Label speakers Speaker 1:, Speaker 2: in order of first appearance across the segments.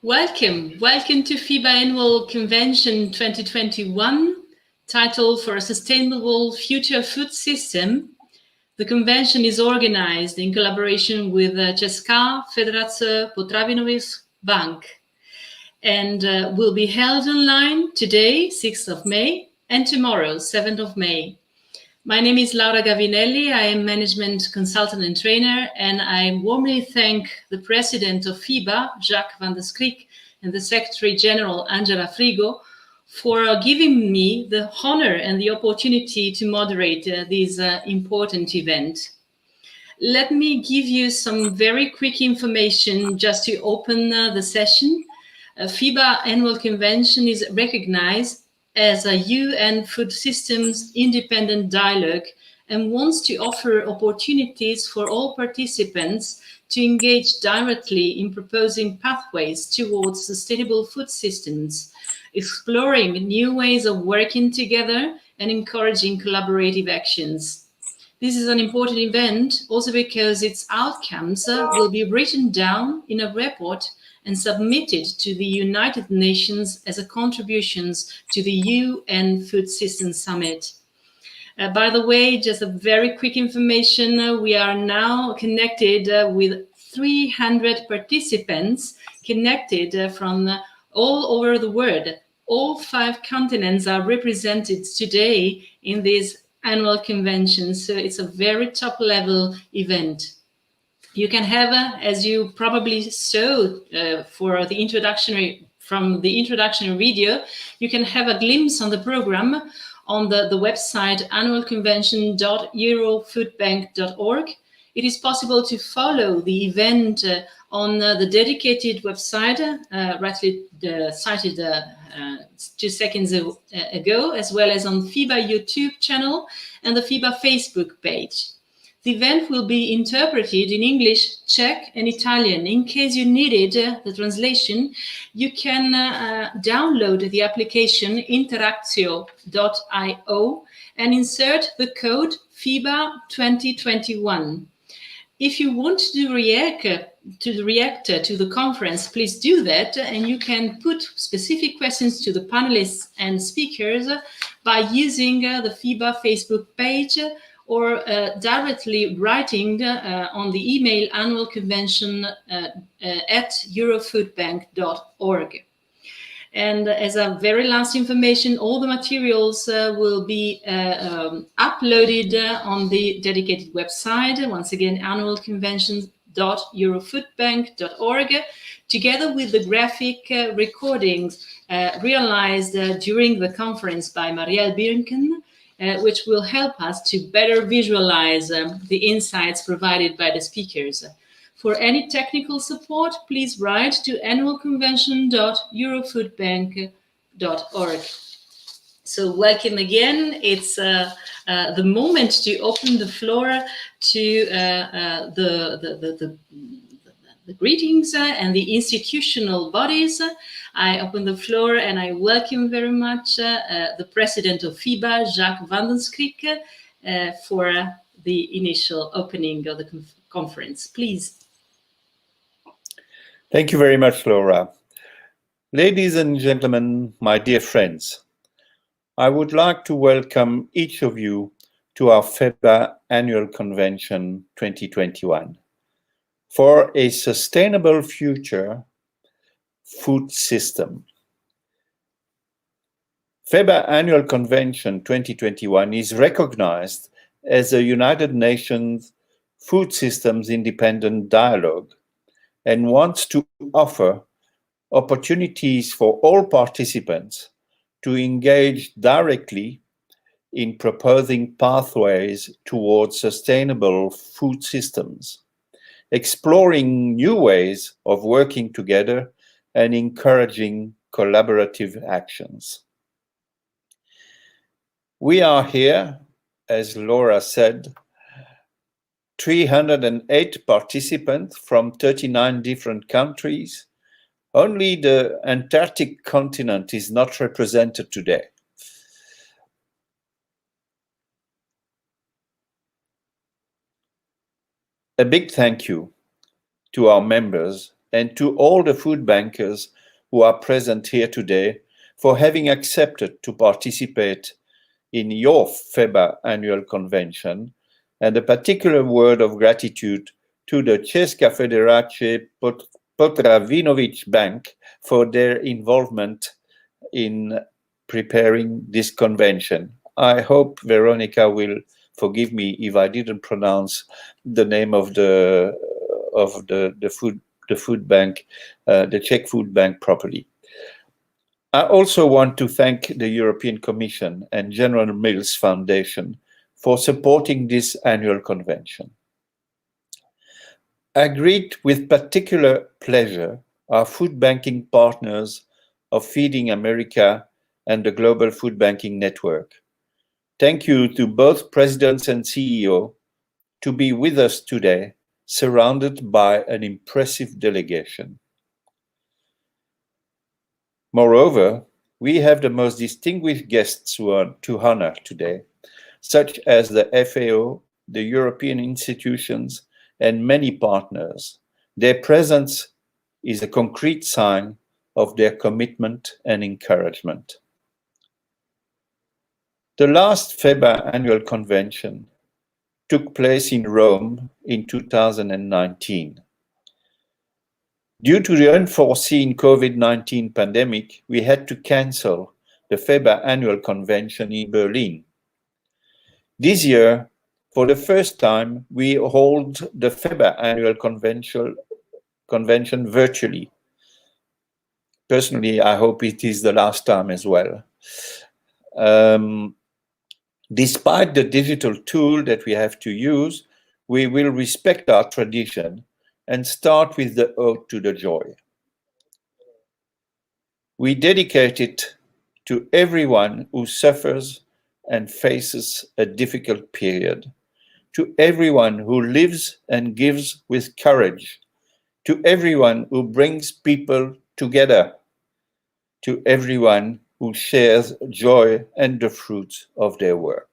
Speaker 1: Welcome to FEBA Annual Convention 2021, titled For a Sustainable Future Food System. The convention is organized in collaboration with Česka Federace Potravinovych Bank and will be held online today, 6th of May, and tomorrow, 7th of May. My name is Laura Gavinelli. I am management consultant and trainer, and I warmly thank the president of FEBA, Jacques van der Schrik, and the secretary general, Angela Frigo, for giving me the honor and the opportunity to moderate this important event. Let me give you some very quick information just to open the session. FEBA Annual Convention is recognized as a UN food systems independent dialogue and wants to offer opportunities for all participants to engage directly in proposing pathways towards sustainable food systems, exploring new ways of working together and encouraging collaborative actions. This is an important event also because its outcomes will be written down in a report and submitted to the United Nations as a contributions to the UN Food Systems Summit. By the way, just a very quick information, we are now connected with 300 participants connected from all over the world. All 5 continents are represented today in this annual convention, so it's a very top level event. You can have, as you probably saw for the introductory video, you can have a glimpse on the program on the website annualconvention.eurofoodbank.org. It is possible to follow the event on the dedicated website, rightly cited 2 seconds ago, as well as on FEBA YouTube channel and the FEBA Facebook page. The event will be interpreted in English, Czech, and Italian. In case you needed the translation, you can download the application interactio.io and insert the code FEBA 2021. If you want to react to the conference, please do that, and you can put specific questions to the panelists and speakers by using the FEBA Facebook page or directly writing on the email annualconvention@eurofoodbank.org. And as a very last information, all the materials will be uploaded on the dedicated website, once again, annualconvention.eurofoodbank.org, together with the graphic recordings realized during the conference by Marielle Birken, which will help us to better visualize the insights provided by the speakers. For any technical support, please write to annualconvention.eurofoodbank.org. So welcome again. It's the moment to open the floor to the greetings and the institutional bodies. I open the floor and I welcome very much the president of FEBA, Jacques van der Schrik, for the initial opening of the conference. Please.
Speaker 2: Thank you very much, Laura. Ladies and gentlemen, my dear friends, I would like to welcome each of you to our FEBA Annual Convention 2021 for a sustainable future food system. FEBA Annual Convention 2021 is recognized as a United Nations Food Systems Independent Dialogue and wants to offer opportunities for all participants to engage directly in proposing pathways towards sustainable food systems, exploring new ways of working together and encouraging collaborative actions. We are here, as Laura said, 308 participants from 39 different countries. Only the Antarctic continent is not represented today. A big thank you to our members and to all the food bankers who are present here today for having accepted to participate in your FEBA Annual Convention, and a particular word of gratitude to the Česka Federace Potravinovych Bank for their involvement in preparing this convention. I hope Veronica will forgive me if I didn't pronounce the name of the food bank, the Czech Food Bank, properly. I also want to thank the European Commission and General Mills Foundation for supporting this annual convention. I greet with particular pleasure our food banking partners of Feeding America and the Global Food Banking Network. Thank you to both presidents and CEO to be with us today, surrounded by an impressive delegation. Moreover, we have the most distinguished guests to honor today, such as the FAO, the European institutions, and many partners. Their presence is a concrete sign of their commitment and encouragement. The last FEBA Annual Convention took place in Rome in 2019. Due to the unforeseen COVID-19 pandemic, we had to cancel the FEBA Annual Convention in Berlin. This year, for the first time, we hold the FEBA Annual Convention virtually. Personally, I hope it is the last time as well. Despite the digital tool that we have to use, we will respect our tradition and start with the Ode to the Joy. We dedicate it to everyone who suffers and faces a difficult period, to everyone who lives and gives with courage, to everyone who brings people together, to everyone who shares joy and the fruits of their work.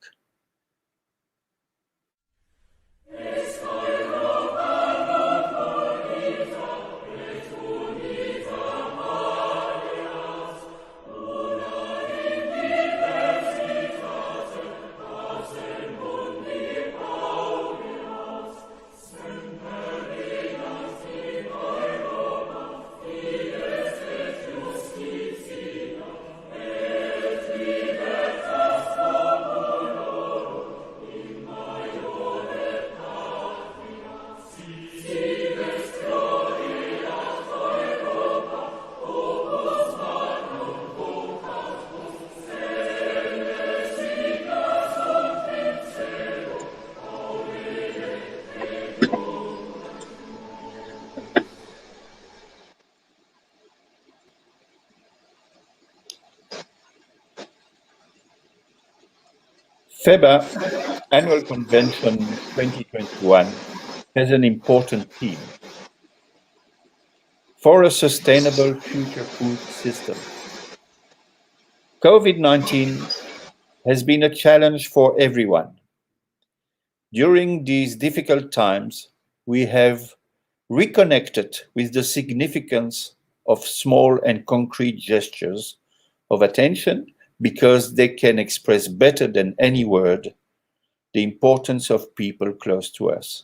Speaker 2: FEBA Annual Convention 2021 has an important theme: for a sustainable future food system. COVID-19 has been a challenge for everyone. During these difficult times, we have reconnected with the significance of small and concrete gestures of attention, because they can express better than any word the importance of people close to us.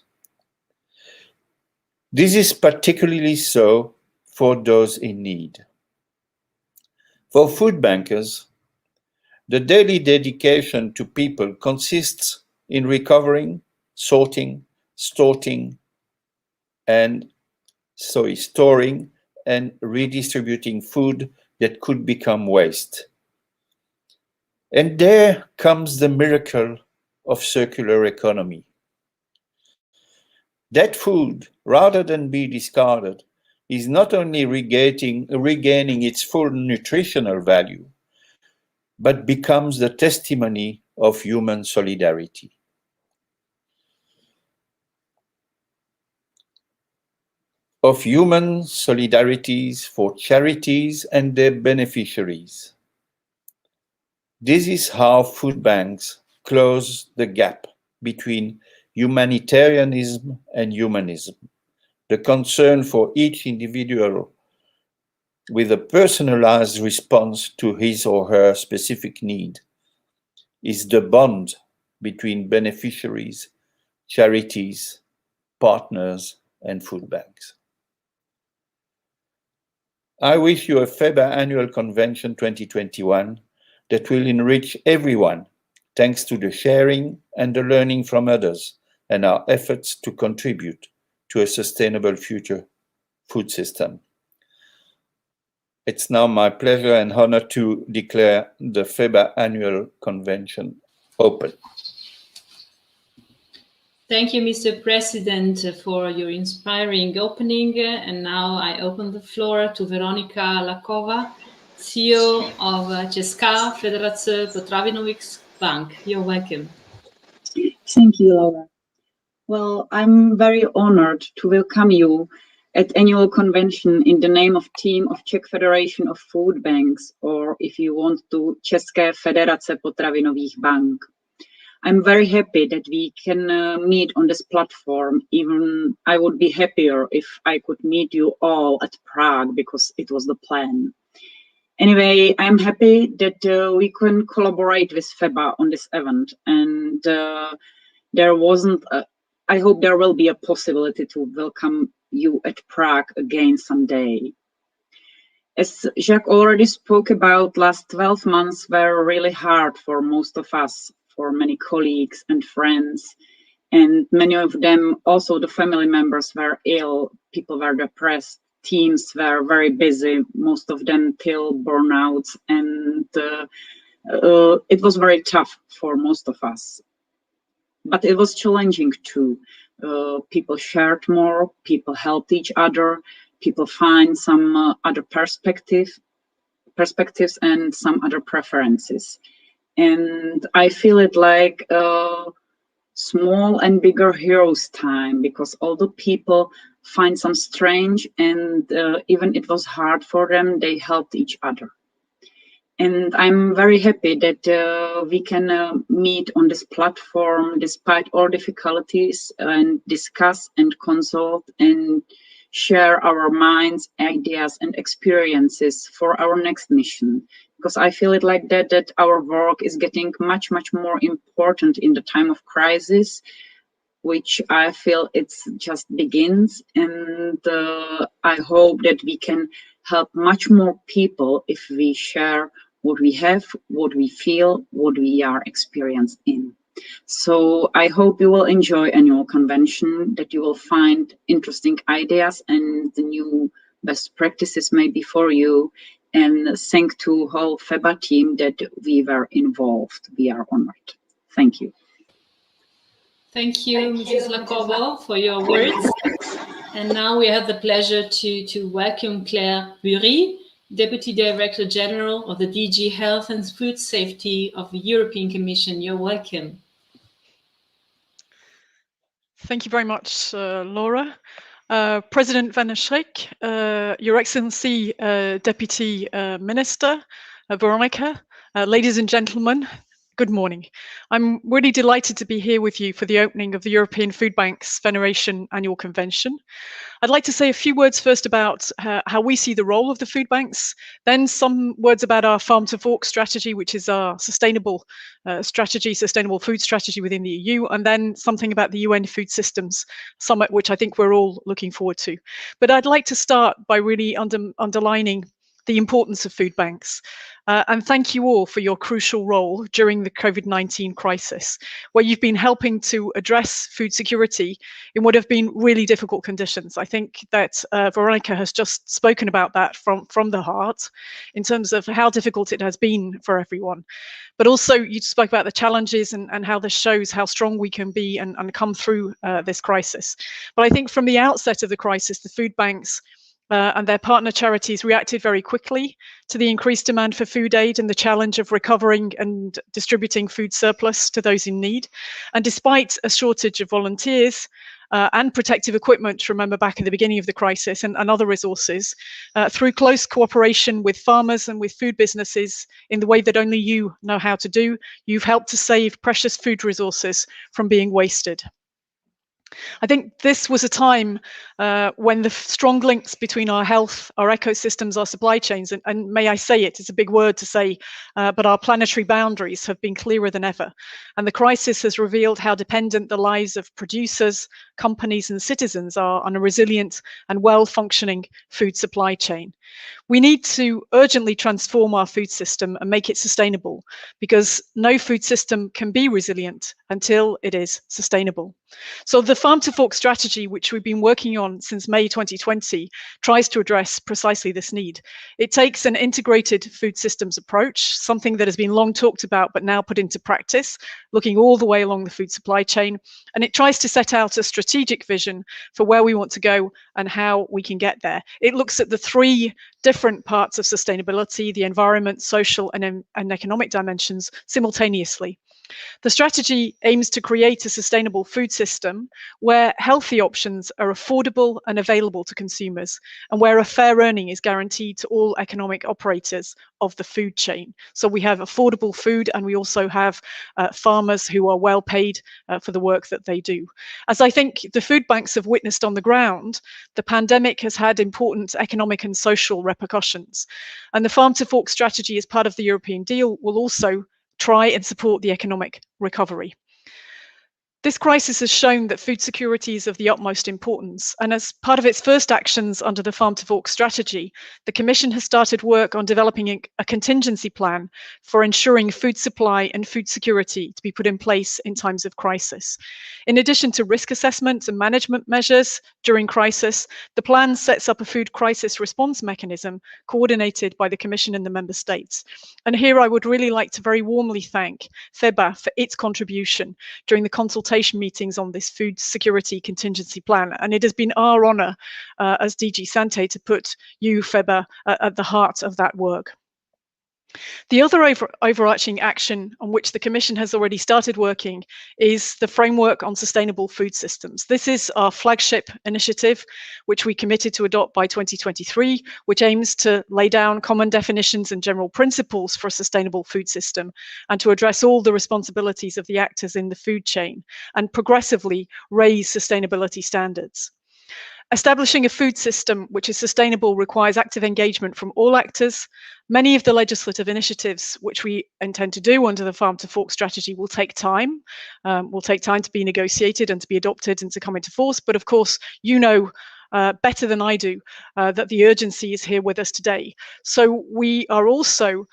Speaker 2: This is particularly so for those in need. For food bankers, the daily dedication to people consists in recovering, sorting, storing, and redistributing food that could become waste. And there comes the miracle of circular economy. That food, rather than be discarded, is not only regaining its full nutritional value, but becomes the testimony of human solidarity. Of human solidarities for charities and their beneficiaries. This is how food banks close the gap between humanitarianism and humanism, the concern for each individual with a personalized response to his or her specific need is the bond between beneficiaries, charities, partners, and food banks. I wish you a FEBA Annual Convention 2021 that will enrich everyone thanks to the sharing and the learning from others and our efforts to contribute to a sustainable future food system. It's now my pleasure and honor to declare the FEBA Annual Convention open.
Speaker 1: Thank you, Mr. President, for your inspiring opening. And now I open the floor to Veronika Lakova, CEO of Česka Federace Potravinovych Bank. You're welcome.
Speaker 3: Thank you, Laura. Well, I'm very honored to welcome you at annual convention in the name of team of Czech Federation of Food Banks, or if you want to, Česka Federace Potravinových Bank. I'm very happy that we can meet on this platform. Even I would be happier if I could meet you all at Prague, because it was the plan. Anyway, I'm happy that we can collaborate with FEBA on this event, and I hope there will be a possibility to welcome you at Prague again someday. As Jacques already spoke about, last 12 months were really hard for most of us, for many colleagues and friends, and many of them, also the family members, were ill, people were depressed, teams were very busy, most of them till burnouts, and it was very tough for most of us. But it was challenging too. People shared more, people helped each other, people find some other perspectives and some other preferences. And I feel it like a small and bigger heroes time, because all the people find some strange, and even it was hard for them, they helped each other. And I'm very happy that we can meet on this platform despite all difficulties, and discuss and consult and share our minds, ideas and experiences for our next mission. Because I feel it like that our work is getting much more important in the time of crisis, which I feel it's just begins. And I hope that we can help much more people if we share what we have, what we feel, what we are experienced in. So I hope you will enjoy annual convention, that you will find interesting ideas and the new best practices maybe for you. And thank to whole FEBA team that we were involved. We are honored. Thank you.
Speaker 1: Thank you, Mrs. Lakova, for your words. And now we have the pleasure to welcome Claire Bury, Deputy Director General of the DG Health and Food Safety of the European Commission. You're welcome.
Speaker 4: Thank you very much, Laura. President Van der Schrik, Your Excellency, Deputy Minister, Veronika, ladies and gentlemen, good morning. I'm really delighted to be here with you for the opening of the European Food Banks Federation Annual Convention. I'd like to say a few words first about how we see the role of the food banks, then some words about our farm to fork strategy, which is our sustainable sustainable food strategy within the EU, and then something about the UN Food Systems Summit, which I think we're all looking forward to. But I'd like to start by really underlining the importance of food banks. And thank you all for your crucial role during the COVID-19 crisis, where you've been helping to address food security in what have been really difficult conditions. I think that Veronika has just spoken about that from the heart in terms of how difficult it has been for everyone. But also you spoke about the challenges and how this shows how strong we can be and come through this crisis. But I think from the outset of the crisis, the food banks and their partner charities reacted very quickly to the increased demand for food aid and the challenge of recovering and distributing food surplus to those in need. And despite a shortage of volunteers and protective equipment, remember back at the beginning of the crisis, and other resources, through close cooperation with farmers and with food businesses in the way that only you know how to do, you've helped to save precious food resources from being wasted. I think this was a time when the strong links between our health, our ecosystems, our supply chains, and may I say it, it's a big word to say, but our planetary boundaries have been clearer than ever. And the crisis has revealed how dependent the lives of producers, companies, and citizens are on a resilient and well-functioning food supply chain. We need to urgently transform our food system and make it sustainable, because no food system can be resilient until it is sustainable. So the Farm to Fork strategy, which we've been working on since May 2020, tries to address precisely this need. It takes an integrated food systems approach, something that has been long talked about but now put into practice, looking all the way along the food supply chain, and it tries to set out a strategic vision for where we want to go and how we can get there. It looks at the three different parts of sustainability: the environment, social, and economic dimensions simultaneously. The strategy aims to create a sustainable food system where healthy options are affordable and available to consumers, and where a fair earning is guaranteed to all economic operators of the food chain. So we have affordable food, and we also have farmers who are well paid for the work that they do. As I think the food banks have witnessed on the ground, the pandemic has had important economic and social repercussions. And the Farm to Fork strategy, as part of the European deal, will also try and support the economic recovery. This crisis has shown that food security is of the utmost importance, and as part of its first actions under the Farm to Fork strategy, the Commission has started work on developing a contingency plan for ensuring food supply and food security to be put in place in times of crisis. In addition to risk assessment and management measures during crisis, the plan sets up a food crisis response mechanism coordinated by the Commission and the Member States. And here I would really like to very warmly thank FEBA for its contribution during the consultation meetings on this food security contingency plan. And it has been our honour as DG Sante to put you, FEBA, at the heart of that work. The other overarching action on which the Commission has already started working is the Framework on Sustainable Food Systems. This is our flagship initiative, which we committed to adopt by 2023, which aims to lay down common definitions and general principles for a sustainable food system, and to address all the responsibilities of the actors in the food chain, and progressively raise sustainability standards. Establishing a food system which is sustainable requires active engagement from all actors. Many of the legislative initiatives which we intend to do under the Farm to Fork strategy will take time to be negotiated and to be adopted and to come into force. But of course, you know better than I do that the urgency is here with us today. So we are also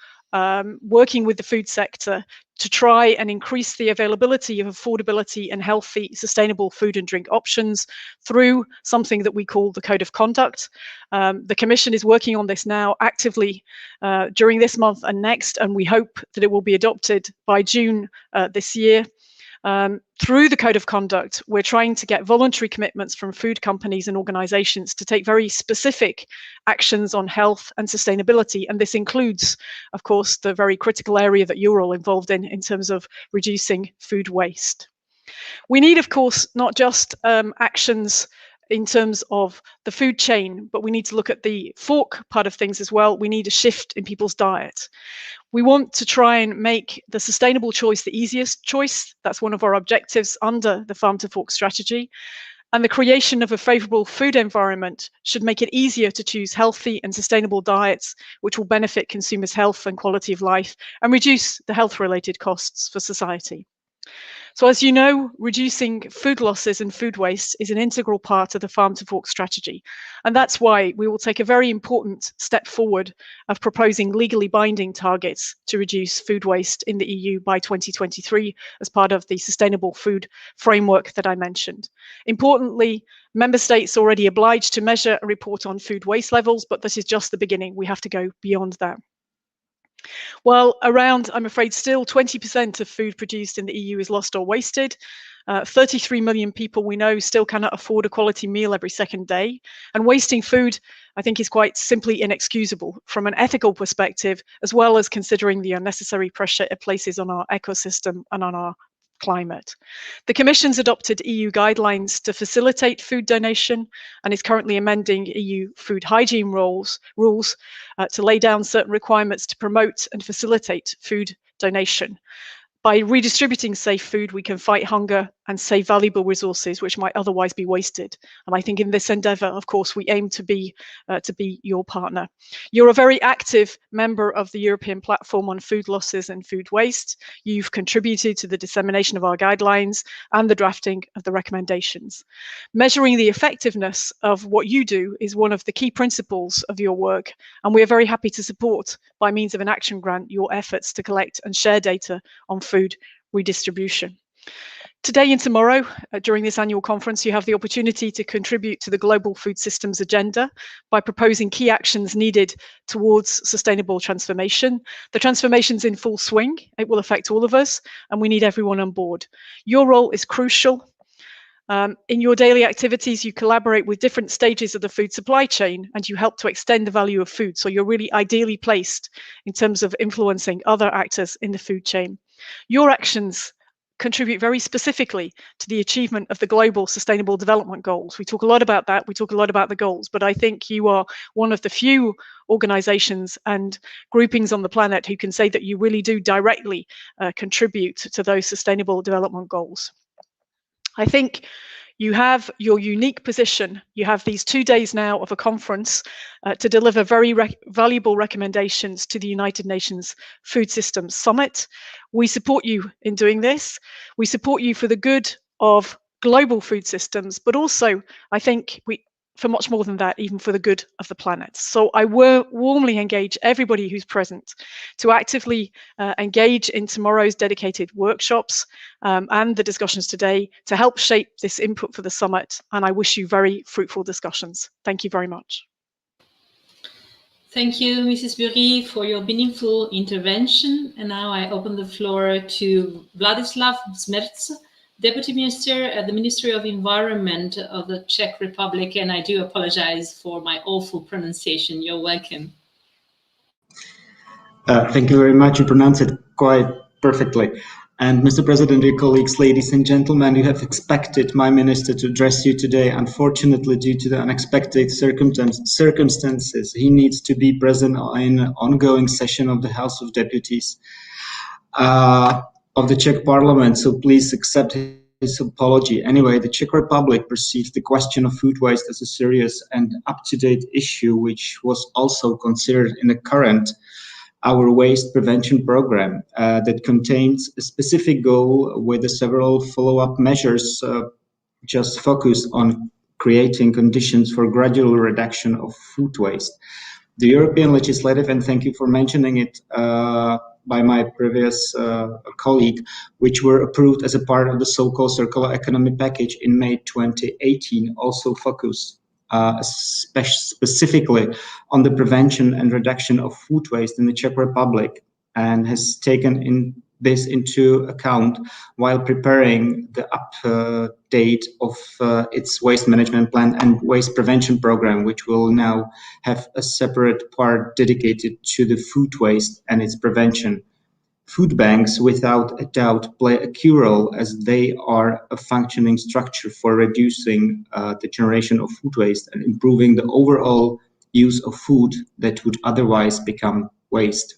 Speaker 4: working with the food sector to try and increase the availability of affordability and healthy, sustainable food and drink options through something that we call the Code of Conduct. The Commission is working on this now actively during this month and next, and we hope that it will be adopted by June this year. Through the Code of Conduct, we're trying to get voluntary commitments from food companies and organizations to take very specific actions on health and sustainability. And this includes, of course, the very critical area that you're all involved in terms of reducing food waste. We need, of course, not just actions in terms of the food chain, but we need to look at the fork part of things as well. We need a shift in people's diet. We want to try and make the sustainable choice the easiest choice. That's one of our objectives under the Farm to Fork strategy. And the creation of a favourable food environment should make it easier to choose healthy and sustainable diets, which will benefit consumers' health and quality of life and reduce the health-related costs for society. So as you know, reducing food losses and food waste is an integral part of the Farm to Fork strategy. And that's why we will take a very important step forward of proposing legally binding targets to reduce food waste in the EU by 2023 as part of the Sustainable Food Framework that I mentioned. Importantly, Member States are already obliged to measure and report on food waste levels, but this is just the beginning. We have to go beyond that. Well, around, I'm afraid, still 20% of food produced in the EU is lost or wasted. 33 million people we know still cannot afford a quality meal every second day. And wasting food, I think, is quite simply inexcusable from an ethical perspective, as well as considering the unnecessary pressure it places on our ecosystem and on our climate. The Commission's adopted EU guidelines to facilitate food donation and is currently amending EU food hygiene rules to lay down certain requirements to promote and facilitate food donation. By redistributing safe food, we can fight hunger and save valuable resources which might otherwise be wasted. And I think in this endeavour, of course, we aim to be your partner. You're a very active member of the European Platform on Food Losses and Food Waste. You've contributed to the dissemination of our guidelines and the drafting of the recommendations. Measuring the effectiveness of what you do is one of the key principles of your work, and we are very happy to support, by means of an action grant, your efforts to collect and share data on food redistribution. Today and tomorrow, during this annual conference, you have the opportunity to contribute to the global food systems agenda by proposing key actions needed towards sustainable transformation. The transformation's in full swing. It will affect all of us, and we need everyone on board. Your role is crucial. In your daily activities, you collaborate with different stages of the food supply chain, and you help to extend the value of food. So you're really ideally placed in terms of influencing other actors in the food chain. Your actions contribute very specifically to the achievement of the global sustainable development goals. We talk a lot about that, we talk a lot about the goals, but I think you are one of the few organizations and groupings on the planet who can say that you really do directly contribute to those sustainable development goals. I think you have your unique position. You have these 2 days now of a conference to deliver very valuable recommendations to the United Nations Food Systems Summit. We support you in doing this. We support you for the good of global food systems, but also I think for much more than that, even for the good of the planet. So I warmly engage everybody who's present to actively engage in tomorrow's dedicated workshops and the discussions today to help shape this input for the summit. And I wish you very fruitful discussions. Thank you very much.
Speaker 1: Thank you, Mrs. Bury, for your meaningful intervention. And now I open the floor to Vladislav Smrc, Deputy Minister at the Ministry of Environment of the Czech Republic, and I do apologize for my awful pronunciation. You're welcome.
Speaker 5: Thank you very much. You pronounce it quite perfectly. And Mr. President, dear colleagues, ladies and gentlemen, you have expected my minister to address you today. Unfortunately, due to the unexpected circumstances, he needs to be present in an ongoing session of the House of Deputies of the Czech Parliament, so please accept his apology. Anyway, the Czech Republic perceives the question of food waste as a serious and up-to-date issue, which was also considered in the current Our Waste Prevention Program that contains a specific goal with several follow-up measures just focused on creating conditions for gradual reduction of food waste. The European legislative, and thank you for mentioning it by my previous colleague, which were approved as a part of the so-called circular economy package in May 2018, also focus specifically on the prevention and reduction of food waste in the Czech Republic, and has taken this into account while preparing the update of its waste management plan and waste prevention program, which will now have a separate part dedicated to the food waste and its prevention. Food banks, without a doubt, play a key role as they are a functioning structure for reducing the generation of food waste and improving the overall use of food that would otherwise become waste.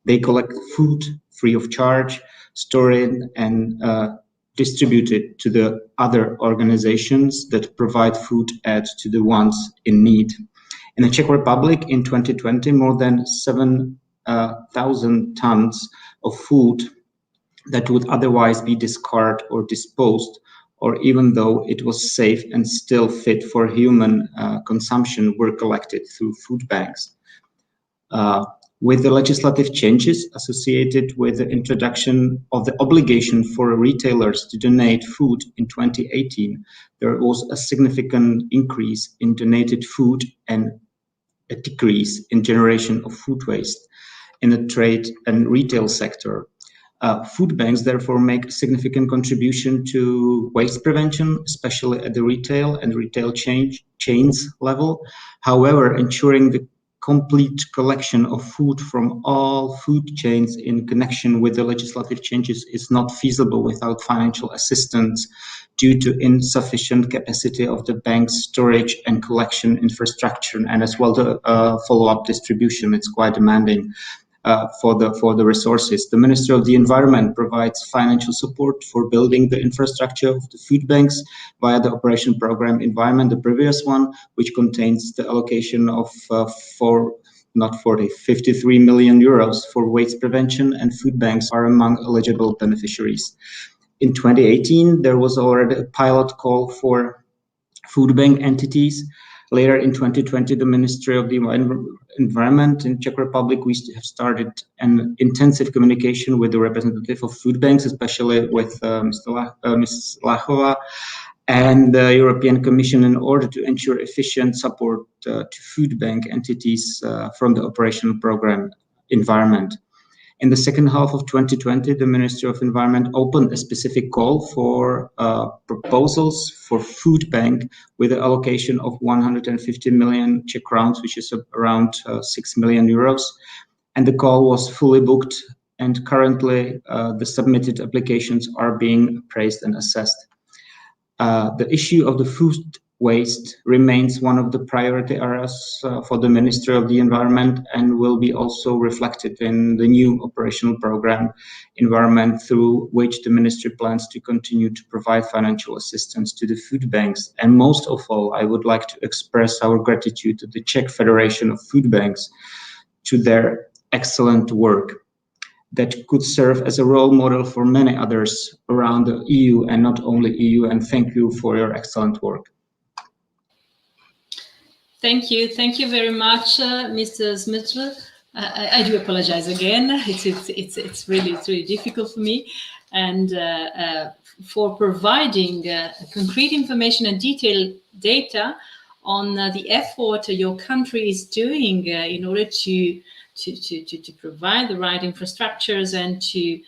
Speaker 5: They collect food free of charge, store it, and distribute it to the other organizations that provide food aid to the ones in need. In the Czech Republic in 2020, more than 7,000 tons of food that would otherwise be discarded or disposed, or even though it was safe and still fit for human consumption, were collected through food banks. With the legislative changes associated with the introduction of the obligation for retailers to donate food in 2018, there was a significant increase in donated food and a decrease in generation of food waste in the trade and retail sector. Food banks therefore make a significant contribution to waste prevention, especially at the retail and retail chains level. However, ensuring the complete collection of food from all food chains in connection with the legislative changes is not feasible without financial assistance due to insufficient capacity of the bank's storage and collection infrastructure, and as well the follow-up distribution. It's quite demanding. for the resources. The Ministry of the Environment provides financial support for building the infrastructure of the food banks via the Operation Program Environment, the previous one, which contains the allocation of 53 million euros for waste prevention, and food banks are among eligible beneficiaries. In 2018, there was already a pilot call for food bank entities. Later in 2020, the Ministry of the Environment in Czech Republic, we have started an intensive communication with the representative of food banks, especially with Ms. Lachova, and the European Commission, in order to ensure efficient support to food bank entities from the operational program Environment. In the second half of 2020, the Ministry of Environment opened a specific call for proposals for food bank with an allocation of 150 million Czech crowns, which is around 6 million euros. And the call was fully booked, and currently the submitted applications are being appraised and assessed. The issue of the food waste remains one of the priority areas for the Ministry of the Environment, and will be also reflected in the new operational program Environment, through which the ministry plans to continue to provide financial assistance to the food banks. And most of all, I would like to express our gratitude to the Czech Federation of Food Banks, to their excellent work that could serve as a role model for many others around the EU, and not only EU. And thank you for your excellent work.
Speaker 1: Thank you very much, Mr. Smitl. I do apologize again. It's really difficult for me, and for providing concrete information and detailed data on the effort your country is doing in order to provide the right infrastructures and to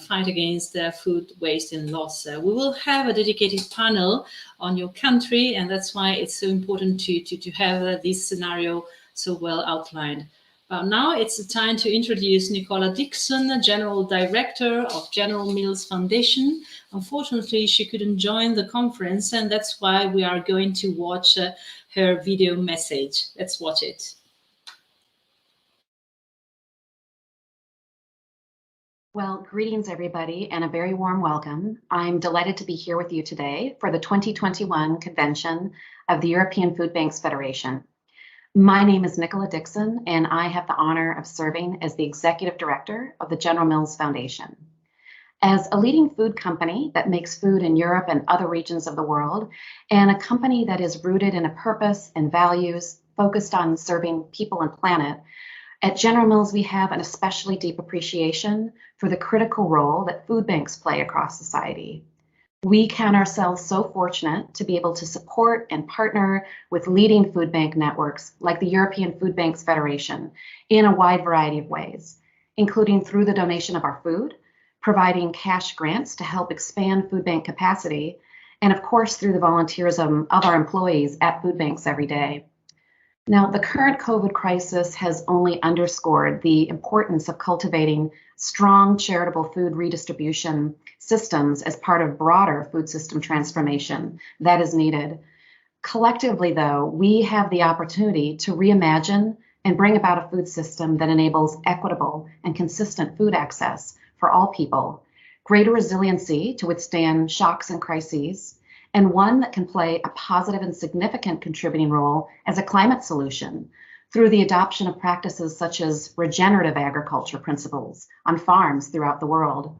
Speaker 1: fight against food waste and loss. We will have a dedicated panel on your country, and that's why it's so important to have this scenario so well outlined. Now it's the time to introduce Nicola Dixon, General Director of General Mills Foundation. Unfortunately, she couldn't join the conference, and that's why we are going to watch her video message. Let's watch it.
Speaker 6: Well, greetings everybody, and a very warm welcome. I'm delighted to be here with you today for the 2021 convention of the European Food Banks Federation. My name is Nicola Dixon, and I have the honor of serving as the Executive Director of the General Mills Foundation. As a leading food company that makes food in Europe and other regions of the world, and a company that is rooted in a purpose and values focused on serving people and planet, at General Mills, we have an especially deep appreciation for the critical role that food banks play across society. We count ourselves so fortunate to be able to support and partner with leading food bank networks like the European Food Banks Federation in a wide variety of ways, including through the donation of our food, providing cash grants to help expand food bank capacity, and of course through the volunteerism of our employees at food banks every day. Now, the current COVID crisis has only underscored the importance of cultivating strong charitable food redistribution systems as part of broader food system transformation that is needed. Collectively, though, we have the opportunity to reimagine and bring about a food system that enables equitable and consistent food access for all people, greater resiliency to withstand shocks and crises, and one that can play a positive and significant contributing role as a climate solution through the adoption of practices such as regenerative agriculture principles on farms throughout the world.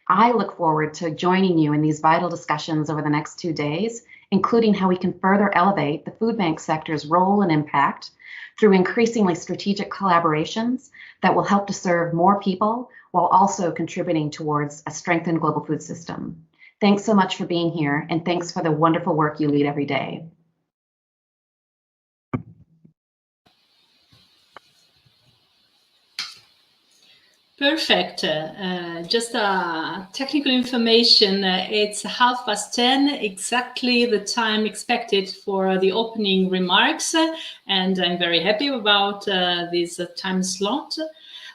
Speaker 6: I look forward to joining you in these vital discussions over the next 2 days, including how we can further elevate the food bank sector's role and impact through increasingly strategic collaborations that will help to serve more people while also contributing towards a strengthened global food system. Thanks so much for being here, and thanks for the wonderful work you lead every day.
Speaker 1: Perfect. Just technical information. It's 10:30, exactly the time expected for the opening remarks, and I'm very happy about this time slot.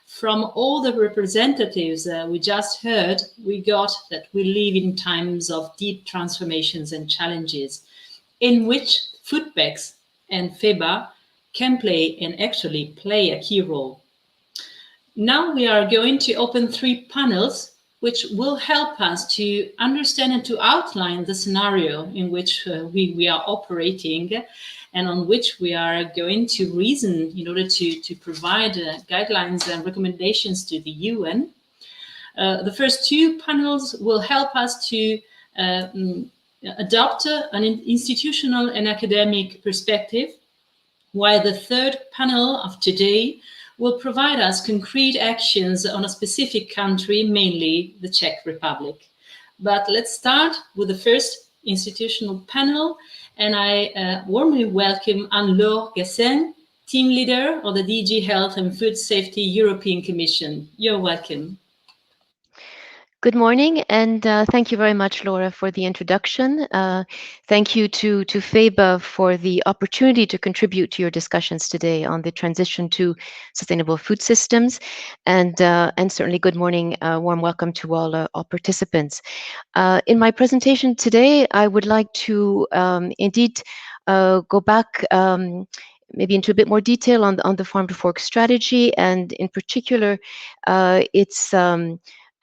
Speaker 1: From all the representatives we just heard, we got that we live in times of deep transformations and challenges in which food banks and FEBA can play and actually play a key role. Now we are going to open 3 panels which will help us to understand and to outline the scenario in which we are operating and on which we are going to reason in order to provide guidelines and recommendations to the UN. The first 2 panels will help us to adopt an institutional and academic perspective, while the 3rd panel of today will provide us concrete actions on a specific country, mainly the Czech Republic. But let's start with the first institutional panel, and I warmly welcome Anne-Laure Gassin, team leader of the DG Health and Food Safety European Commission. You're welcome.
Speaker 7: Good morning, and thank you very much, Laura, for the introduction. Thank you to FEBA for the opportunity to contribute to your discussions today on the transition to sustainable food systems, and certainly good morning, warm welcome to all participants. In my presentation today, I would like to indeed go back maybe into a bit more detail on the Farm to Fork strategy, and in particular, its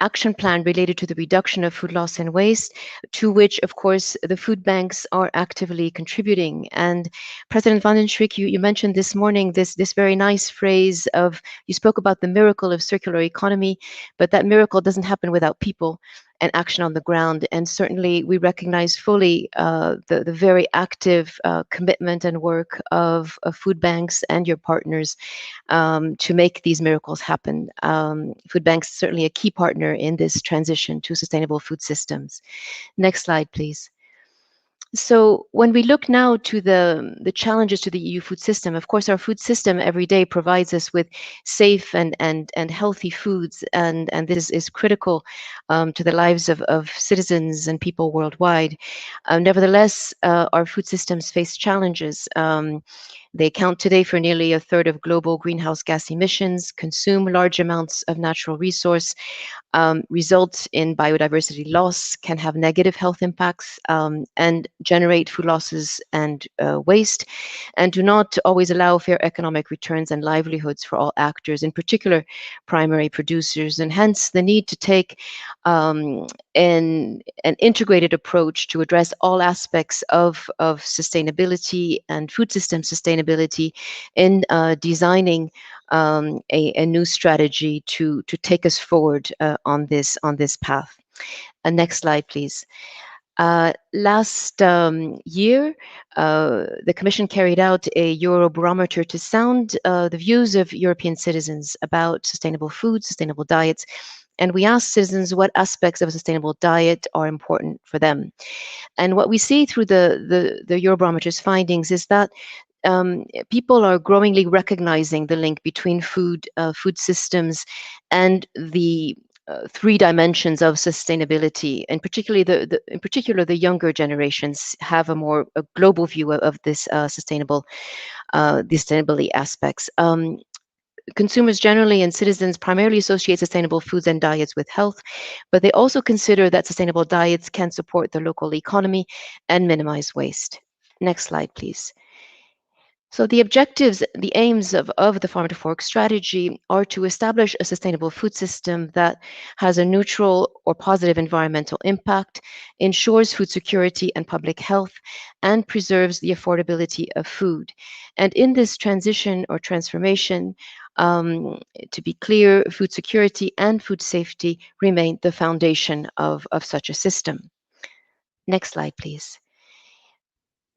Speaker 7: action plan related to the reduction of food loss and waste, to which, of course, the food banks are actively contributing. And President van den Schrik, you mentioned this morning this very nice phrase of, you spoke about the miracle of circular economy, but that miracle doesn't happen without people and action on the ground. And certainly we recognize fully the very active commitment and work of food banks and your partners to make these miracles happen. Food banks certainly a key partner in this transition to sustainable food systems. Next slide, please. So when we look now to the challenges to the EU food system, of course, our food system every day provides us with safe and healthy foods, and this is critical to the lives of citizens and people worldwide. Nevertheless, our food systems face challenges. They account today for nearly 1/3 of global greenhouse gas emissions, consume large amounts of natural resource, result in biodiversity loss, can have negative health impacts, and generate food losses and waste, and do not always allow fair economic returns and livelihoods for all actors, in particular primary producers, and hence the need to take an integrated approach to address all aspects of sustainability and food system sustainability in designing a new strategy to take us forward on this path. Next slide, please. Last year, the Commission carried out a Eurobarometer to sound the views of European citizens about sustainable food, sustainable diets, and we asked citizens what aspects of a sustainable diet are important for them. And what we see through the Eurobarometer's findings is that people are growingly recognizing the link between food systems and the 3 dimensions of sustainability, and particularly in particular the younger generations have a global view of this sustainability aspects. Consumers generally and citizens primarily associate sustainable foods and diets with health, but they also consider that sustainable diets can support the local economy and minimize waste. Next slide, please. So the objectives, the aims of the Farm to Fork strategy are to establish a sustainable food system that has a neutral or positive environmental impact, ensures food security and public health, and preserves the affordability of food. And in this transition or transformation, to be clear, food security and food safety remain the foundation of such a system. Next slide, please.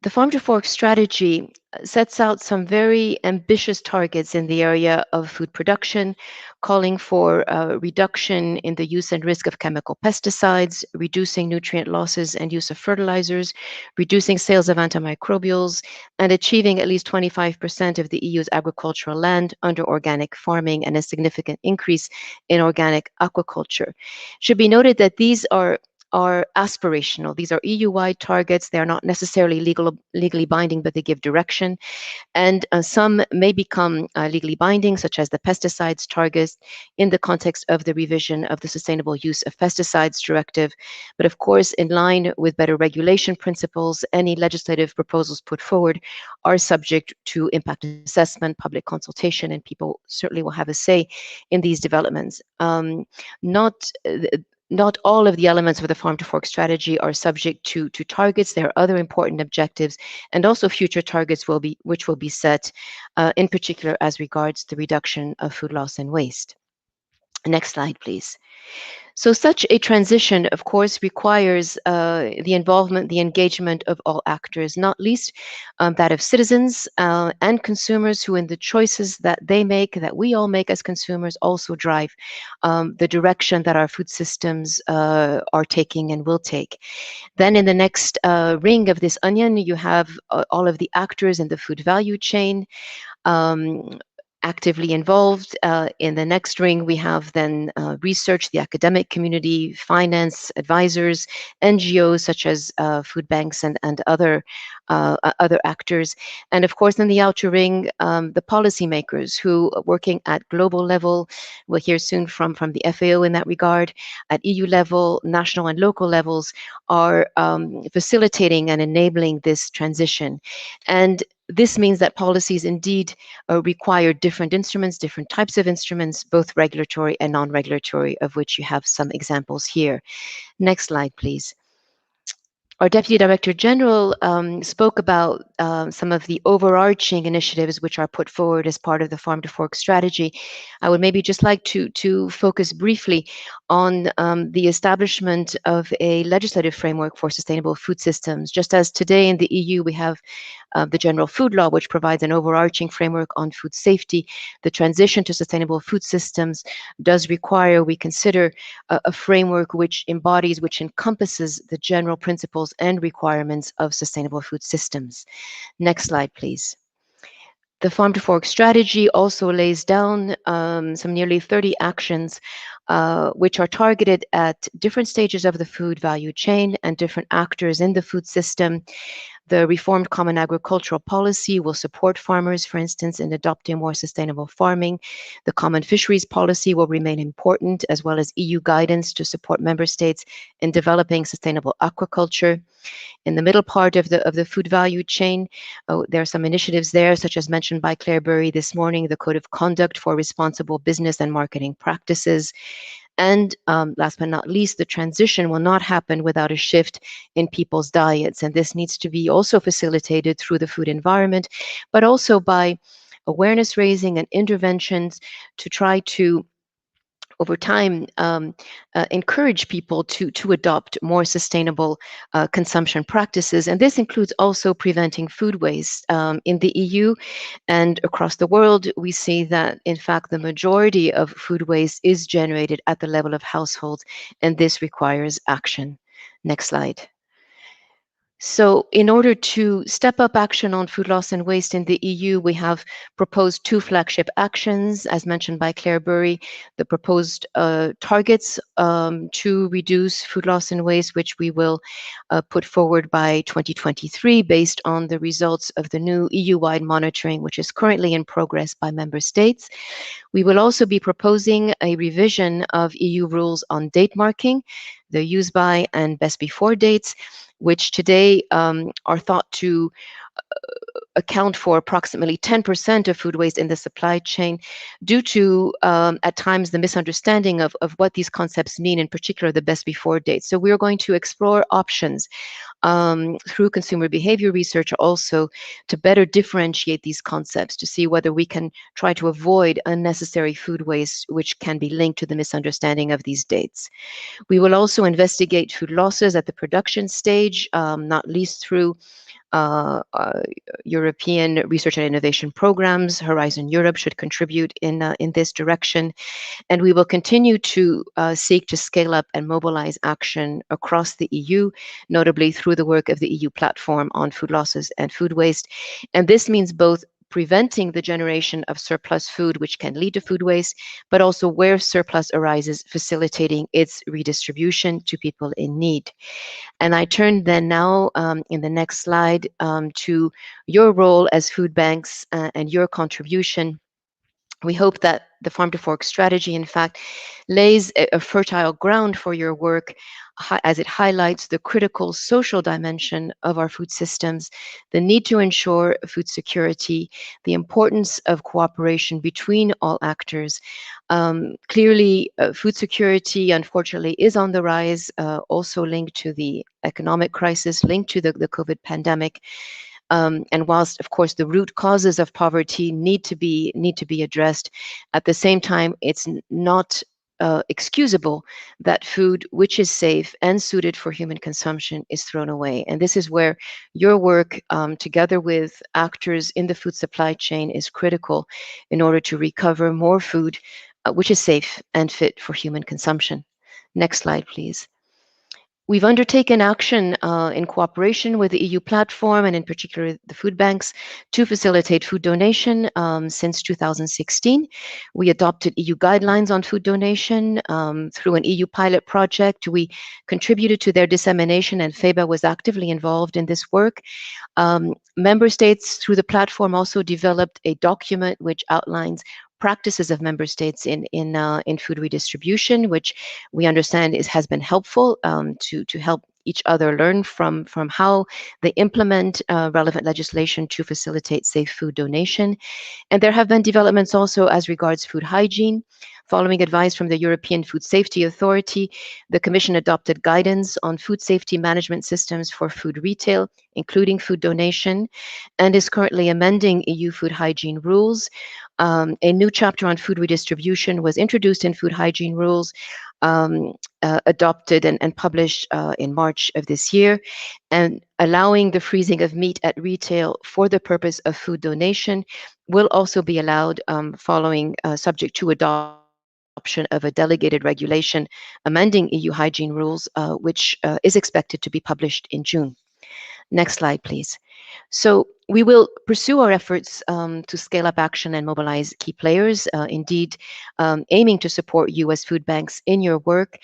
Speaker 7: The Farm to Fork strategy sets out some very ambitious targets in the area of food production, calling for a reduction in the use and risk of chemical pesticides, reducing nutrient losses and use of fertilizers, reducing sales of antimicrobials, and achieving at least 25% of the EU's agricultural land under organic farming and a significant increase in organic aquaculture. It should be noted that these are are aspirational. These are EU-wide targets. They are not necessarily legally binding, but they give direction. And some may become legally binding, such as the pesticides targets in the context of the revision of the Sustainable Use of Pesticides Directive. But of course, in line with better regulation principles, any legislative proposals put forward are subject to impact assessment, public consultation, and people certainly will have a say in these developments. Not all of the elements of the Farm to Fork strategy are subject to targets. There are other important objectives and also future targets which will be set, in particular as regards the reduction of food loss and waste. Next slide, please. So such a transition, of course, requires the involvement, the engagement of all actors, not least that of citizens and consumers who in the choices that they make, that we all make as consumers, also drive the direction that our food systems are taking and will take. Then in the next ring of this onion, you have all of the actors in the food value chain, actively involved. In the next ring, we have then research, the academic community, finance, advisors, NGOs such as food banks and other actors. And of course, in the outer ring, the policymakers who are working at global level. We'll hear soon from the FAO in that regard. At EU level, national and local levels are facilitating and enabling this transition. And this means that policies indeed require different instruments, different types of instruments, both regulatory and non-regulatory, of which you have some examples here. Next slide, please. Our Deputy Director General spoke about some of the overarching initiatives which are put forward as part of the Farm to Fork strategy. I would maybe just like to focus briefly on the establishment of a legislative framework for sustainable food systems. Just as today in the EU we have the General Food Law, which provides an overarching framework on food safety, the transition to sustainable food systems does require, we consider, a framework which embodies, which encompasses the general principles and requirements of sustainable food systems. Next slide, please. The Farm to Fork strategy also lays down some nearly 30 actions which are targeted at different stages of the food value chain and different actors in the food system. The reformed Common Agricultural Policy will support farmers, for instance, in adopting more sustainable farming. The Common Fisheries Policy will remain important, as well as EU guidance to support member states in developing sustainable aquaculture. In the middle part of the food value chain, there are some initiatives there, such as mentioned by Claire Burry this morning, the Code of Conduct for Responsible Business and Marketing Practices. And last but not least, the transition will not happen without a shift in people's diets. And this needs to be also facilitated through the food environment, but also by awareness raising and interventions to try to, over time, encourage people to adopt more sustainable consumption practices. And this includes also preventing food waste. In the EU and across the world, we see that, in fact, the majority of food waste is generated at the level of households, and this requires action. Next slide. So in order to step up action on food loss and waste in the EU, we have proposed 2 flagship actions, as mentioned by Claire Burry, the proposed targets to reduce food loss and waste, which we will put forward by 2023 based on the results of the new EU-wide monitoring, which is currently in progress by member states. We will also be proposing a revision of EU rules on date marking, the use by and best before dates, which today are thought to account for approximately 10% of food waste in the supply chain due to, at times, the misunderstanding of what these concepts mean, in particular the best before date. So we're going to explore options through consumer behavior research also to better differentiate these concepts, to see whether we can try to avoid unnecessary food waste, which can be linked to the misunderstanding of these dates. We will also investigate food losses at the production stage, not least through European research and innovation programs. Horizon Europe should contribute in this direction. And we will continue to seek to scale up and mobilize action across the EU, notably through the work of the EU platform on food losses and food waste. And this means both preventing the generation of surplus food, which can lead to food waste, but also where surplus arises, facilitating its redistribution to people in need. And I turn then now in the next slide to your role as food banks and your contribution. We hope that the Farm to Fork strategy, in fact, lays a fertile ground for your work as it highlights the critical social dimension of our food systems, the need to ensure food security, the importance of cooperation between all actors. Clearly, food security, unfortunately, is on the rise, also linked to the economic crisis, linked to the COVID pandemic. And whilst, of course, the root causes of poverty need to be addressed, at the same time, it's not excusable that food which is safe and suited for human consumption is thrown away. And this is where your work, together with actors in the food supply chain, is critical in order to recover more food which is safe and fit for human consumption. Next slide, please. We've undertaken action in cooperation with the EU platform and in particular the food banks to facilitate food donation since 2016. We adopted EU guidelines on food donation through an EU pilot project. We contributed to their dissemination and FEBA was actively involved in this work. Member states through the platform also developed a document which outlines practices of member states in food redistribution, which we understand has been helpful to help each other learn from how they implement relevant legislation to facilitate safe food donation. And there have been developments also as regards food hygiene. Following advice from the European Food Safety Authority, the Commission adopted guidance on food safety management systems for food retail, including food donation, and is currently amending EU food hygiene rules. A new chapter on food redistribution was introduced in food hygiene rules, adopted and published in March of this year, and allowing the freezing of meat at retail for the purpose of food donation will also be allowed following subject to adoption of a delegated regulation amending EU hygiene rules, which is expected to be published in June. Next slide, please. So we will pursue our efforts to scale up action and mobilize key players, indeed aiming to support you as food banks in your work.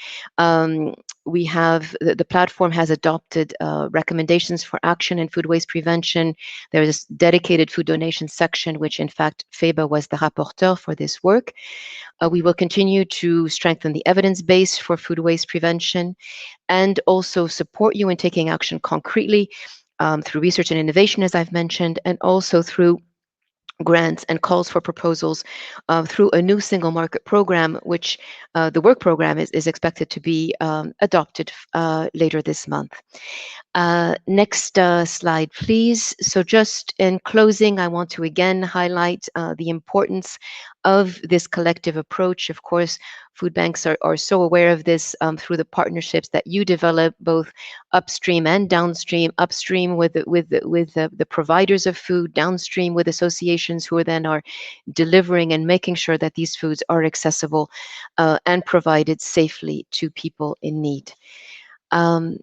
Speaker 7: We have, the platform has adopted recommendations for action in food waste prevention. There is a dedicated food donation section, which in fact FEBA was the rapporteur for this work. We will continue to strengthen the evidence base for food waste prevention and also support you in taking action concretely through research and innovation, as I've mentioned, and also through grants and calls for proposals through a new single market program, which the work program is expected to be adopted later this month. Next slide, please. So just in closing, I want to again highlight the importance of this collective approach. Of course, food banks are so aware of this through the partnerships that you develop, both upstream and downstream. Upstream with the providers of food, downstream with associations who then are delivering and making sure that these foods are accessible and provided safely to people in need.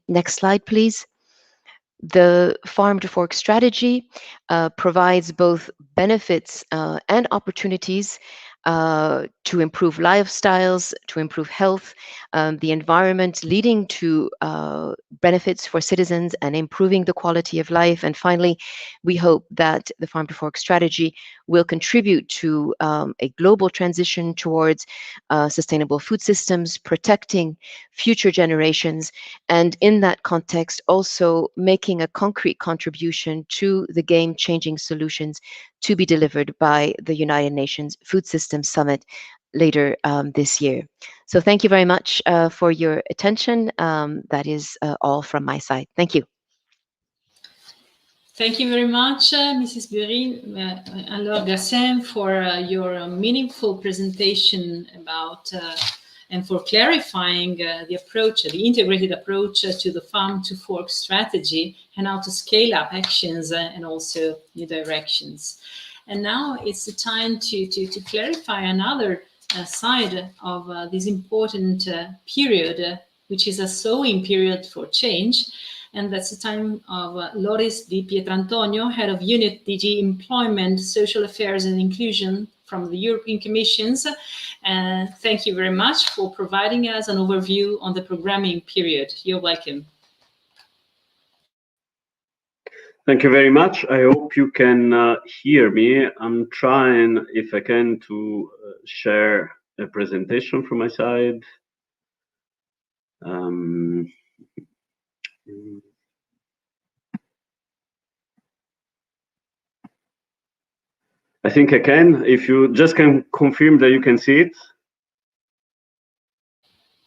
Speaker 7: Next slide, please. The Farm to Fork strategy provides both benefits and opportunities to improve lifestyles, to improve health, the environment, leading to benefits for citizens and improving the quality of life. And finally, we hope that the Farm to Fork strategy will contribute to a global transition towards sustainable food systems, protecting future generations, and in that context, also making a concrete contribution to the game-changing solutions to be delivered by the United Nations Food Systems Summit later this year. So thank you very much for your attention. That is all from my side. Thank you.
Speaker 1: Thank you very much, Mrs. Bury and Lord Gassin, for your meaningful presentation about and for clarifying the approach, the integrated approach to the Farm to Fork strategy and how to scale up actions and also new directions. And now it's the time to clarify another side of this important period which is a sowing period for change. And that's the time of Loris Di Pietrantonio, Head of Unit DG Employment, Social Affairs and Inclusion from the European Commissions. And thank you very much for providing us an overview on the programming period. You're welcome.
Speaker 8: Thank you very much. I hope you can hear me. I'm trying, if I can, to share a presentation from my side. I think I can. If you just can confirm that you can see it.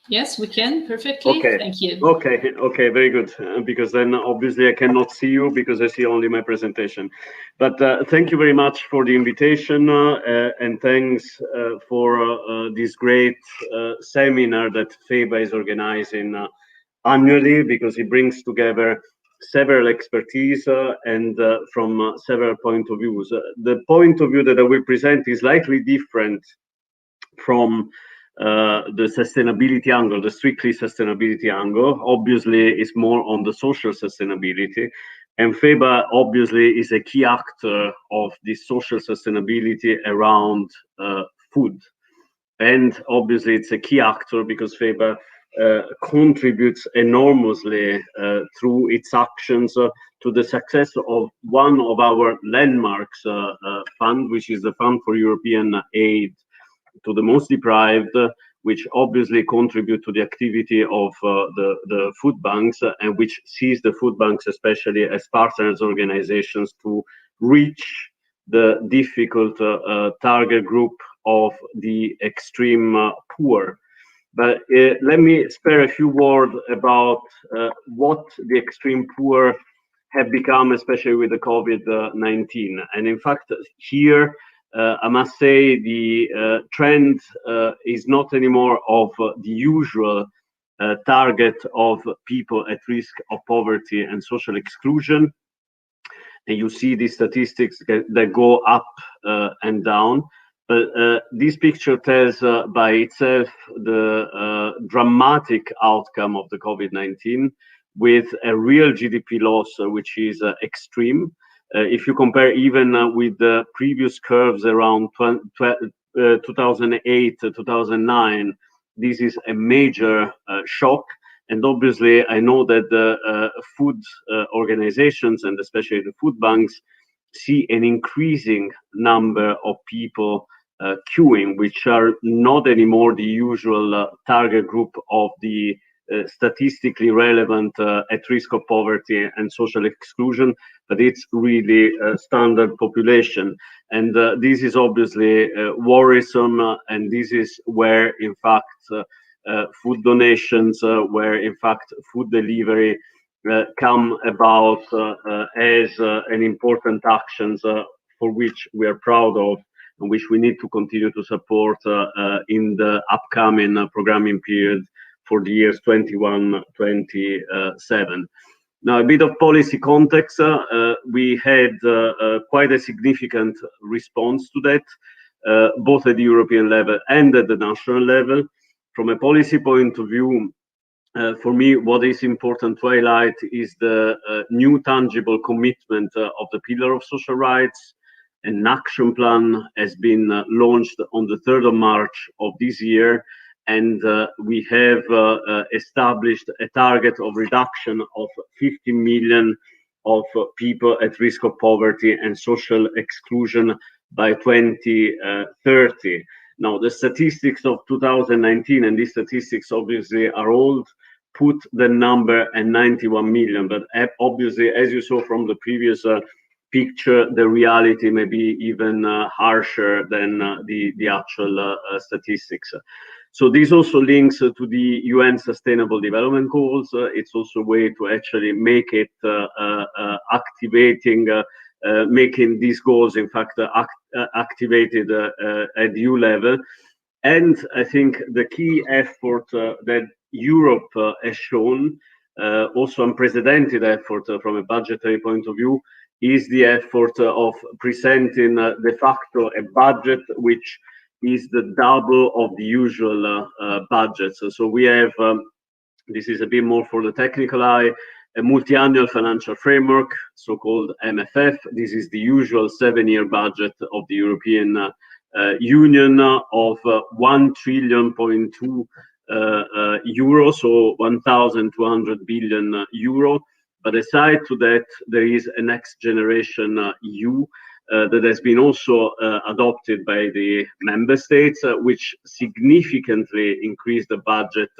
Speaker 1: Yes, we can perfectly.
Speaker 8: Okay.
Speaker 1: Thank you.
Speaker 8: Okay, very good. Because then obviously I cannot see you because I see only my presentation. But thank you very much for the invitation and thanks for this great seminar that FEBA is organizing annually, because it brings together several expertise and from several point of views. The point of view that I will present is slightly different from the sustainability angle, the strictly sustainability angle. Obviously, it's more on the social sustainability. And FEBA obviously is a key actor of this social sustainability around food. And obviously, it's a key actor because FEBA contributes enormously through its actions to the success of one of our landmarks fund, which is the Fund for European Aid to the Most Deprived, which obviously contribute to the activity of the food banks and which sees the food banks especially as partners organizations to reach the difficult target group of the extreme poor. But let me spare a few words about what the extreme poor have become, especially with the COVID-19. And in fact, here, I must say the trend is not anymore of the usual target of people at risk of poverty and social exclusion. And you see these statistics that go up and down. But this picture tells by itself the dramatic outcome of the COVID-19 with a real GDP loss, which is extreme. If you compare even with the previous curves around 2008 to 2009, this is a major shock. And obviously, I know that the food organizations and especially the food banks see an increasing number of people queuing, which are not anymore the usual target group of the statistically relevant at risk of poverty and social exclusion, but it's really a standard population. And this is obviously worrisome, and this is where, in fact, food donations, where, in fact, food delivery come about as an important actions for which we are proud of and which we need to continue to support in the upcoming programming period for the years 21-27. Now, a bit of policy context. We had quite a significant response to that, both at the European level and at the national level. From a policy point of view, for me, what is important to highlight is the new tangible commitment of the Pillar of Social Rights. An action plan has been launched on the 3rd of March of this year, and we have established a target of reduction of 50 million of people at risk of poverty and social exclusion by 2030. Now, the statistics of 2019, and these statistics obviously are old, put the number at 91 million. But obviously, as you saw from the previous picture, the reality may be even harsher than the actual statistics. So this also links to the UN Sustainable Development Goals. It's also a way to actually make it activating, making these goals, in fact, activated at EU level. And I think the key effort that Europe has shown, also unprecedented effort from a budgetary point of view, is the effort of presenting de facto a budget which is the double of the usual budget. So we have This is a bit more for the technical eye. A multi-annual financial framework, so-called MFF. This is the usual 7-year budget of the European Union of 1.2 trillion euro, so 1,200 billion euro. But aside to that, there is a next generation EU that has been also adopted by the member states, which significantly increased the budget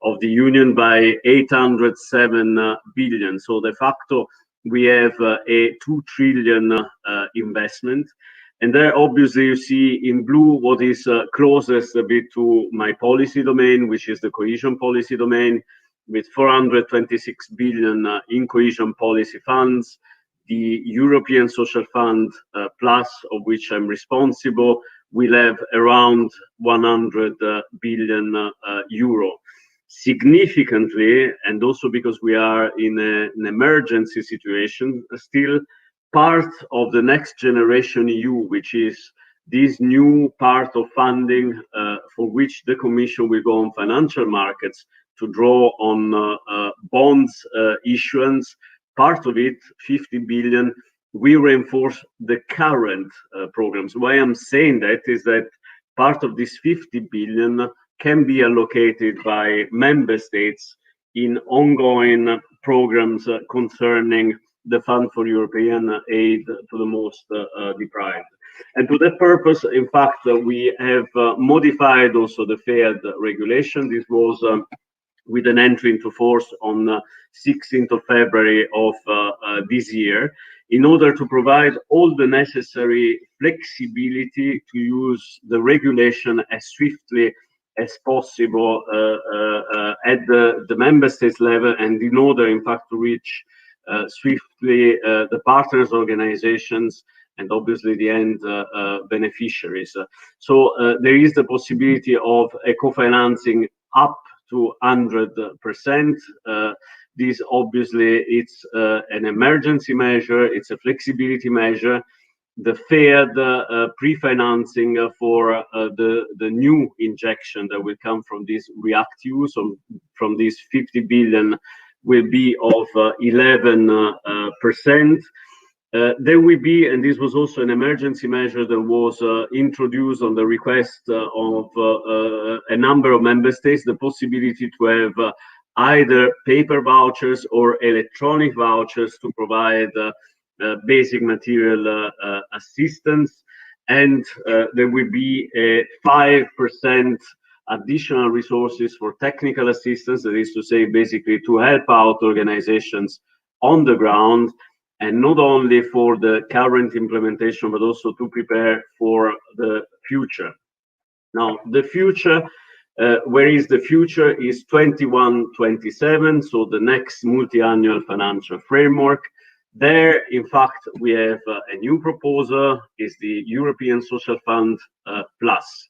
Speaker 8: of the Union by 807 billion. So de facto, we have a 2 trillion investment. And there, obviously, you see in blue what is closest a bit to my policy domain, which is the cohesion policy domain, with 426 billion in cohesion policy funds. The European Social Fund Plus, of which I'm responsible, will have around 100 billion euro. Significantly, and also because we are in an emergency situation, still part of the next generation EU, which is this new part of funding for which the Commission will go on financial markets to draw on bonds issuance. Part of it, 50 billion, we reinforce the current programs. Why I'm saying that is that part of this 50 billion can be allocated by member states in ongoing programs concerning the Fund for European Aid to the most deprived. And to that purpose, in fact, we have modified also the FEAD regulation. This was with an entry into force on 16th of February of this year, in order to provide all the necessary flexibility to use the regulation as swiftly as possible at the member states level, and in order, in fact, to reach swiftly the partners organizations and obviously the end beneficiaries. So there is the possibility of a co-financing up to 100%. This obviously it's an emergency measure, it's a flexibility measure. The FEAD pre-financing for the new injection that will come from this REACT-EU, so from this 50 billion, will be of 11%. There will be, and this was also an emergency measure that was introduced on the request of a number of member states, the possibility to have either paper vouchers or electronic vouchers to provide basic material assistance. And there will be a 5% additional resources for technical assistance, that is to say, basically to help out organizations on the ground, and not only for the current implementation, but also to prepare for the future. Now, the future, where is the future, is 21-27, so the next multi-annual financial framework. There, in fact, we have a new proposal, is the European Social Fund Plus.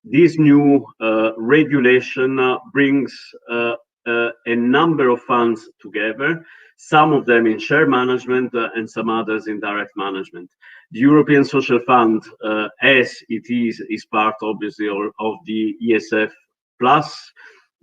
Speaker 8: This new regulation brings a number of funds together, some of them in shared management and some others in direct management. The European Social Fund, as it is part obviously of the ESF Plus.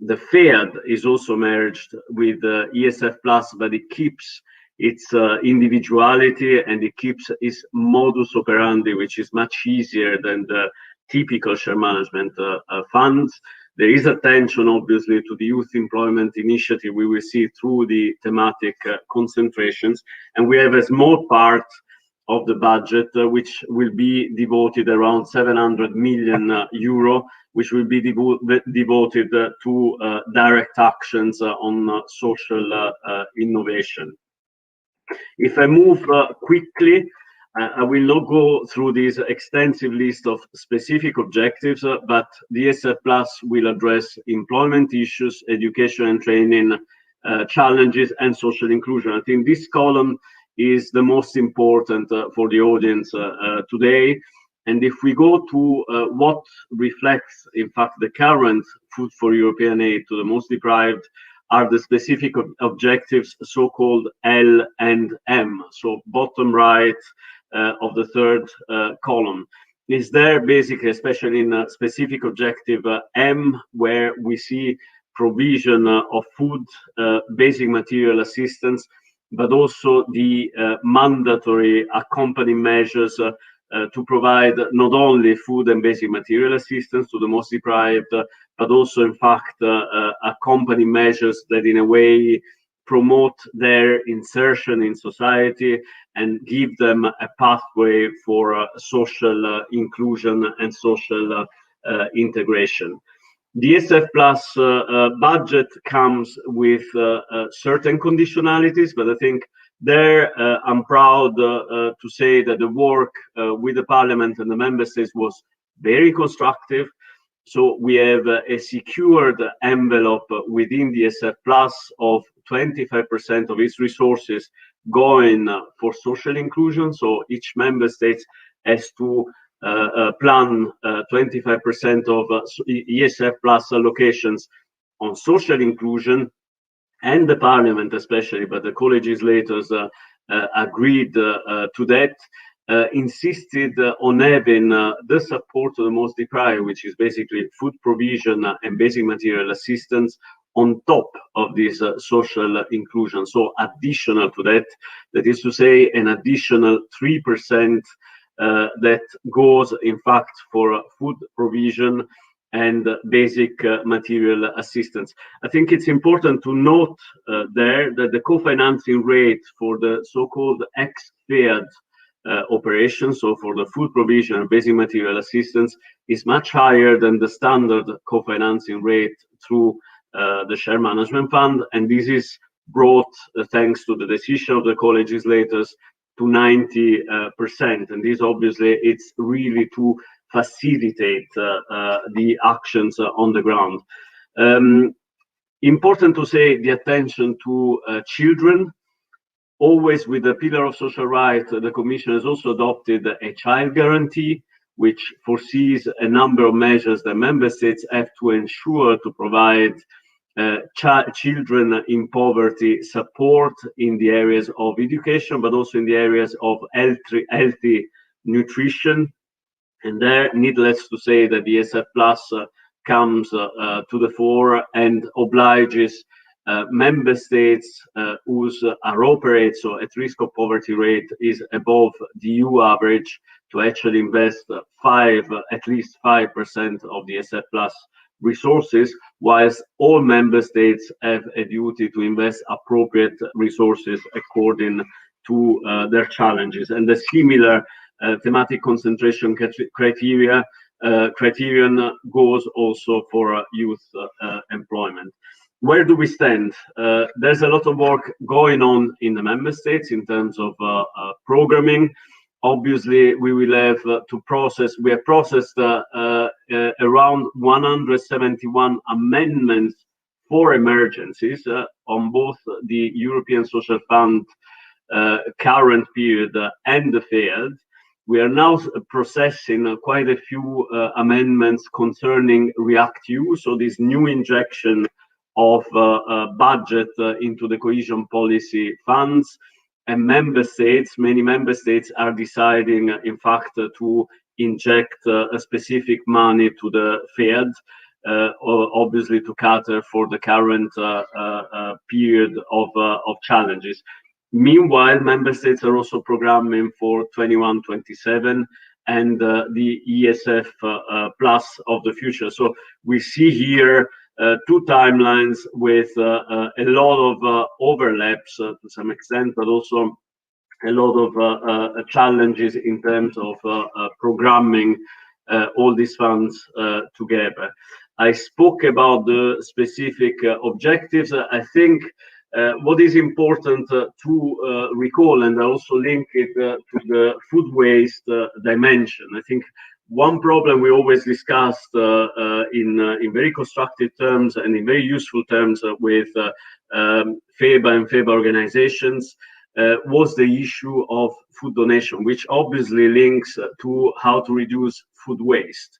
Speaker 8: The FEAD is also merged with the ESF Plus, but it keeps its individuality and it keeps its modus operandi, which is much easier than the typical share management funds. There is attention, obviously, to the youth employment initiative we will see through the thematic concentrations. And we have a small part of the budget, which will be devoted around 700 million euro, which will be devoted to direct actions on social innovation. If I move quickly, I will not go through this extensive list of specific objectives, but the ESF Plus will address employment issues, education and training challenges, and social inclusion. I think this column is the most important for the audience today. And if we go to what reflects, in fact, the current Food for European Aid to the most deprived, are the specific objectives, so-called L and M. So bottom right of the third column is there basically, especially in specific objective M, where we see provision of food, basic material assistance, but also the mandatory accompanying measures to provide not only food and basic material assistance to the most deprived, but also, in fact, accompanying measures that in a way promote their insertion in society and give them a pathway for social inclusion and social integration. The ESF Plus budget comes with certain conditionalities, but I think there I'm proud to say that the work with the Parliament and the Member States was very constructive. So we have a secured envelope within the ESF Plus of 25% of its resources going for social inclusion. So each Member State has to plan 25% of ESF Plus allocations on social inclusion, and the Parliament especially, but the co-legislators agreed to that, insisted on having the support to the most deprived, which is basically food provision and basic material assistance, on top of this social inclusion. So additional to that, that is to say an additional 3% that goes in fact for food provision and basic material assistance. I think it's important to note there that the co-financing rate for the so-called ex-FEAD operations, so for the food provision and basic material assistance, is much higher than the standard co-financing rate through the Share Management Fund, and this is brought, thanks to the decision of the co-legislators, to 90%. And this obviously it's really to facilitate the actions on the ground. Important to say the attention to children. Always with the pillar of social rights, the Commission has also adopted a child guarantee, which foresees a number of measures that Member States have to ensure to provide children in poverty support in the areas of education, but also in the areas of healthy nutrition. And there, needless to say, that the ESF Plus comes to the fore and obliges Member States whose operate, so at risk of poverty rate is above the EU average, to actually invest at least 5% of the ESF Plus resources, whilst all Member States have a duty to invest appropriate resources according to their challenges. And the similar thematic concentration criterion goes also for youth employment. Where do we stand? There's a lot of work going on in the Member States in terms of programming. Obviously, we will have to process, we have processed around 171 amendments for emergencies on both the European Social Fund current period and the FEAD. We are now processing quite a few amendments concerning REACT-EU, so this new injection of budget into the cohesion policy funds. And Member States, many Member States are deciding, in fact, to inject a specific money to the FEAD, obviously to cater for the current period of challenges. Meanwhile, Member States are also programming for 21-27 and the ESF Plus of the future. So we see here two timelines with a lot of overlaps to some extent, but also a lot of challenges in terms of programming all these funds together. I spoke about the specific objectives. I think what is important to recall, and I also link it to the food waste dimension. I think one problem we always discussed in very constructive terms and in very useful terms with FEBA and FEBA organizations was the issue of food donation, which obviously links to how to reduce food waste.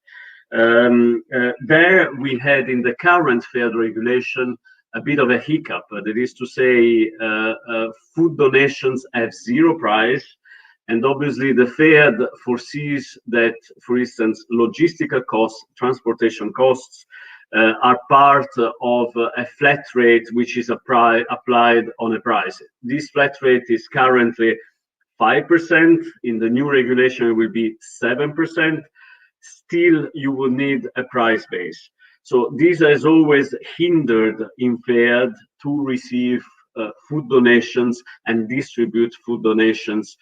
Speaker 8: There we had in the current FEAD regulation a bit of a hiccup. That is to say, food donations have zero price. And obviously the FEAD foresees that, for instance, logistical costs, transportation costs are part of a flat rate which is applied on a price. This flat rate is currently 5%. In the new regulation, it will be 7%. Still, you will need a price base. So this has always hindered INFEAD to receive food donations and distribute food donations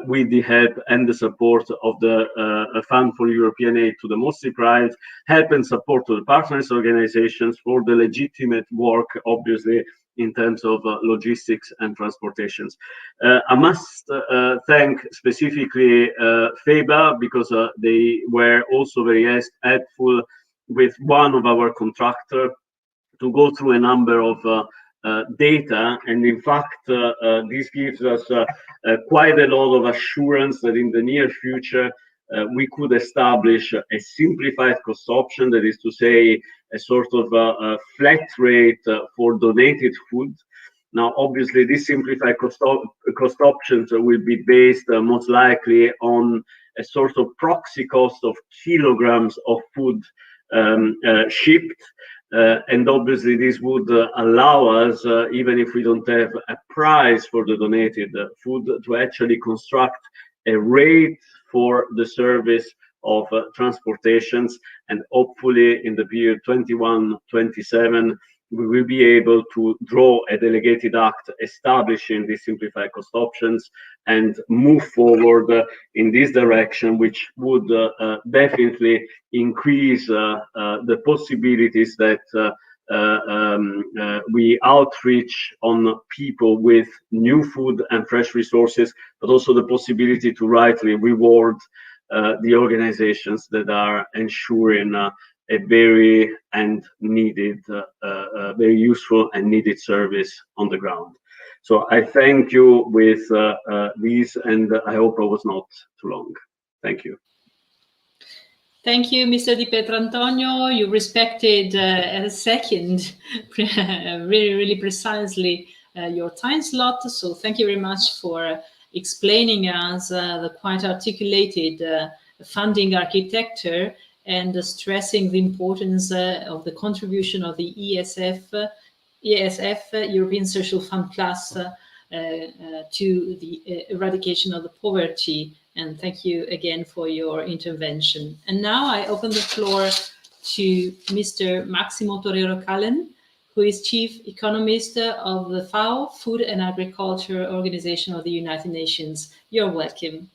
Speaker 8: with the help and the support of the Fund for European Aid to the most deprived, help and support to the partners organizations for the legitimate work, obviously, in terms of logistics and transportations. I must thank specifically FEBA, because they were also very helpful with one of our contractors to go through a number of data, and in fact this gives us quite a lot of assurance that in the near future we could establish a simplified cost option, that is to say a sort of a flat rate for donated food. Now obviously this simplified cost options will be based most likely on a sort of proxy cost of kilograms of food shipped. And obviously this would allow us, even if we don't have a price for the donated food, to actually construct a rate for the service of transportations. And hopefully in the period 21-27, we will be able to draw a delegated act establishing these simplified cost options and move forward in this direction, which would definitely increase the possibilities that we outreach on people with new food and fresh resources, but also the possibility to rightly reward the organizations that are ensuring a very very useful and needed service on the ground. So I thank you with these, and I hope I was not too long. Thank you.
Speaker 1: Thank you, Mr. Di Pietrantonio. You respected a second really precisely your time slot. So thank you very much for explaining us the quite articulated funding architecture and stressing the importance of the contribution of the ESF, European Social Fund Plus, to the eradication of the poverty. And thank you again for your intervention. And now I open the floor to Mr. Maximo Torero-Callen, who is Chief Economist of the FAO, Food and Agriculture Organization of the United Nations. You're welcome.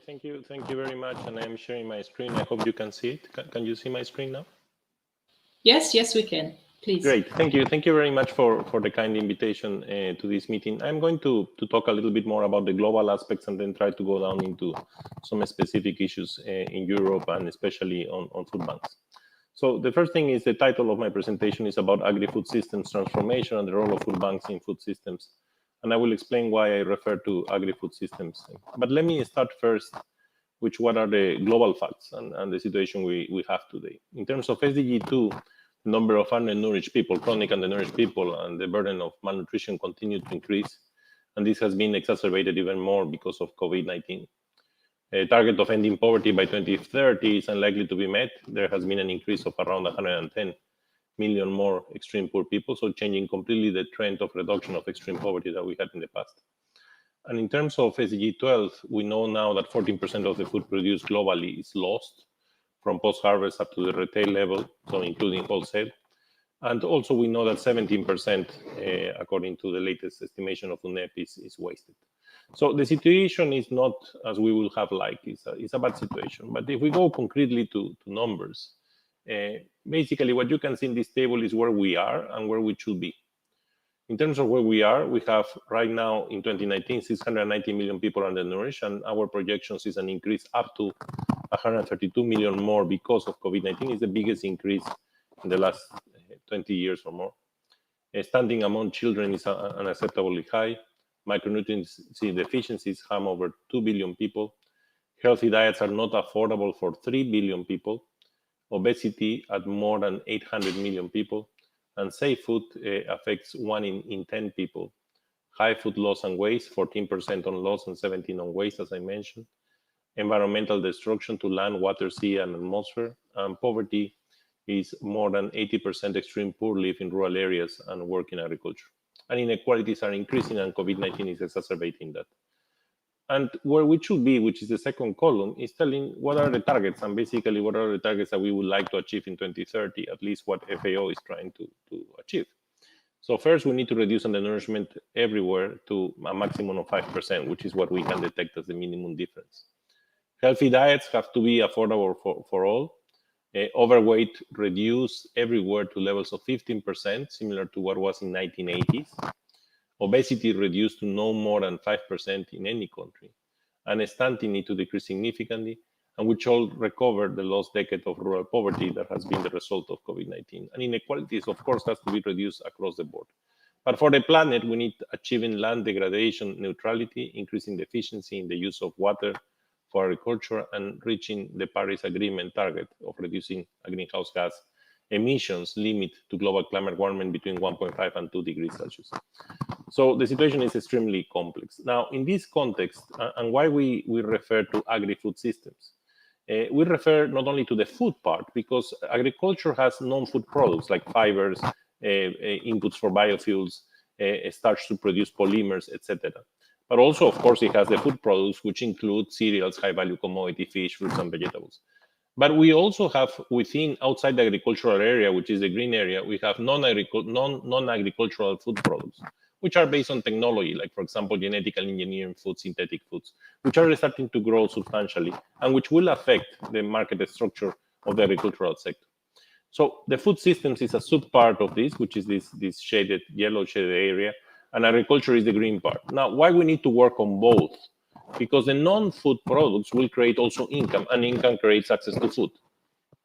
Speaker 9: Thank you very much, and I am sharing my screen. I hope you can see it. Can you see my screen now?
Speaker 1: Yes, we can. Please.
Speaker 9: Great, thank you very much for the kind invitation to this meeting. I'm going to talk a little bit more about the global aspects and then try to go down into some specific issues in Europe and especially on food banks. So the first thing is the title of my presentation is about agri-food systems transformation and the role of food banks in food systems. And I will explain why I refer to agri-food systems. But let me start first with what are the global facts and the situation we have today. In terms of SDG 2, the number of undernourished people, chronic undernourished people, and the burden of malnutrition continue to increase. And this has been exacerbated even more because of COVID-19. A target of ending poverty by 2030 is unlikely to be met. There has been an increase of around 110 million more extreme poor people, so changing completely the trend of reduction of extreme poverty that we had in the past. And in terms of SDG 12, we know now that 14% of the food produced globally is lost from post-harvest up to the retail level, so including wholesale. And also we know that 17%, according to the latest estimation of UNEP, is wasted. So the situation is not as we would have liked. It's a bad situation. But if we go concretely to numbers, basically what you can see in this table is where we are and where we should be. In terms of where we are, we have right now in 2019, 690 million people undernourished, and our projections is an increase up to 132 million more because of COVID-19. It's the biggest increase in the last 20 years or more. Stunting among children is unacceptably high. Micronutrient deficiencies harm over 2 billion people. Healthy diets are not affordable for 3 billion people. Obesity at more than 800 million people. And safe food affects 1 in 10 people. High food loss and waste, 14% on loss and 17% on waste, as I mentioned. Environmental destruction to land, water, sea, and atmosphere. And poverty is more than 80% extreme poor live in rural areas and work in agriculture. And inequalities are increasing, and COVID-19 is exacerbating that. And where we should be, which is the second column, is telling what are the targets, and basically what are the targets that we would like to achieve in 2030, at least what FAO is trying to achieve. So first, we need to reduce undernourishment everywhere to a maximum of 5%, which is what we can detect as the minimum difference. Healthy diets have to be affordable for all. Overweight reduced everywhere to levels of 15%, similar to what was in 1980s. Obesity reduced to no more than 5% in any country. And stunting need to decrease significantly, and we should recover the lost decade of rural poverty that has been the result of COVID-19. And inequalities, of course, has to be reduced across the board. But for the planet, we need achieving land degradation neutrality, increasing the efficiency in the use of water for agriculture, and reaching the Paris Agreement target of reducing greenhouse gas emissions limit to global climate warming between 1.5 and 2 degrees Celsius. So the situation is extremely complex. Now, in this context, and why we refer to agri-food systems, we refer not only to the food part, because agriculture has non-food products like fibers, inputs for biofuels, starch to produce polymers, etc. But also, of course, it has the food products, which include cereals, high-value commodity, fish, fruits, and vegetables. But we also have within, outside the agricultural area, which is the green area, we have non-agricultural food products, which are based on technology, like, for example, genetically engineering foods, synthetic foods, which are starting to grow substantially and which will affect the market structure of the agricultural sector. So the food systems is a sub-part of this, which is this shaded, yellow shaded area, and agriculture is the green part. Now, why we need to work on both? Because the non-food products will create also income, and income creates access to food.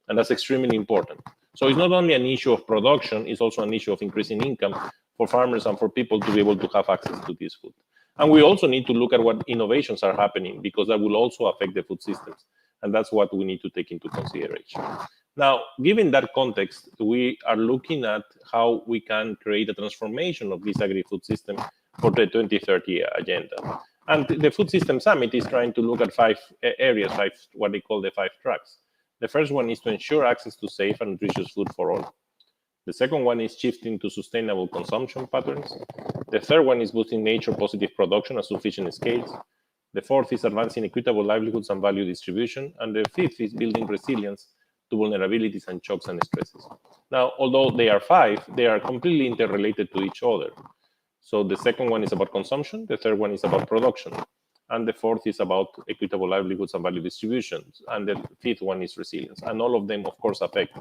Speaker 9: And that's extremely important. So it's not only an issue of production, it's also an issue of increasing income for farmers and for people to be able to have access to this food. And we also need to look at what innovations are happening, because that will also affect the food systems. And that's what we need to take into consideration. Now, given that context, we are looking at how we can create a transformation of this agri-food system for the 2030 agenda. And the Food System Summit is trying to look at 5 areas, what they call the 5 tracks. The first one is to ensure access to safe and nutritious food for all. The second one is shifting to sustainable consumption patterns. The third one is boosting nature-positive production at sufficient scales. The fourth is advancing equitable livelihoods and value distribution. And the fifth is building resilience to vulnerabilities and shocks and stresses. Now, although they are 5, they are completely interrelated to each other. So the second one is about consumption, the third one is about production, and the fourth is about equitable livelihoods and value distribution, and the fifth one is resilience. And all of them, of course, affect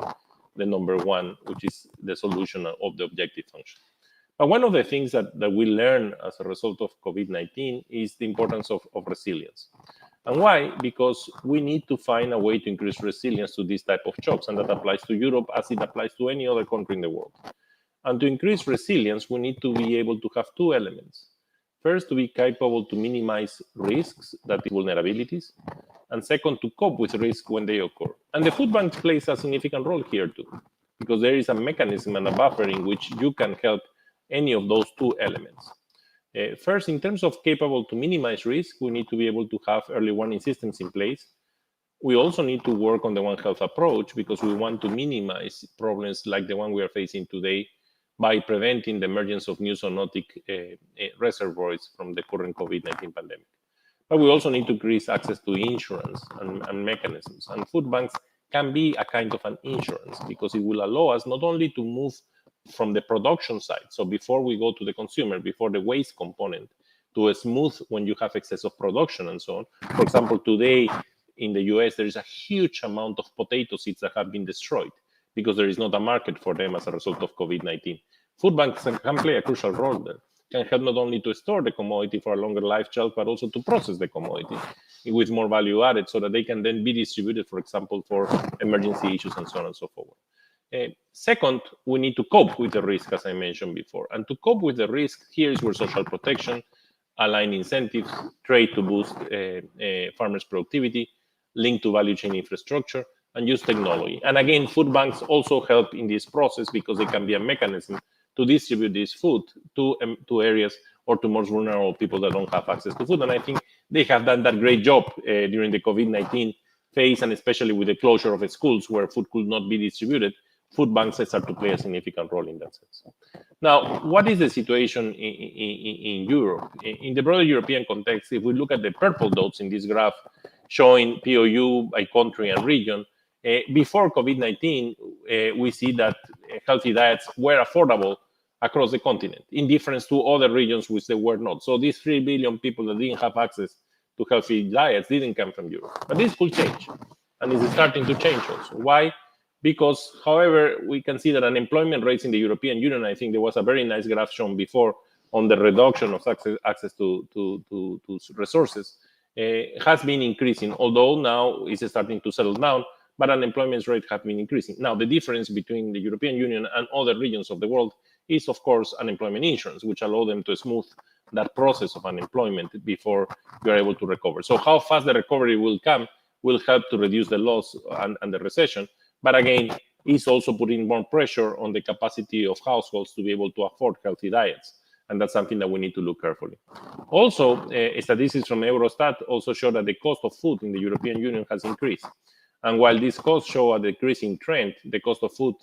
Speaker 9: the number one, which is the solution of the objective function. But one of the things that we learn as a result of COVID-19 is the importance of resilience. And why? Because we need to find a way to increase resilience to this type of shocks, and that applies to Europe as it applies to any other country in the world. And to increase resilience, we need to be able to have 2 elements. First, to be capable to minimize risks, that is vulnerabilities. And second, to cope with risks when they occur. And the food bank plays a significant role here too, because there is a mechanism and a buffer in which you can help any of those 2 elements. First, in terms of capable to minimize risk, we need to be able to have early warning systems in place. We also need to work on the One Health approach, because we want to minimize problems like the one we are facing today by preventing the emergence of new zoonotic reservoirs from the current COVID-19 pandemic. But we also need to increase access to insurance and mechanisms. And food banks can be a kind of an insurance, because it will allow us not only to move from the production side, so before we go to the consumer, before the waste component, to a smooth when you have excess of production and so on. For example, today in the US, there is a huge amount of potato seeds that have been destroyed, because there is not a market for them as a result of COVID-19. Food banks can play a crucial role there, can help not only to store the commodity for a longer life shelf, but also to process the commodity with more value added so that they can then be distributed, for example, for emergency issues and so on and so forth. Second, we need to cope with the risk, as I mentioned before. And to cope with the risk, here is where social protection, align incentives, trade to boost farmers' productivity, link to value chain infrastructure, and use technology. And again, food banks also help in this process, because they can be a mechanism to distribute this food to areas or to most vulnerable people that don't have access to food. And I think they have done that great job during the COVID-19 phase, and especially with the closure of schools where food could not be distributed. food banks start to play a significant role in that sense. Now, what is the situation in Europe? In the broader European context, if we look at the purple dots in this graph showing POU by country and region, before COVID-19, we see that healthy diets were affordable across the continent, in difference to other regions which they were not. So these 3 billion people that didn't have access to healthy diets didn't come from Europe. But this could change, and it's starting to change also. Why? Because, however, we can see that unemployment rates in the European Union, I think there was a very nice graph shown before on the reduction of access to resources, has been increasing, although now it's starting to settle down, but unemployment rate have been increasing. Now, the difference between the European Union and other regions of the world is, of course, unemployment insurance, which allow them to smooth that process of unemployment before you're able to recover. So how fast the recovery will come will help to reduce the loss and the recession. But again, it's also putting more pressure on the capacity of households to be able to afford healthy diets. And that's something that we need to look carefully. Also, statistics from Eurostat also show that the cost of food in the European Union has increased. And while these costs show a decreasing trend, the cost of food,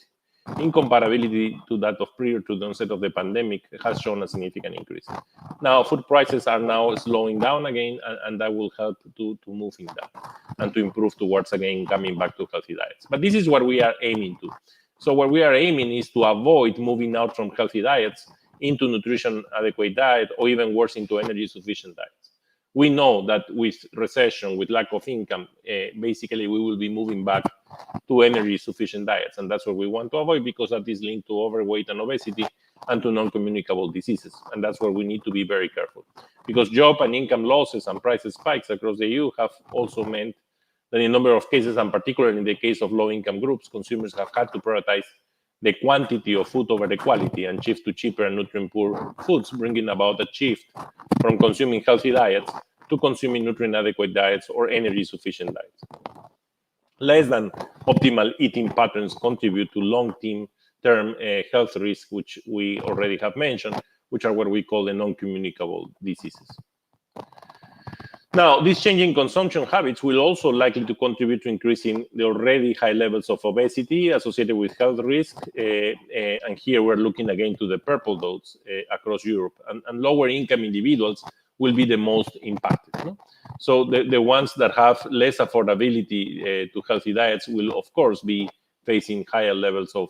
Speaker 9: in comparability to that of prior to the onset of the pandemic, has shown a significant increase. Now, food prices are now slowing down again, and that will help to move in that and to improve towards, again, coming back to healthy diets. But this is what we are aiming to. So what we are aiming is to avoid moving out from healthy diets into nutrition adequate diet, or even worse, into energy sufficient diets. We know that with recession, with lack of income, basically we will be moving back to energy sufficient diets. And that's what we want to avoid, because that is linked to overweight and obesity and to non-communicable diseases. And that's where we need to be very careful, because job and income losses and price spikes across the EU have also meant that in a number of cases, and particularly in the case of low income groups, consumers have had to prioritize the quantity of food over the quality and shift to cheaper and nutrient-poor foods, bringing about a shift from consuming healthy diets to consuming nutrient-adequate diets or energy-sufficient diets. Less than optimal eating patterns contribute to long-term health risks, which we already have mentioned, which are what we call the non-communicable diseases. Now, these changing consumption habits will also likely to contribute to increasing the already high levels of obesity associated with health risk. And here we're looking again to the purple dots across Europe. And lower income individuals will be the most impacted. No? So the ones that have less affordability to healthy diets will, of course, be facing higher levels of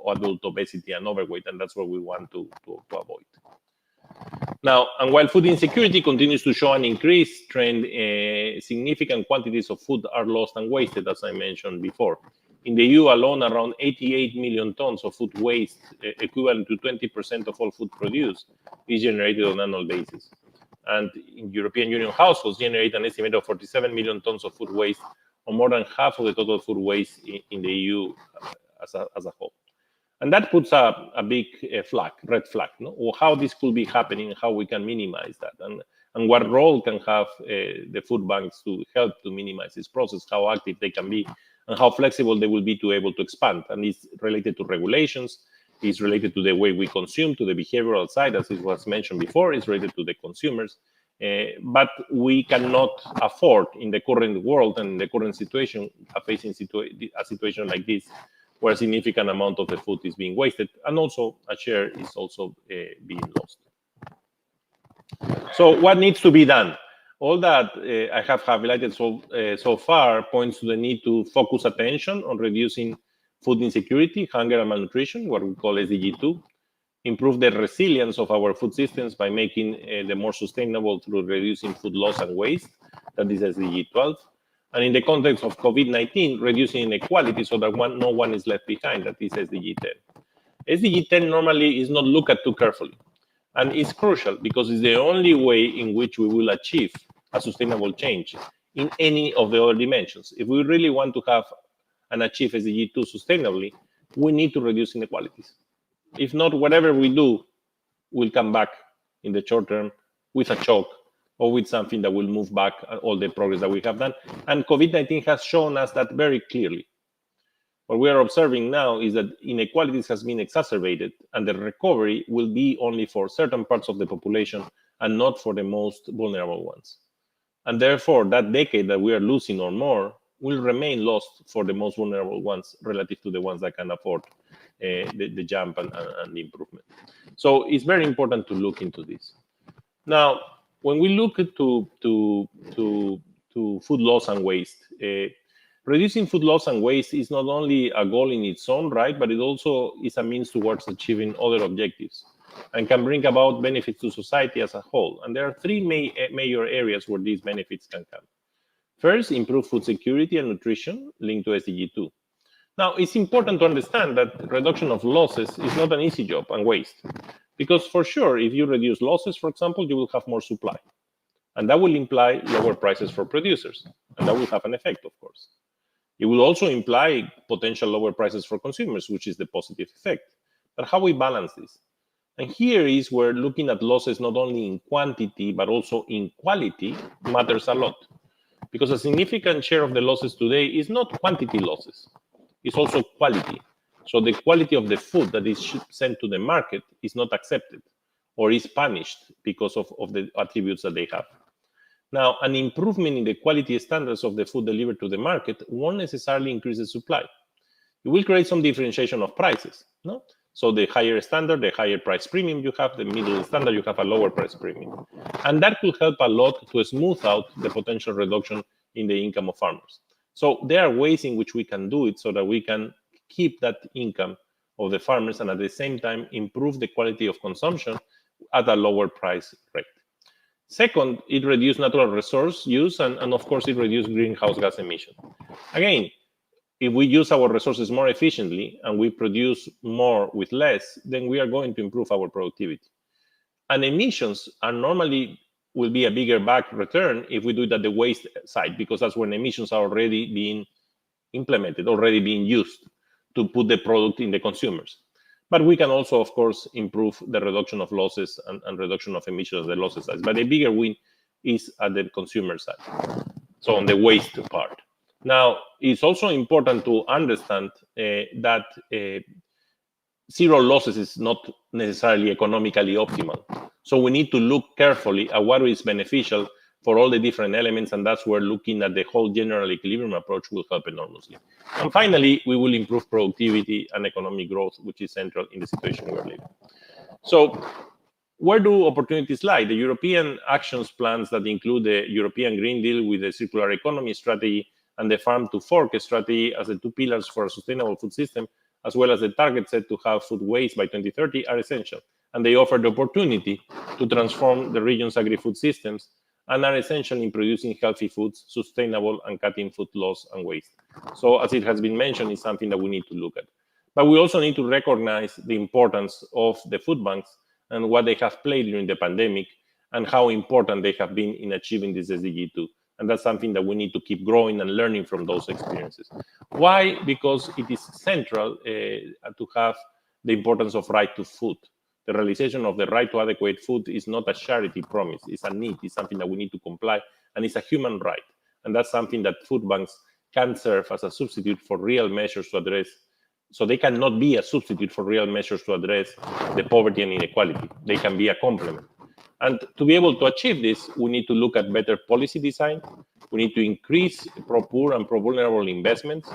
Speaker 9: adult obesity and overweight. And that's what we want to avoid. Now, and while food insecurity continues to show an increased trend, significant quantities of food are lost and wasted, as I mentioned before. In the EU alone, around 88 million tons of food waste, equivalent to 20% of all food produced, is generated on an annual basis. And in European Union households generate an estimate of 47 million tons of food waste, or more than half of the total food waste in the EU as a whole. And that puts a big red flag, no? Or how this could be happening, how we can minimize that, and what role can have the food banks to help to minimize this process, how active they can be, and how flexible they will be to able to expand. And it's related to regulations, it's related to the way we consume, to the behavioral side, as it was mentioned before, it's related to the consumers. But we cannot afford, in the current world and the current situation, facing a situation like this, where a significant amount of the food is being wasted, and also a share is also being lost. So what needs to be done? All that I have highlighted so far points to the need to focus attention on reducing food insecurity, hunger and malnutrition, what we call SDG 2, improve the resilience of our food systems by making them more sustainable through reducing food loss and waste, that is SDG 12, and in the context of COVID-19, reducing inequality so that no one is left behind, that is SDG 10. SDG 10 normally is not looked at too carefully, and it's crucial because it's the only way in which we will achieve a sustainable change in any of the other dimensions. If we really want to have and achieve SDG 2 sustainably, we need to reduce inequalities. If not, whatever we do will come back in the short term with a shock or with something that will move back all the progress that we have done. And COVID-19 has shown us that very clearly. What we are observing now is that inequalities has been exacerbated, and the recovery will be only for certain parts of the population and not for the most vulnerable ones. And therefore, that decade that we are losing or more will remain lost for the most vulnerable ones relative to the ones that can afford the jump and the improvement. So it's very important to look into this. Now, when we look to food loss and waste, reducing food loss and waste is not only a goal in its own right, but it also is a means towards achieving other objectives and can bring about benefits to society as a whole. And there are three major areas where these benefits can come. First, improve food security and nutrition linked to SDG 2. Now, it's important to understand that reduction of losses is not an easy job and waste. Because for sure, if you reduce losses, for example, you will have more supply. And that will imply lower prices for producers. And that will have an effect, of course. It will also imply potential lower prices for consumers, which is the positive effect. But how we balance this? And here is where looking at losses not only in quantity, but also in quality matters a lot. Because a significant share of the losses today is not quantity losses. It's also quality. So the quality of the food that is sent to the market is not accepted or is punished because of the attributes that they have. Now, an improvement in the quality standards of the food delivered to the market won't necessarily increase the supply. It will create some differentiation of prices. No? So the higher standard, the higher price premium you have, the middle standard, you have a lower price premium. And that could help a lot to smooth out the potential reduction in the income of farmers. So there are ways in which we can do it so that we can keep that income of the farmers and at the same time improve the quality of consumption at a lower price rate. Second, it reduces natural resource use and of course it reduces greenhouse gas emission. Again, if we use our resources more efficiently and we produce more with less, then we are going to improve our productivity. And emissions are normally will be a bigger back return if we do it at the waste side, because that's when emissions are already being implemented, already being used to put the product in the consumers. But we can also, of course, improve the reduction of losses and reduction of emissions at the losses side. But the bigger win is at the consumer side, so on the waste part. Now, it's also important to understand that zero losses is not necessarily economically optimal. So we need to look carefully at what is beneficial for all the different elements, and that's where looking at the whole general equilibrium approach will help enormously. And finally, we will improve productivity and economic growth, which is central in the situation we're living. So where do opportunities lie? The European actions plans that include the European Green Deal with the circular economy strategy and the farm to fork strategy as the two pillars for a sustainable food system, as well as the target set to have food waste by 2030 are essential. And they offer the opportunity to transform the region's agri-food systems and are essential in producing healthy foods, sustainable, and cutting food loss and waste. So as it has been mentioned, it's something that we need to look at. But we also need to recognize the importance of the food banks and what they have played during the pandemic and how important they have been in achieving this SDG 2. And that's something that we need to keep growing and learning from those experiences. Why? Because it is central to have the importance of right to food. The realization of the right to adequate food is not a charity promise. It's a need. It's something that we need to comply, and it's a human right. And that's something that food banks can serve as a substitute for real measures to address. So they cannot be a substitute for real measures to address the poverty and inequality. They can be a complement. And to be able to achieve this, we need to look at better policy design. We need to increase pro-poor and pro-vulnerable investments.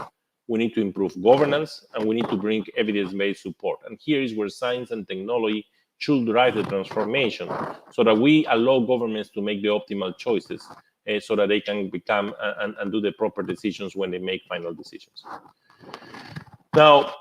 Speaker 9: We need to improve governance, and we need to bring evidence-based support. And here is where science and technology should drive the transformation so that we allow governments to make the optimal choices so that they can become and do the proper decisions when they make final decisions. Now,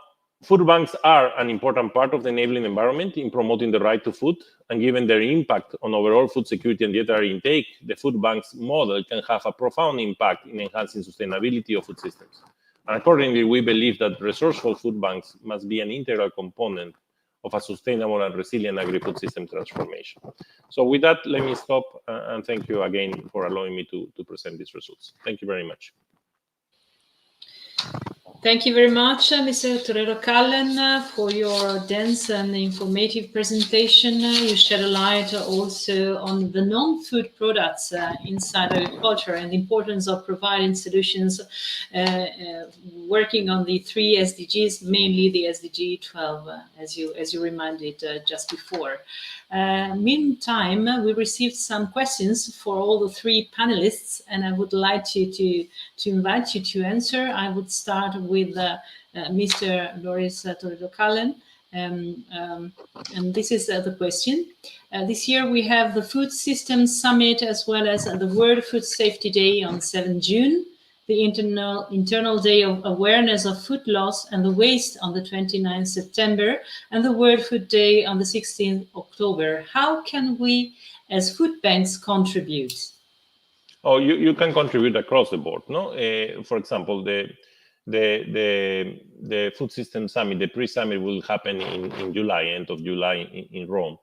Speaker 9: food banks are an important part of the enabling environment in promoting the right to food, and given their impact on overall food security and dietary intake, the food banks model can have a profound impact in enhancing sustainability of food systems. And accordingly, we believe that resourceful food banks must be an integral component of a sustainable and resilient agri-food system transformation. So with that, let me stop and thank you again for allowing me to present these results. Thank you very much.
Speaker 1: Thank you very much, Mr. Torero-Kallen, for your dense and informative presentation. You shed a light also on the non-food products inside agriculture and the importance of providing solutions working on the 3 SDGs, mainly the SDG 12, as you reminded just before. Meantime, we received some questions for all the 3 panelists, and I would like to invite you to answer. I would start with Mr. Loris Torero-Kallen, and this is the question. This year we have the Food Systems Summit as well as the World Food Safety Day on 7 June, the Internal Day of Awareness of Food Loss and the Waste on the 29th September, and the World Food Day on the 16th October. How can we as food banks contribute?
Speaker 9: Oh, you can contribute across the board, no? For example, the Food System Summit, the pre-summit will happen in July, end of July in Rome.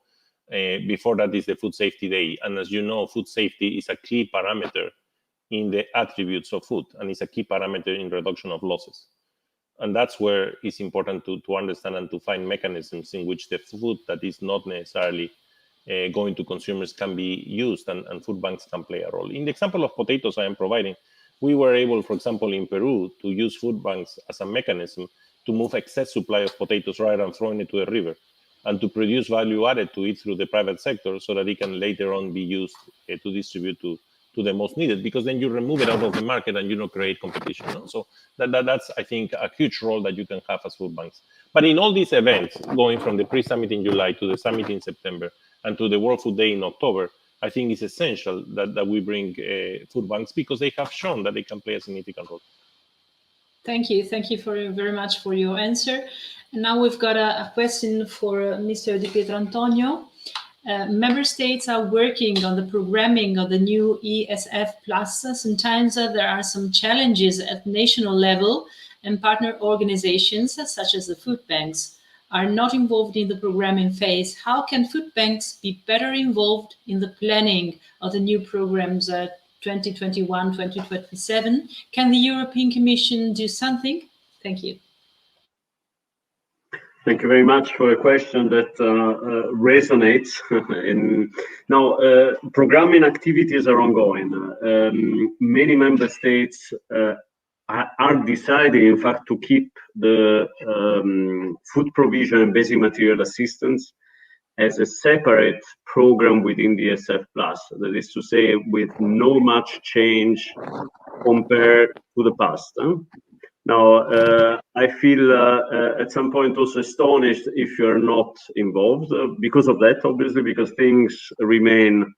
Speaker 9: Before that is the Food Safety Day. And as you know, food safety is a key parameter in the attributes of food, and it's a key parameter in reduction of losses. And that's where it's important to understand and to find mechanisms in which the food that is not necessarily going to consumers can be used, and food banks can play a role. In the example of potatoes I am providing, we were able, for example, in Peru, to use food banks as a mechanism to move excess supply of potatoes rather than throwing it to a river, and to produce value added to it through the private sector so that it can later on be used to distribute to the most needed, because then you remove it out of the market and you don't create competition. No? So that's, I think, a huge role that you can have as food banks. But in all these events, going from the pre-summit in July to the summit in September and to the World Food Day in October, I think it's essential that we bring food banks, because they have shown that they can play a significant role.
Speaker 1: Thank you very much for your answer. And now we've got a question for Mr. Di Pietro Antonio. Member states are working on the programming of the new ESF Plus. Sometimes there are some challenges at national level, and partner organizations such as the food banks are not involved in the programming phase. How can food banks be better involved in the planning of the new programs 2021-2027? Can the European Commission do something? Thank you.
Speaker 8: Thank you very much for a question that resonates. Now, programming activities are ongoing. Many member states are deciding, in fact, to keep the food provision and basic material assistance as a separate program within the ESF Plus. That is to say, with no much change compared to the past. Now, I feel at some point also astonished if you're not involved because of that, obviously, because things remain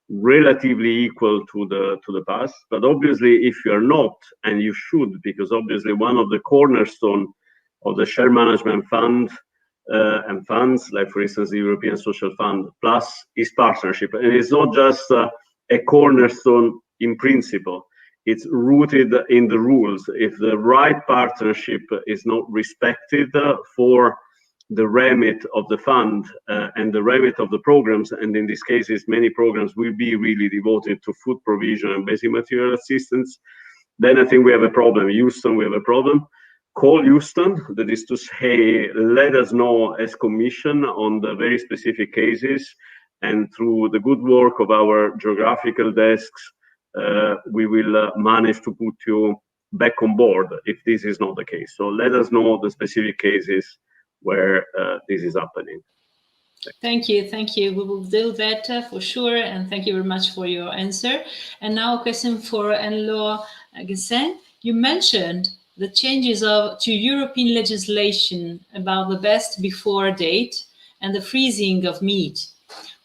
Speaker 8: relatively equal to the past. But obviously, if you're not, and you should, because obviously one of the cornerstone of the share management fund and funds, like for instance the European Social Fund Plus, is partnership, and it's not just a cornerstone in principle. It's rooted in the rules. If the right partnership is not respected for the remit of the fund and the remit of the programs, and in these cases, many programs will be really devoted to food provision and basic material assistance, then I think we have a problem. Houston, we have a problem. Call Houston, that is to say, let us know as Commission on the very specific cases, and through the good work of our geographical desks, we will manage to put you back on board if this is not the case. So let us know the specific cases where this is happening.
Speaker 1: Thank you. We will do that for sure, and thank you very much for your answer. And now a question for Anne-Laure Gessin. You mentioned the changes to European legislation about the best before date and the freezing of meat.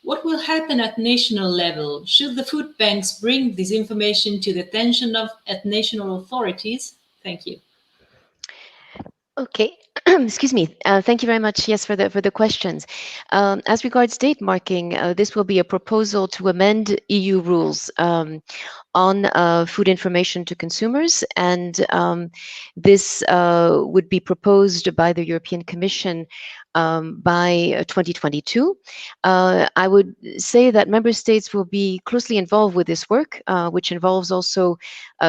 Speaker 1: What will happen at national level? Should the food banks bring this information to the attention of national authorities? Thank you.
Speaker 7: Okay, excuse me. Thank you very much. Yes, for the questions. As regards date marking, this will be a proposal to amend EU rules on food information to consumers, and this would be proposed by the European Commission by 2022. I would say that member states will be closely involved with this work, which involves also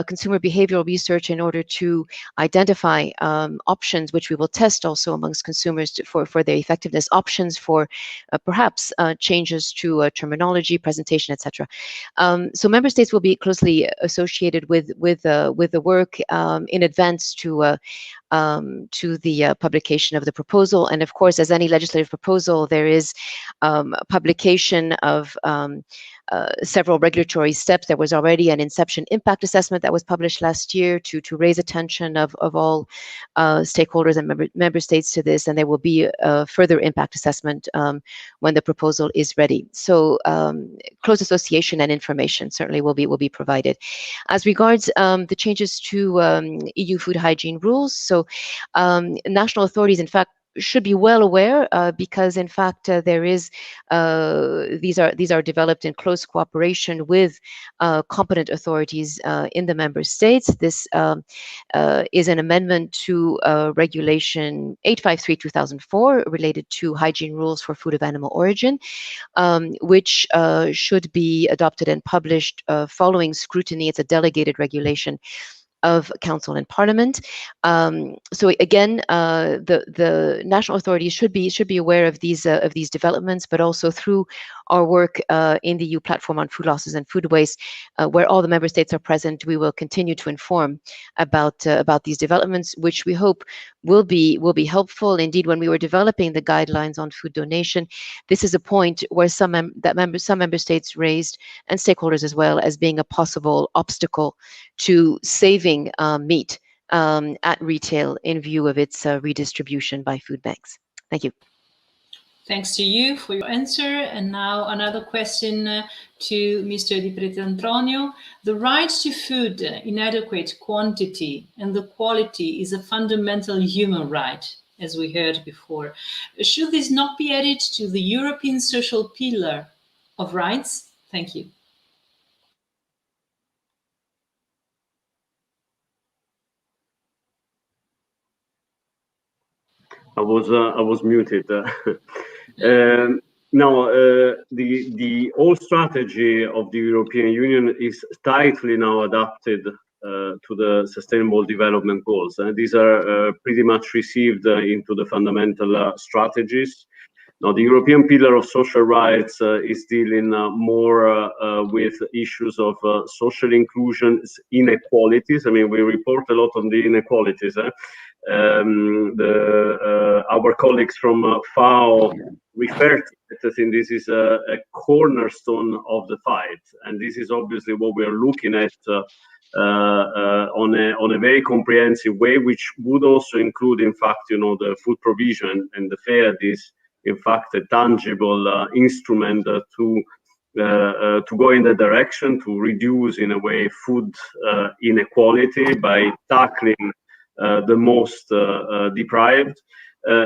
Speaker 7: consumer behavioral research in order to identify options, which we will test also amongst consumers for their effectiveness, options for perhaps changes to terminology, presentation, etc. So member states will be closely associated with the work in advance to the publication of the proposal. And of course, as any legislative proposal, there is publication of several regulatory steps. There was already an inception impact assessment that was published last year to raise attention of all stakeholders and member states to this, and there will be a further impact assessment when the proposal is ready. So close association and information certainly will be provided. As regards the changes to EU food hygiene rules, so national authorities, in fact, should be well aware because in fact there is these are developed in close cooperation with competent authorities in the member states. This is an amendment to Regulation 853/2004 related to hygiene rules for food of animal origin, which should be adopted and published following scrutiny. It's a delegated regulation of Council and Parliament. So again, the national authorities should be aware of these developments, but also through our work in the EU platform on food losses and food waste, where all the member states are present, we will continue to inform about these developments, which we hope will be helpful. Indeed, when we were developing the guidelines on food donation, this is a point where some member states raised, and stakeholders as well, as being a possible obstacle to saving meat at retail in view of its redistribution by food banks. Thank you.
Speaker 1: Thanks to you for your answer. And now another question to Mr. Di Pietrantonio. The right to food in adequate quantity and the quality is a fundamental human right, as we heard before. Should this not be added to the European social pillar of rights? Thank you.
Speaker 8: I was muted. Now, the whole strategy of the European Union is tightly now adapted to the Sustainable Development Goals. These are pretty much received into the fundamental strategies. Now, the European Pillar of Social Rights is dealing more with issues of social inclusion, inequalities. I mean, we report a lot on the inequalities. Our colleagues from FAO refer to it. I think this is a cornerstone of the fight, and this is obviously what we are looking at on a very comprehensive way, which would also include, in fact, the food provision, and the FEAD is, in fact, a tangible instrument to go in that direction, to reduce, in a way, food inequality by tackling the most deprived.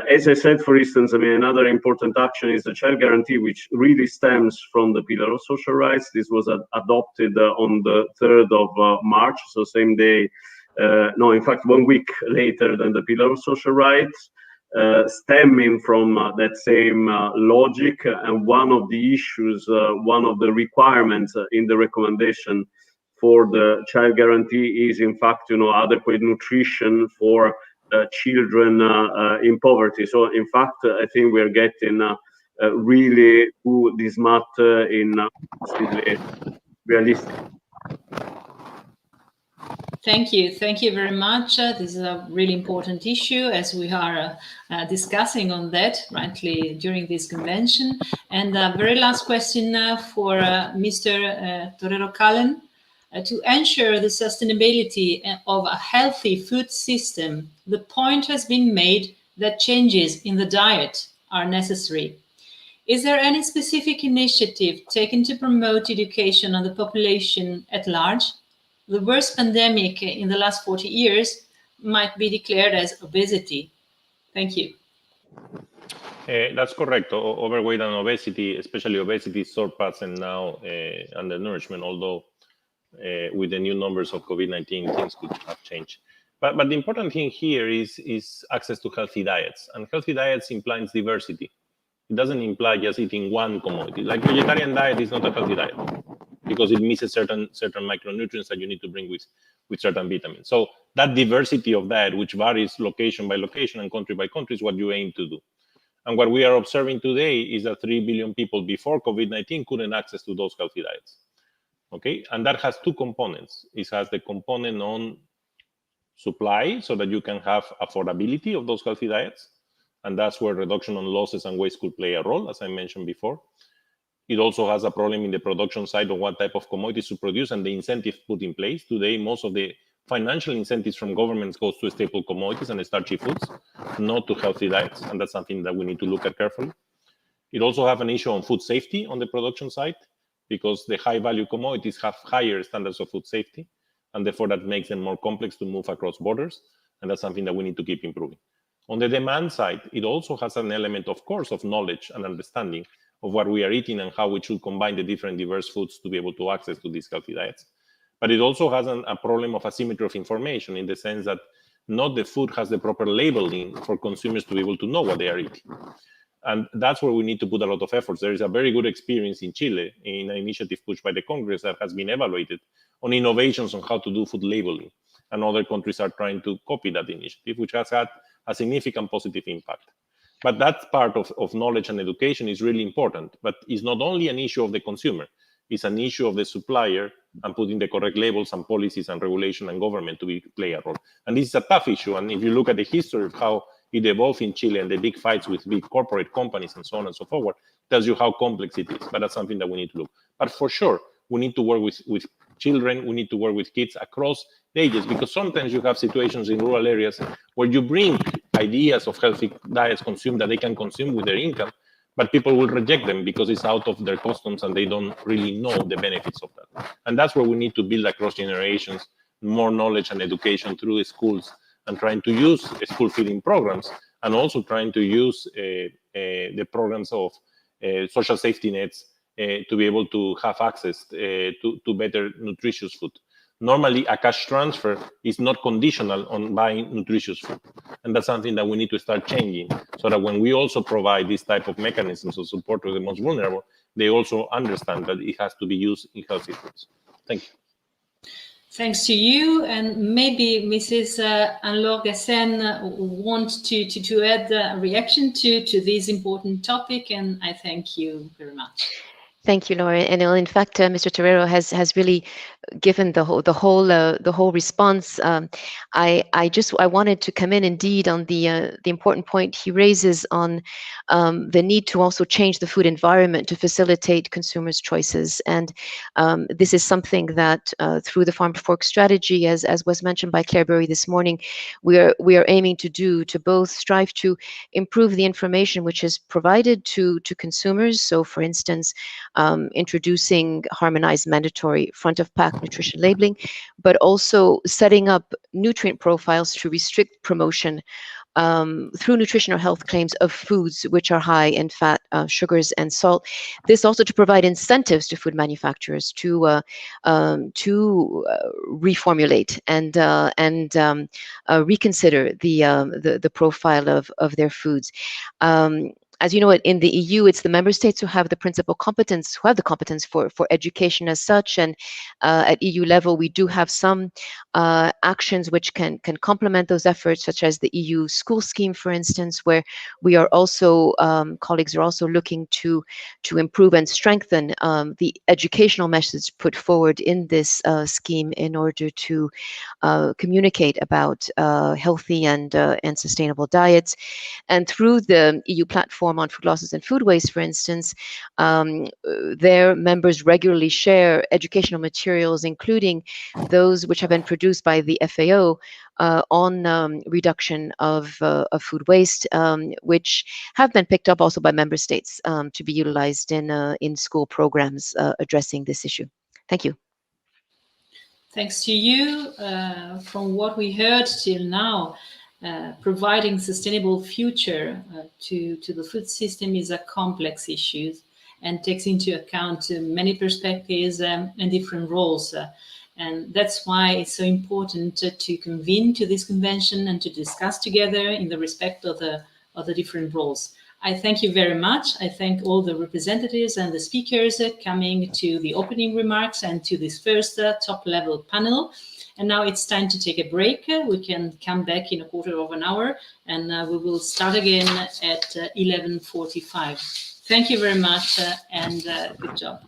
Speaker 8: As I said, for instance, I mean, another important action is the child guarantee, which really stems from the Pillar of Social Rights. This was adopted on the 3rd of March, so same day, no, in fact, 1 week later than the Pillar of Social Rights, stemming from that same logic. And one of the issues, one of the requirements in the recommendation for the child guarantee is, in fact, adequate nutrition for children in poverty. So, in fact, I think we are getting really to this matter in realistic.
Speaker 1: Thank you very much. This is a really important issue, as we are discussing on that rightly during this convention. And very last question for Mr. Torero-Cullen. To ensure the sustainability of a healthy food system, the point has been made that changes in the diet are necessary. Is there any specific initiative taken to promote education on the population at large? The worst pandemic in the last 40 years might be declared as obesity. Thank you.
Speaker 9: That's correct. Overweight and obesity, especially obesity, surpassing now undernourishment, although with the new numbers of COVID-19, things could have changed. But the important thing here is access to healthy diets. And healthy diets implies diversity. It doesn't imply just eating one commodity. Like vegetarian diet is not a healthy diet because it misses certain micronutrients that you need to bring with certain vitamins. So that diversity of diet, which varies location by location and country by country, is what you aim to do. And what we are observing today is that 3 billion people before COVID-19 couldn't access to those healthy diets. Okay, and that has two components. It has the component on supply, so that you can have affordability of those healthy diets. And that's where reduction on losses and waste could play a role, as I mentioned before. It also has a problem in the production side of what type of commodities to produce and the incentive put in place. Today, most of the financial incentives from governments goes to staple commodities and starchy foods, not to healthy diets. And that's something that we need to look at carefully. It also have an issue on food safety on the production side, because the high value commodities have higher standards of food safety. And therefore that makes them more complex to move across borders. And that's something that we need to keep improving. On the demand side, it also has an element, of course, of knowledge and understanding of what we are eating and how we should combine the different diverse foods to be able to access to these healthy diets. But it also has a problem of asymmetry of information, in the sense that not the food has the proper labeling for consumers to be able to know what they are eating. And that's where we need to put a lot of efforts. There is a very good experience in Chile in an initiative pushed by the Congress that has been evaluated on innovations on how to do food labeling. And other countries are trying to copy that initiative, which has had a significant positive impact. But that part of knowledge and education is really important. But it's not only an issue of the consumer, it's an issue of the supplier and putting the correct labels and policies and regulation and government to play a role. And this is a tough issue. And if you look at the history of how it evolved in Chile and the big fights with big corporate companies and so on and so forth, tells you how complex it is. But that's something that we need to look. But for sure, we need to work with children, we need to work with kids across the ages, because sometimes you have situations in rural areas where you bring ideas of healthy diets consumed that they can consume with their income, but people will reject them because it's out of their customs and they don't really know the benefits of that. And that's where we need to build across generations more knowledge and education through the schools, and trying to use school feeding programs, and also trying to use the programs of social safety nets to be able to have access to better nutritious food. Normally, a cash transfer is not conditional on buying nutritious food. And that's something that we need to start changing, so that when we also provide this type of mechanisms of support to the most vulnerable, they also understand that it has to be used in healthy foods. Thank you.
Speaker 1: Thanks to you. And maybe Mrs. Anne-Laure Gassen wants to add a reaction to this important topic, and I thank you very much.
Speaker 7: Thank you, Laura. And in fact, Mr. Torero has really given the whole response. I wanted to come in indeed on the important point he raises on the need to also change the food environment to facilitate consumers' choices. And this is something that through the Farm to Fork strategy, as was mentioned by Claire Berry this morning, we are aiming to do, to both strive to improve the information which is provided to consumers. So, for instance, introducing harmonized mandatory front of pack nutrition labeling, but also setting up nutrient profiles to restrict promotion through nutritional health claims of foods which are high in fat, sugars, and salt. This also to provide incentives to food manufacturers to reformulate and reconsider the profile of their foods. As you know, in the EU, it's the member states who have the principal competence, who have the competence for education as such. And at EU level, we do have some actions which can complement those efforts, such as the EU school scheme, for instance, where we are also, colleagues are also looking to improve and strengthen the educational message put forward in this scheme in order to communicate about healthy and sustainable diets. And through the EU platform on food losses and food waste, for instance, their members regularly share educational materials, including those which have been produced by the FAO on reduction of food waste, which have been picked up also by member states to be utilized in school programs addressing this issue. Thank you.
Speaker 1: Thanks to you. From what we heard till now, providing sustainable future to the food system is a complex issue and takes into account many perspectives and different roles. And that's why it's so important to convene to this convention and to discuss together in the respect of the different roles. I thank you very much. I thank all the representatives and the speakers coming to the opening remarks and to this first top-level panel. And now it's time to take a break. We can come back in a quarter of an hour, and we will start again at 11:45. Thank you very much, and good job.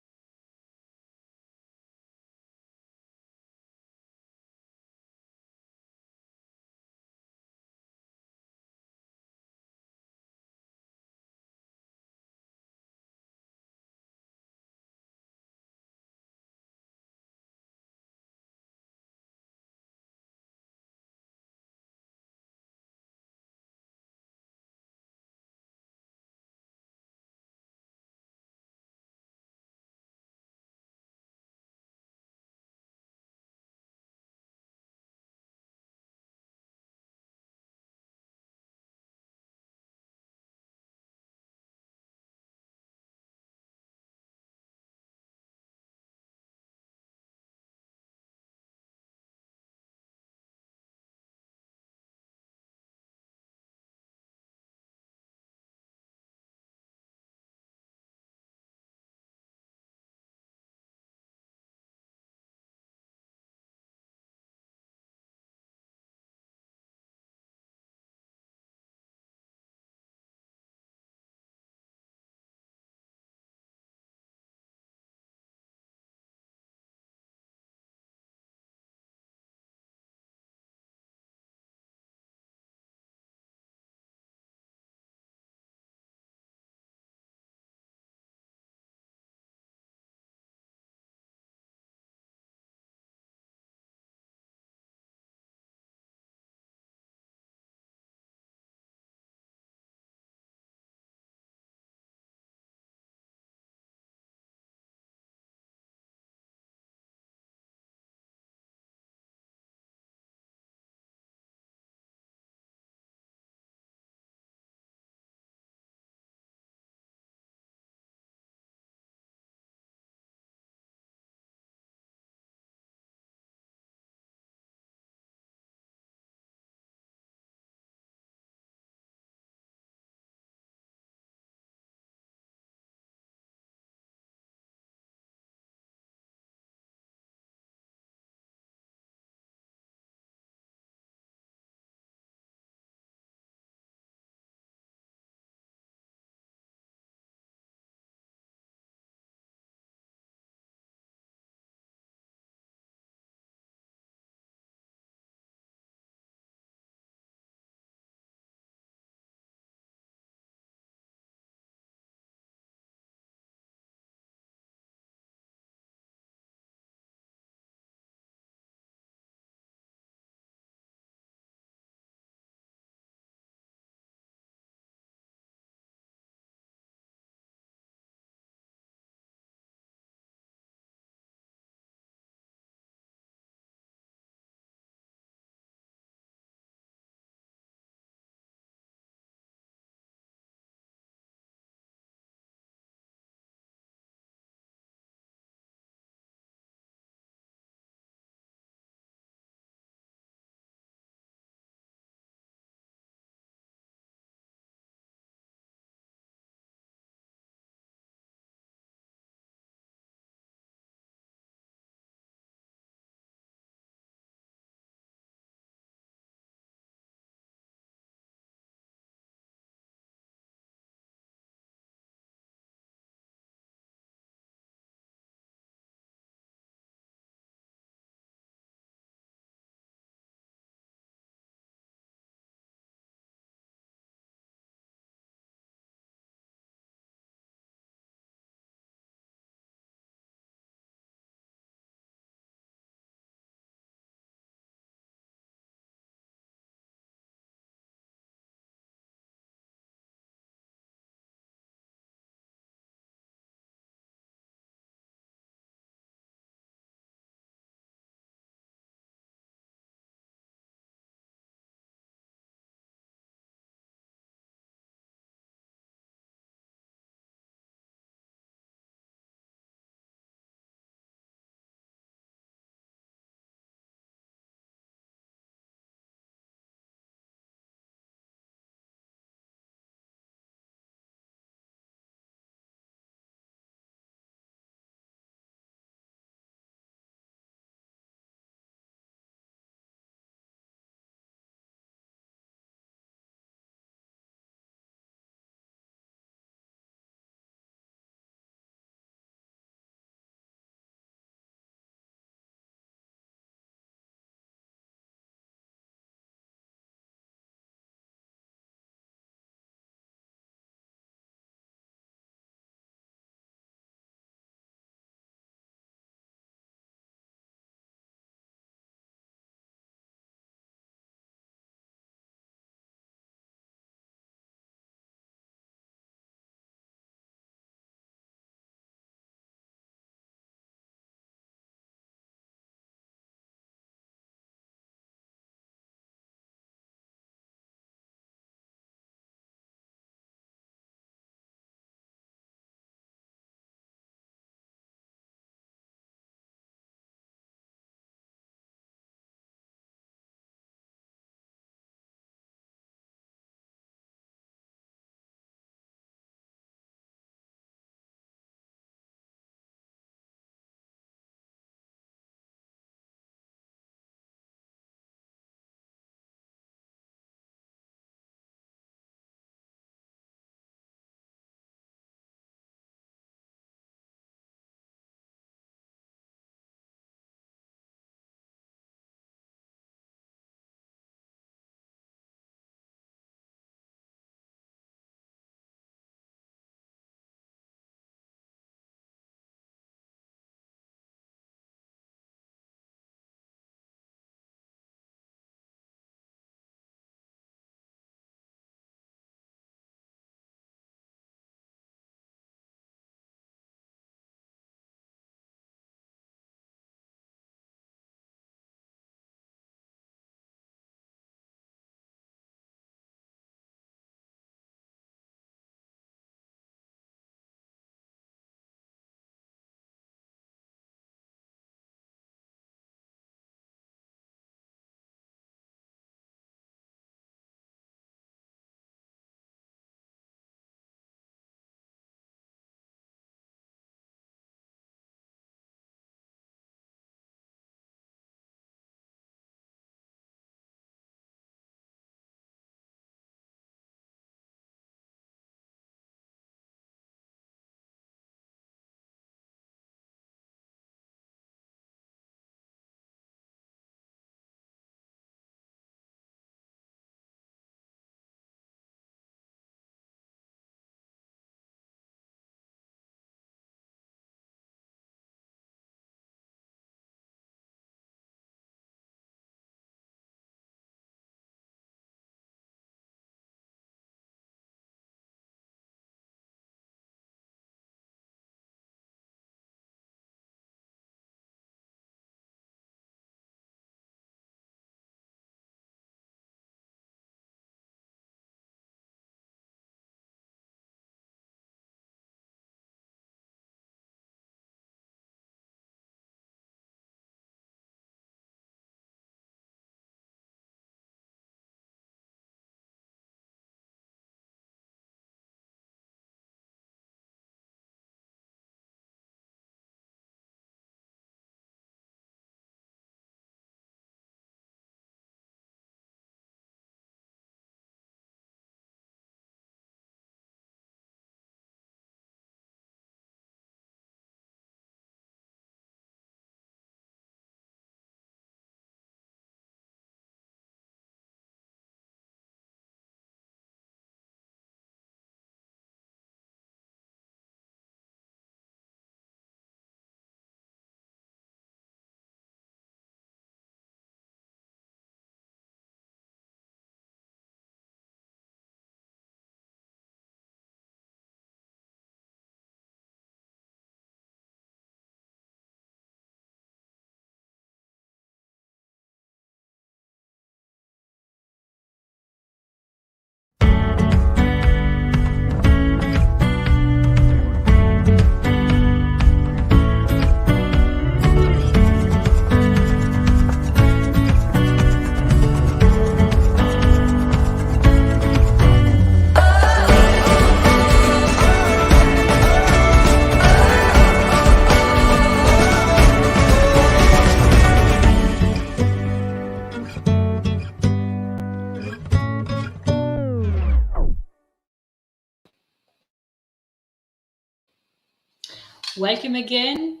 Speaker 1: Welcome again.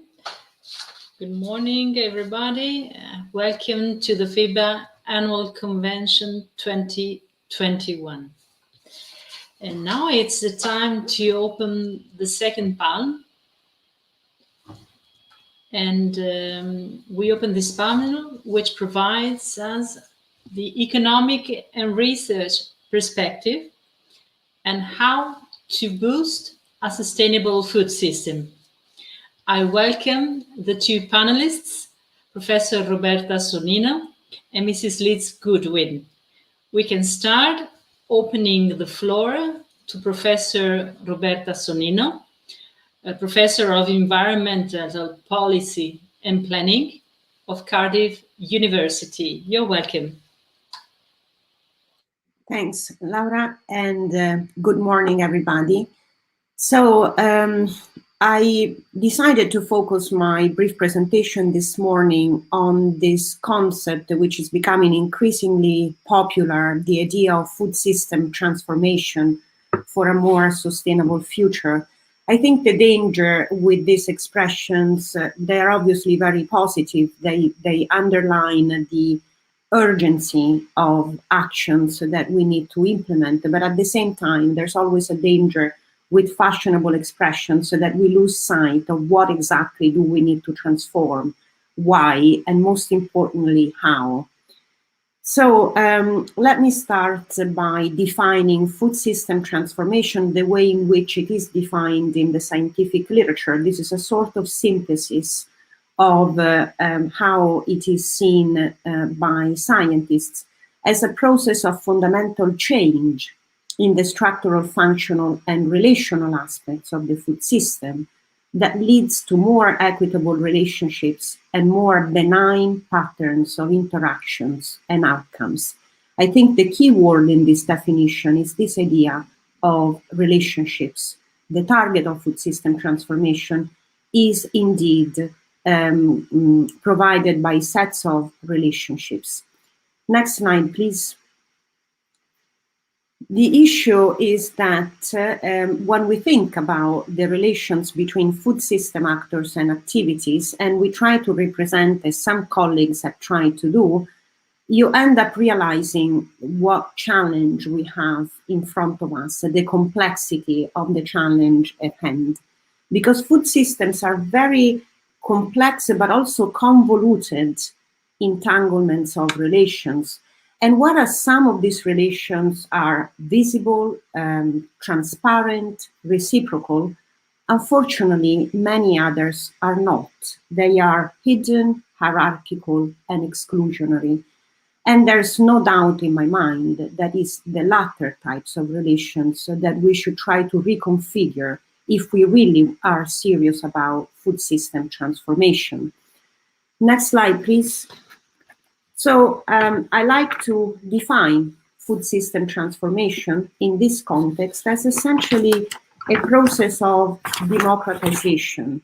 Speaker 1: Good morning, everybody. Welcome to the FEBA Annual Convention 2021. And now it's the time to open the second panel. And we open this panel, which provides us the economic and research perspective and how to boost a sustainable food system. I welcome the two panelists, Professor Roberta Sonnino and Mrs. Liz Goodwin. We can start opening the floor to Professor Roberta Sonnino, a Professor of Environmental Policy and Planning of Cardiff University. You're welcome.
Speaker 10: Thanks, Laura, and good morning, everybody. So I decided to focus my brief presentation this morning on this concept, which is becoming increasingly popular, the idea of food system transformation for a more sustainable future. I think the danger with these expressions, they're obviously very positive. They underline the urgency of actions that we need to implement, but at the same time, there's always a danger with fashionable expressions so that we lose sight of what exactly do we need to transform, why, and most importantly, how. So let me start by defining food system transformation the way in which it is defined in the scientific literature. This is a sort of synthesis of how it is seen by scientists as a process of fundamental change in the structural, functional, and relational aspects of the food system that leads to more equitable relationships and more benign patterns of interactions and outcomes. I think the key word in this definition is this idea of relationships. The target of food system transformation is indeed provided by sets of relationships. Next slide, please. The issue is that when we think about the relations between food system actors and activities, and we try to represent, as some colleagues have tried to do, you end up realizing what challenge we have in front of us, the complexity of the challenge at hand. Because food systems are very complex, but also convoluted entanglements of relations. And whereas some of these relations are visible, transparent, reciprocal, unfortunately, many others are not. They are hidden, hierarchical, and exclusionary. And there's no doubt in my mind that it's the latter types of relations that we should try to reconfigure if we really are serious about food system transformation. Next slide, please. So I like to define food system transformation in this context as essentially a process of democratization,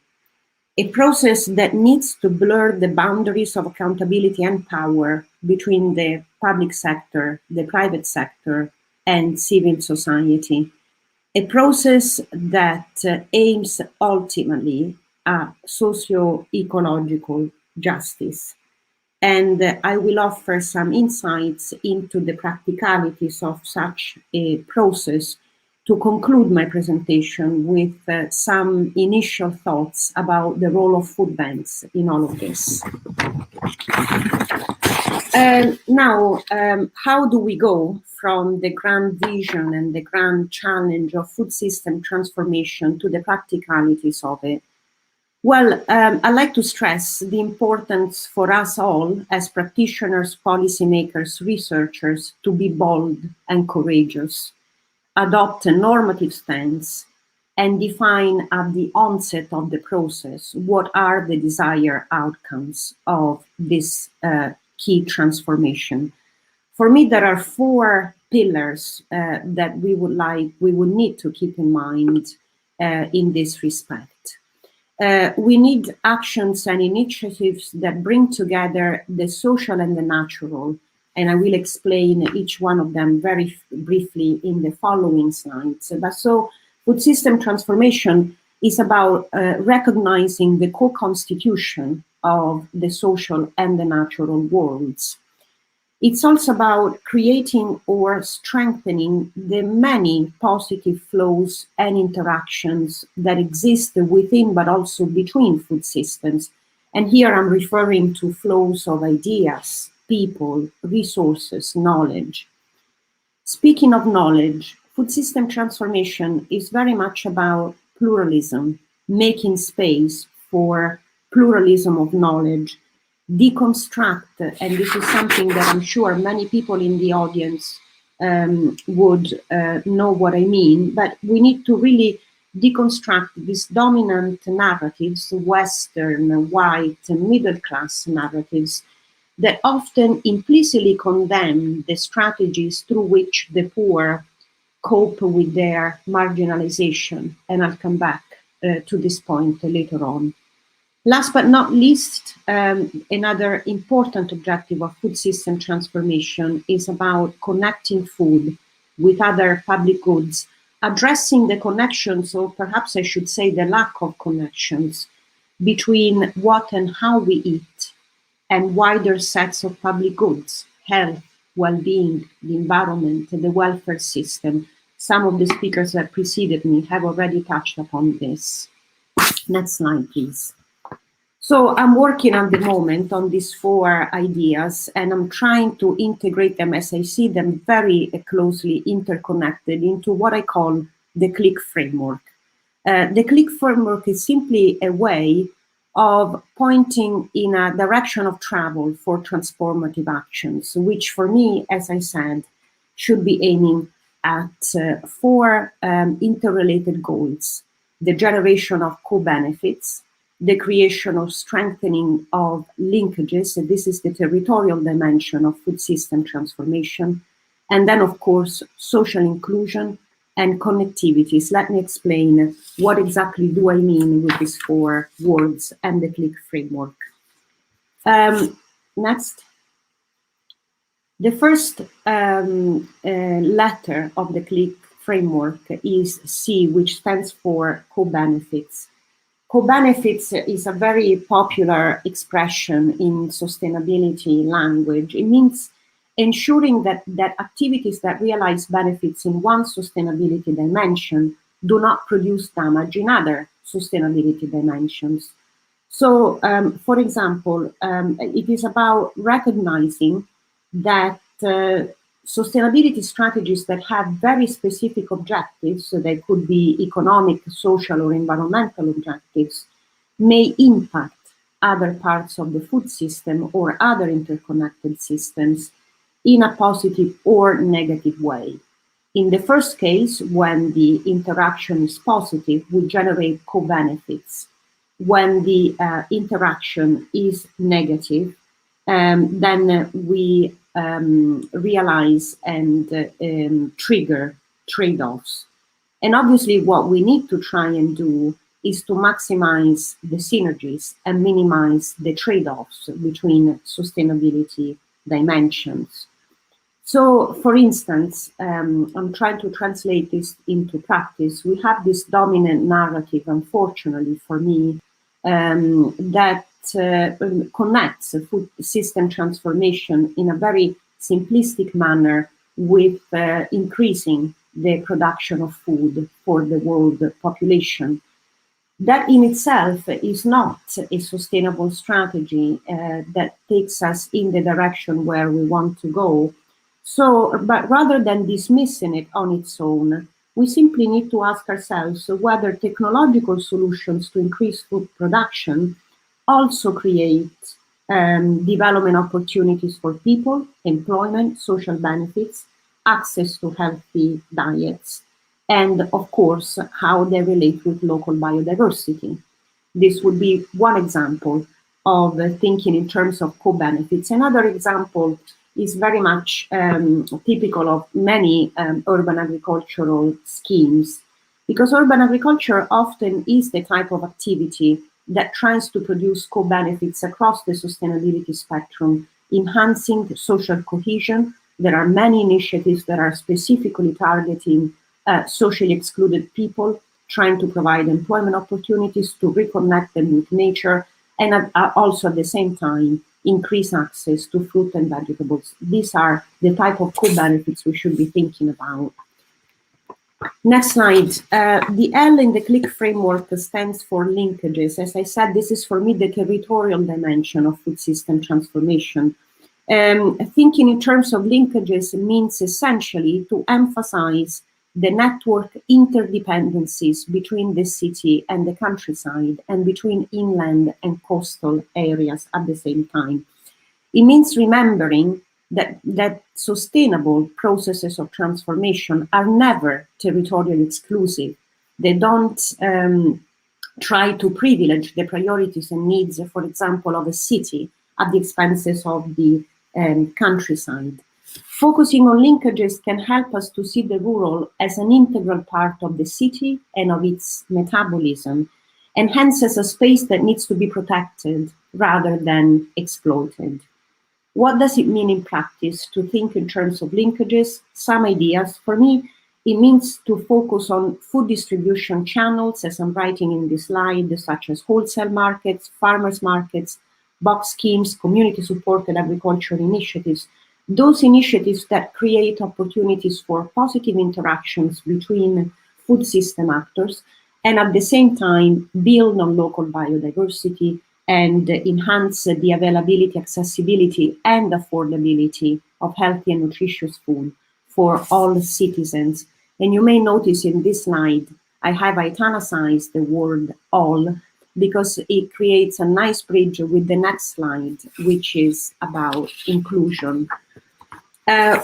Speaker 10: a process that needs to blur the boundaries of accountability and power between the public sector, the private sector, and civil society. A process that aims ultimately at socio-ecological justice. And I will offer some insights into the practicalities of such a process to conclude my presentation with some initial thoughts about the role of food banks in all of this. Now, how do we go from the grand vision and the grand challenge of food system transformation to the practicalities of it? Well, I'd like to stress the importance for us all as practitioners, policymakers, researchers to be bold and courageous, adopt a normative stance, and define at the onset of the process what are the desired outcomes of this key transformation. For me, there are four pillars that we would need to keep in mind in this respect. We need actions and initiatives that bring together the social and the natural, and I will explain each one of them very briefly in the following slides. But so food system transformation is about recognizing the co-constitution of the social and the natural worlds. It's also about creating or strengthening the many positive flows and interactions that exist within but also between food systems. And here I'm referring to flows of ideas, people, resources, knowledge. Speaking of knowledge, food system transformation is very much about pluralism, making space for pluralism of knowledge, deconstruct, and this is something that I'm sure many people in the audience would know what I mean, but we need to really deconstruct these dominant narratives, Western, white, middle-class narratives, that often implicitly condemn the strategies through which the poor cope with their marginalization, and I'll come back to this point later on. Last but not least, another important objective of food system transformation is about connecting food with other public goods, addressing the connections, or perhaps I should say the lack of connections, between what and how we eat and wider sets of public goods, health, well-being, the environment, the welfare system. Some of the speakers that preceded me have already touched upon this. Next slide, please. So I'm working at the moment on these 4 ideas, and I'm trying to integrate them as I see them very closely interconnected into what I call the CLICK framework. The CLICK framework is simply a way of pointing in a direction of travel for transformative actions, which for me, as I said, should be aiming at 4 interrelated goals: the generation of co-benefits, the creation or strengthening of linkages, so this is the territorial dimension of food system transformation, and then of course social inclusion and connectivities. Let me explain what exactly do I mean with these 4 words and the CLICK framework. Next. The first letter of the CLICK framework is C, which stands for co-benefits. Co-benefits is a very popular expression in sustainability language. It means ensuring that activities that realize benefits in one sustainability dimension do not produce damage in other sustainability dimensions. So, for example, it is about recognizing that sustainability strategies that have very specific objectives, so they could be economic, social, or environmental objectives, may impact other parts of the food system or other interconnected systems in a positive or negative way. In the first case, when the interaction is positive, we generate co-benefits. When the interaction is negative, then we realize and trigger trade-offs. And obviously what we need to try and do is to maximize the synergies and minimize the trade-offs between sustainability dimensions. So, for instance, I'm trying to translate this into practice. We have this dominant narrative, unfortunately for me, that connects food system transformation in a very simplistic manner with increasing the production of food for the world population. That in itself is not a sustainable strategy that takes us in the direction where we want to go. So, but rather than dismissing it on its own, we simply need to ask ourselves whether technological solutions to increase food production also create development opportunities for people, employment, social benefits, access to healthy diets, and of course, how they relate with local biodiversity. This would be one example of thinking in terms of co-benefits. Another example is very much typical of many urban agricultural schemes, because urban agriculture often is the type of activity that tries to produce co-benefits across the sustainability spectrum, enhancing social cohesion. There are many initiatives that are specifically targeting socially excluded people, trying to provide employment opportunities, to reconnect them with nature, and also at the same time, increase access to fruit and vegetables. These are the type of co-benefits we should be thinking about. Next slide. The L in the CLIC framework stands for linkages. As I said, this is for me the territorial dimension of food system transformation. Thinking in terms of linkages means essentially to emphasize the network interdependencies between the city and the countryside and between inland and coastal areas at the same time. It means remembering that sustainable processes of transformation are never territorially exclusive. They don't try to privilege the priorities and needs, for example, of a city at the expenses of the countryside. Focusing on linkages can help us to see the rural as an integral part of the city and of its metabolism, and hence as a space that needs to be protected rather than exploited. What does it mean in practice to think in terms of linkages? Some ideas. For me, it means to focus on food distribution channels, as I'm writing in this slide, such as wholesale markets, farmers markets, box schemes, community-supported agriculture initiatives, those initiatives that create opportunities for positive interactions between food system actors and at the same time build on local biodiversity and enhance the availability, accessibility, and affordability of healthy and nutritious food for all citizens. And you may notice in this slide, I have italicized the word all because it creates a nice bridge with the next slide, which is about inclusion.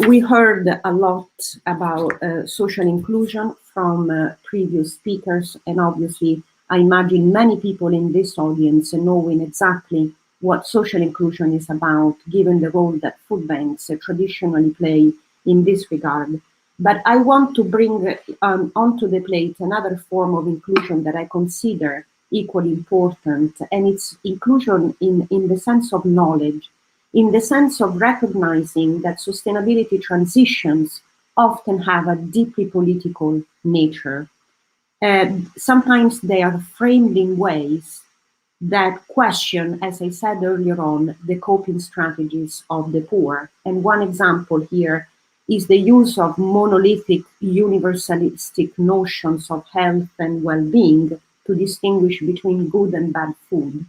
Speaker 10: We heard a lot about social inclusion from previous speakers, and obviously I imagine many people in this audience knowing exactly what social inclusion is about, given the role that food banks traditionally play in this regard. But I want to bring onto the plate another form of inclusion that I consider equally important, and it's inclusion in the sense of knowledge, in the sense of recognizing that sustainability transitions often have a deeply political nature. Sometimes they are framed in ways that question, as I said earlier on, the coping strategies of the poor. And one example here is the use of monolithic, universalistic notions of health and well-being to distinguish between good and bad food.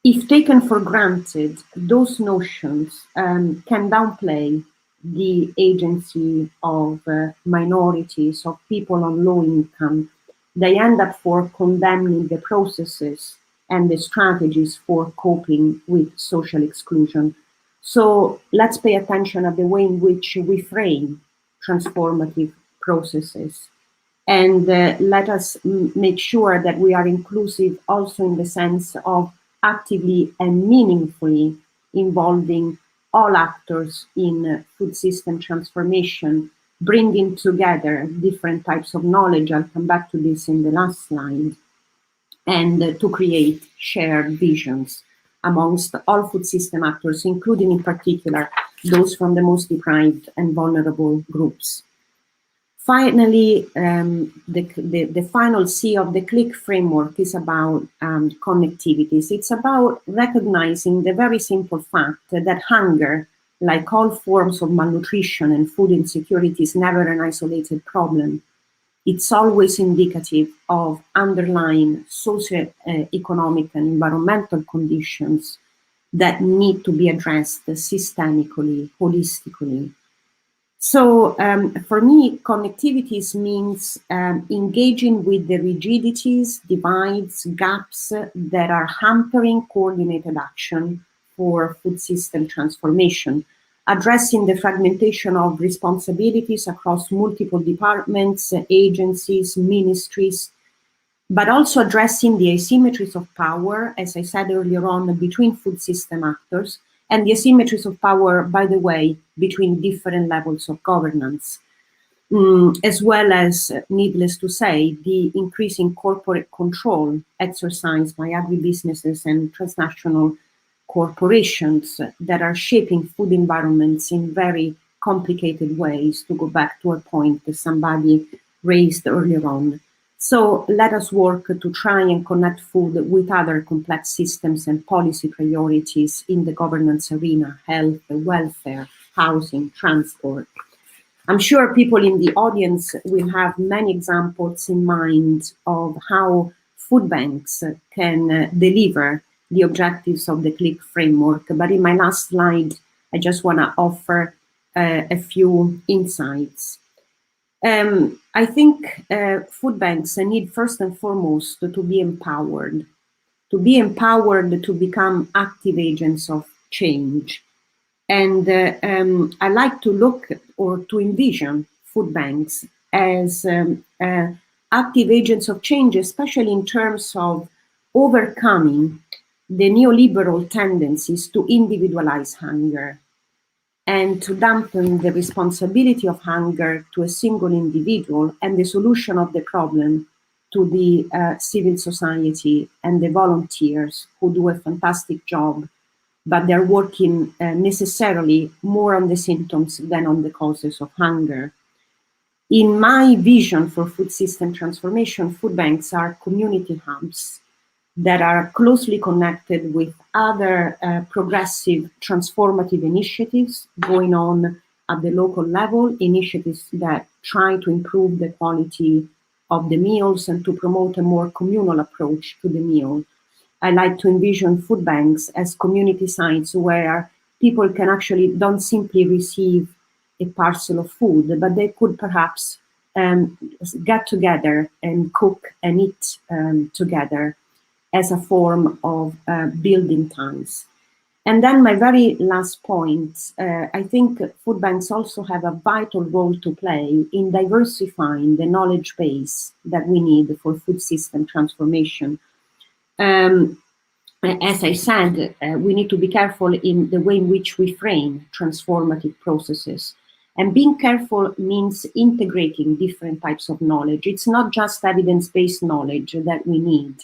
Speaker 10: If taken for granted, those notions can downplay the agency of minorities, of people on low income. They end up for condemning the processes and the strategies for coping with social exclusion. So let's pay attention at the way in which we frame transformative processes. And let us make sure that we are inclusive also in the sense of actively and meaningfully involving all actors in food system transformation, bringing together different types of knowledge. I'll come back to this in the last slide, and to create shared visions amongst all food system actors, including in particular those from the most deprived and vulnerable groups. Finally, the final C of the CLIC framework is about connectivities. It's about recognizing the very simple fact that hunger, like all forms of malnutrition and food insecurity, is never an isolated problem. It's always indicative of underlying socio-economic and environmental conditions that need to be addressed systemically, holistically. So for me, connectivities means engaging with the rigidities, divides, gaps that are hampering coordinated action for food system transformation, addressing the fragmentation of responsibilities across multiple departments, agencies, ministries, but also addressing the asymmetries of power, as I said earlier on, between food system actors, and the asymmetries of power, by the way, between different levels of governance, as well as, needless to say, the increasing corporate control exercised by agribusinesses and transnational corporations that are shaping food environments in very complicated ways, to go back to a point that somebody raised earlier on. So let us work to try and connect food with other complex systems and policy priorities in the governance arena: health, welfare, housing, transport. I'm sure people in the audience will have many examples in mind of how food banks can deliver the objectives of the CLIC framework. But in my last slide, I just want to offer a few insights. I think food banks need first and foremost to be empowered to become active agents of change. And I like to look or to envision food banks as active agents of change, especially in terms of overcoming the neoliberal tendencies to individualize hunger and to dampen the responsibility of hunger to a single individual and the solution of the problem to the civil society and the volunteers who do a fantastic job, but they're working necessarily more on the symptoms than on the causes of hunger. In my vision for food system transformation, food banks are community hubs that are closely connected with other progressive transformative initiatives going on at the local level, initiatives that try to improve the quality of the meals and to promote a more communal approach to the meal. I like to envision food banks as community sites where people can actually don't simply receive a parcel of food, but they could perhaps get together and cook and eat together as a form of building ties. And then my very last point, I think food banks also have a vital role to play in diversifying the knowledge base that we need for food system transformation. As I said, we need to be careful in the way in which we frame transformative processes. And being careful means integrating different types of knowledge. It's not just evidence-based knowledge that we need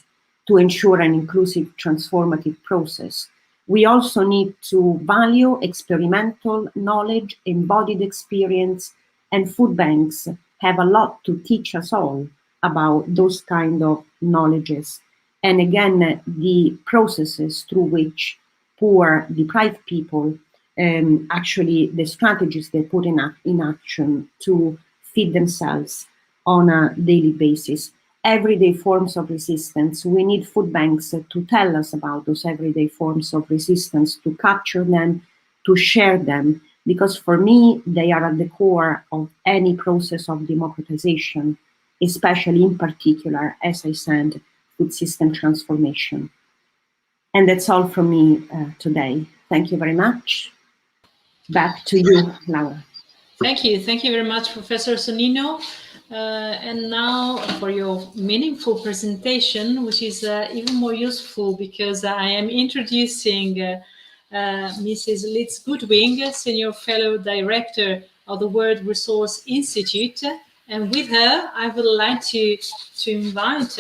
Speaker 10: to ensure an inclusive transformative process. We also need to value experimental knowledge, embodied experience, and food banks have a lot to teach us all about those kind of knowledges. And again, the processes through which poor, deprived people, actually the strategies they put in action to feed themselves on a daily basis. Everyday forms of resistance. We need food banks to tell us about those everyday forms of resistance, to capture them, to share them, because for me, they are at the core of any process of democratization, especially in particular, as I said, food system transformation. And that's all from me today. Thank you very much. Back to you, Laura.
Speaker 1: Thank you. Thank you very much, Professor Sonnino. And now for your meaningful presentation, which is even more useful because I am introducing Mrs. Liz Goodwing, Senior Fellow Director of the World Resource Institute. And with her, I would like to invite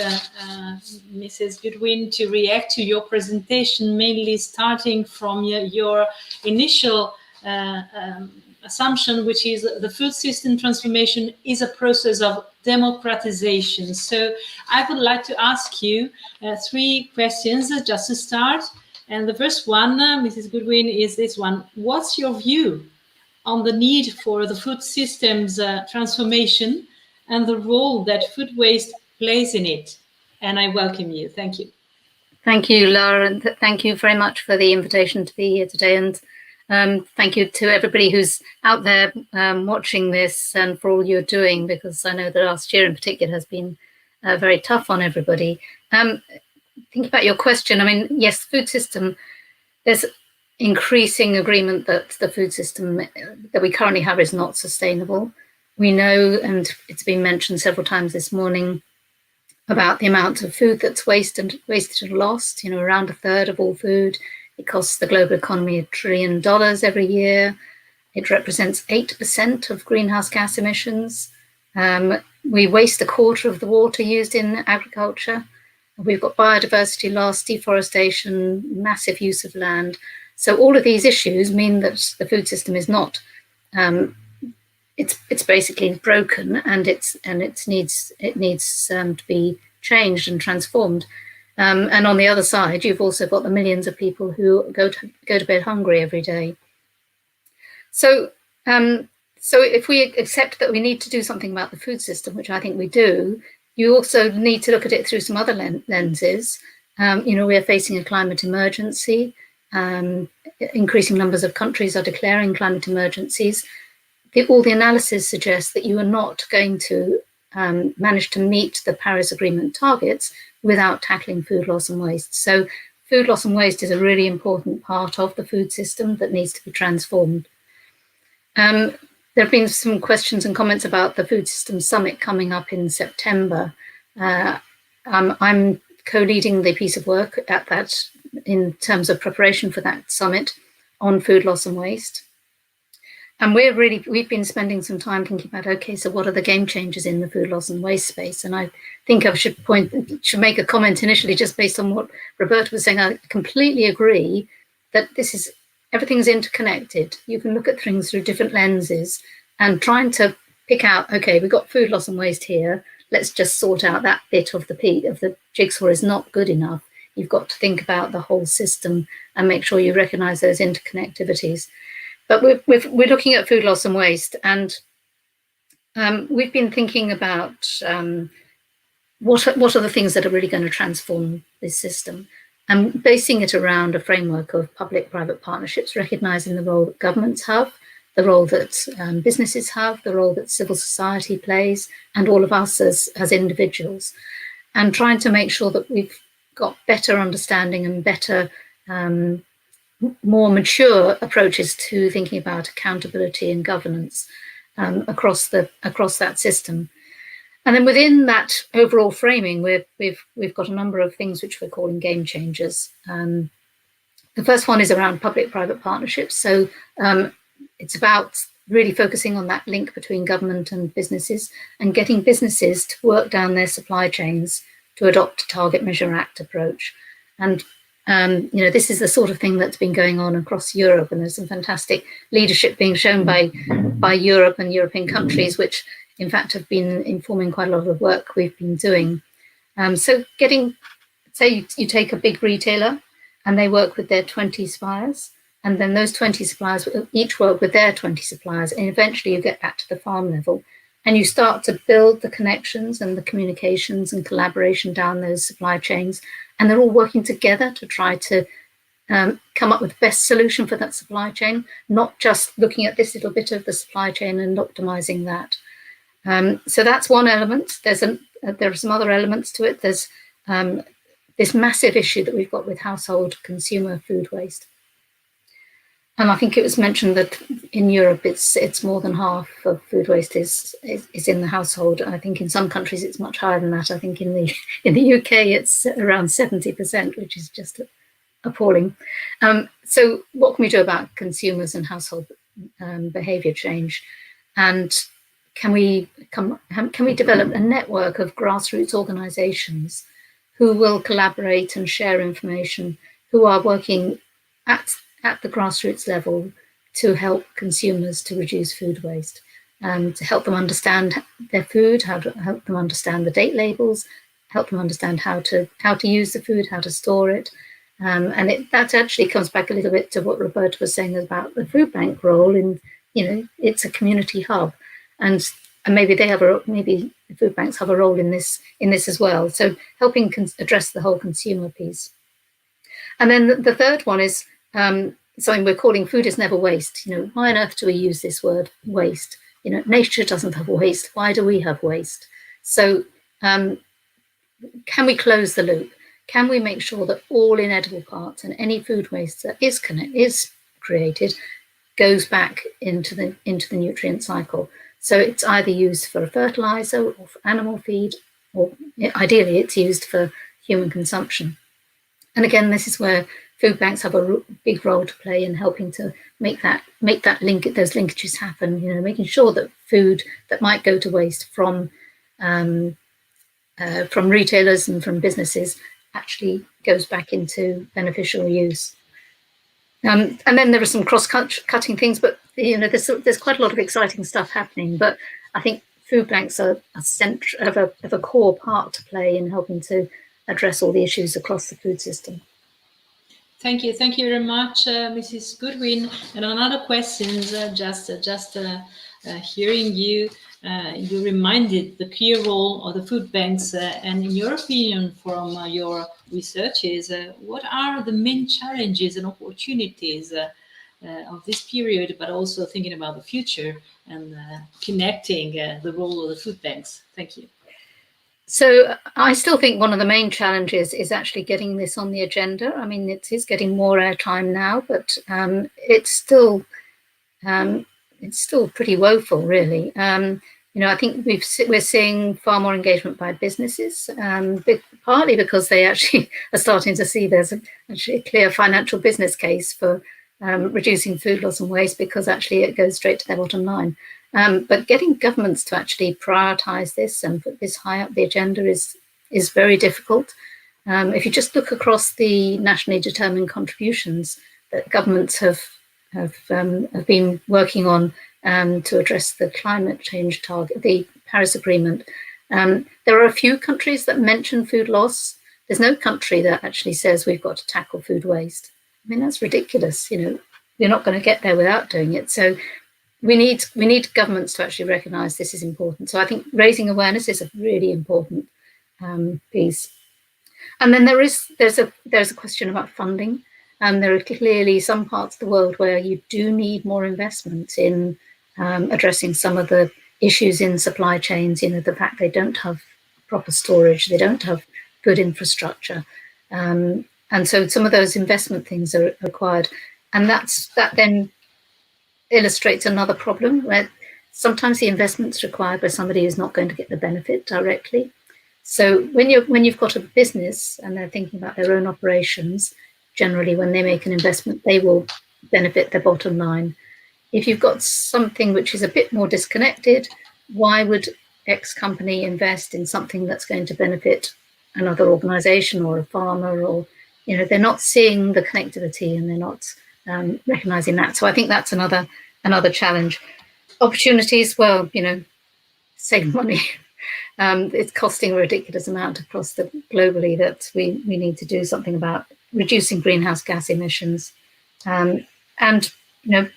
Speaker 1: Mrs. Goodwin to react to your presentation, mainly starting from your initial assumption, which is the food system transformation is a process of democratization. So I would like to ask you 3 questions just to start. And the first one, Mrs. Goodwin, is this one. What's your view on the need for the food systems transformation and the role that food waste plays in it? And I welcome you. Thank you.
Speaker 11: Thank you, Laura, and thank you very much for the invitation to be here today. And thank you to everybody who's out there watching this and for all you're doing, because I know that last year in particular has been very tough on everybody. Think about your question. I mean, yes, food system, there's increasing agreement that the food system that we currently have is not sustainable. We know, and it's been mentioned several times this morning, about the amount of food that's wasted and lost, around 1/3 of all food. It costs the global economy $1 trillion every year. It represents 8% of greenhouse gas emissions. We waste 1/4 of the water used in agriculture. We've got biodiversity loss, deforestation, massive use of land. So all of these issues mean that the food system is not it's basically broken, and it needs to be changed and transformed. And on the other side, you've also got the millions of people who go to bed hungry every day. So if we accept that we need to do something about the food system, which I think we do, you also need to look at it through some other lenses. We are facing a climate emergency. Increasing numbers of countries are declaring climate emergencies. All the analysis suggests that you are not going to manage to meet the Paris Agreement targets without tackling food loss and waste. So food loss and waste is a really important part of the food system that needs to be transformed. There have been some questions and comments about the Food Systems Summit coming up in September. I'm co-leading the piece of work at that in terms of preparation for that summit on food loss and waste. And we've been spending some time thinking about, okay, so what are the game changers in the food loss and waste space? And I think I should make a comment initially just based on what Roberta was saying. I completely agree that everything's interconnected. You can look at things through different lenses, and trying to pick out, okay, we've got food loss and waste here. Let's just sort out that bit of the jigsaw is not good enough. You've got to think about the whole system and make sure you recognize those interconnectivities. But we're looking at food loss and waste, and we've been thinking about what are the things that are really going to transform this system, and basing it around a framework of public-private partnerships, recognizing the role that governments have, the role that businesses have, the role that civil society plays, and all of us as individuals, and trying to make sure that we've got better understanding and better more mature approaches to thinking about accountability and governance across that system. And then within that overall framing, we've got a number of things which we're calling game changers. The first one is around public-private partnerships. So it's about really focusing on that link between government and businesses, and getting businesses to work down their supply chains to adopt a target, measure, act approach. And this is the sort of thing that's been going on across Europe, and there's some fantastic leadership being shown by Europe and European countries, which in fact have been informing quite a lot of work we've been doing. So say you take a big retailer and they work with their 20 suppliers, and then those 20 suppliers each work with their 20 suppliers, and eventually you get back to the farm level and you start to build the connections and the communications and collaboration down those supply chains, and they're all working together to try to come up with the best solution for that supply chain, not just looking at this little bit of the supply chain and optimizing that. So that's one element. There are some other elements to it. There's this massive issue that we've got with household consumer food waste. And I think it was mentioned that in Europe, it's more than half of food waste is in the household. I think in some countries it's much higher than that. I think in the UK it's around 70%, which is just appalling. So what can we do about consumers and household behaviour change? And can we develop a network of grassroots organisations who will collaborate and share information, who are working at the grassroots level to help consumers to reduce food waste, to help them understand their food, how to help them understand the date labels, help them understand how to use the food, how to store it. And that actually comes back a little bit to what Roberta was saying about the food bank role in, it's a community hub. And maybe maybe the food banks have a role in this as well. So helping address the whole consumer piece. And then the third one is something we're calling food is never waste. Why on earth do we use this word waste? Nature doesn't have waste. Why do we have waste? So can we close the loop? Can we make sure that all inedible parts and any food waste that is created goes back into the nutrient cycle? So it's either used for a fertilizer or for animal feed, or ideally it's used for human consumption. And again, this is where food banks have a big role to play in helping to make that those linkages happen. Making sure that food that might go to waste from retailers and from businesses actually goes back into beneficial use. And then there are some cross-cutting things, but there's quite a lot of exciting stuff happening, but I think food banks are a core part to play in helping to address all the issues across the food system.
Speaker 1: Thank you very much, Mrs. Goodwin. And another question, hearing you, you reminded the clear role of the food banks, and in your opinion, from your researches, what are the main challenges and opportunities of this period, but also thinking about the future and connecting the role of the food banks? Thank you.
Speaker 11: So I still think one of the main challenges is actually getting this on the agenda. I mean, it is getting more airtime now, but it's still pretty woeful, really. I think we're seeing far more engagement by businesses, partly because they actually are starting to see there's actually a clear financial business case for reducing food loss and waste, because actually it goes straight to their bottom line. But getting governments to actually prioritise this and put this high up the agenda is very difficult. If you just look across the nationally determined contributions that governments have been working on to address the climate change target, the Paris Agreement, there are a few countries that mention food loss. There's no country that actually says we've got to tackle food waste. I mean, that's ridiculous. You're not going to get there without doing it. So we need governments to actually recognise this is important. So I think raising awareness is a really important piece. And then there's a question about funding. There are clearly some parts of the world where you do need more investment in addressing some of the issues in supply chains. The fact they don't have proper storage, they don't have good infrastructure, and so some of those investment things are required. And that then illustrates another problem where sometimes the investment's required by somebody who's not going to get the benefit directly. So when you've got a business and they're thinking about their own operations, generally when they make an investment, they will benefit their bottom line. If you've got something which is a bit more disconnected, why would X company invest in something that's going to benefit another organization or a farmer? Or they're not seeing the connectivity and they're not recognizing that. So I think that's another challenge. Opportunities, well, save money. It's costing a ridiculous amount across globally that we need to do something about reducing greenhouse gas emissions, and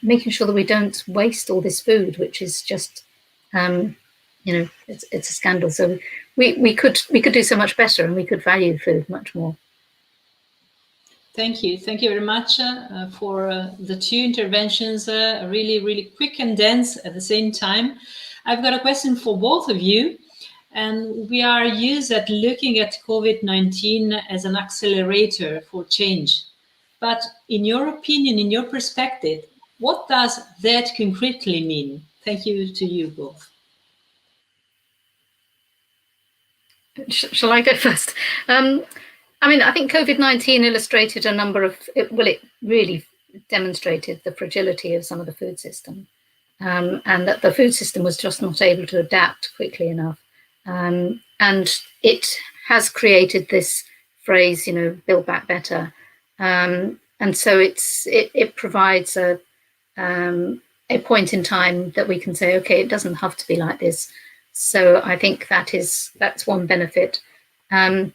Speaker 11: making sure that we don't waste all this food, which is just it's a scandal. So we could do so much better, and we could value food much more.
Speaker 1: Thank you very much for the two interventions, really quick and dense at the same time. I've got a question for both of you, and we are used at looking at COVID-19 as an accelerator for change. But in your opinion, in your perspective, what does that concretely mean? Thank you to you both.
Speaker 11: Shall I go first? I think COVID-19 illustrated it really demonstrated the fragility of some of the food system, and that the food system was just not able to adapt quickly enough. And it has created this phrase, build back better. And so it provides a point in time that we can say, okay, it doesn't have to be like this. So I think that's one benefit. I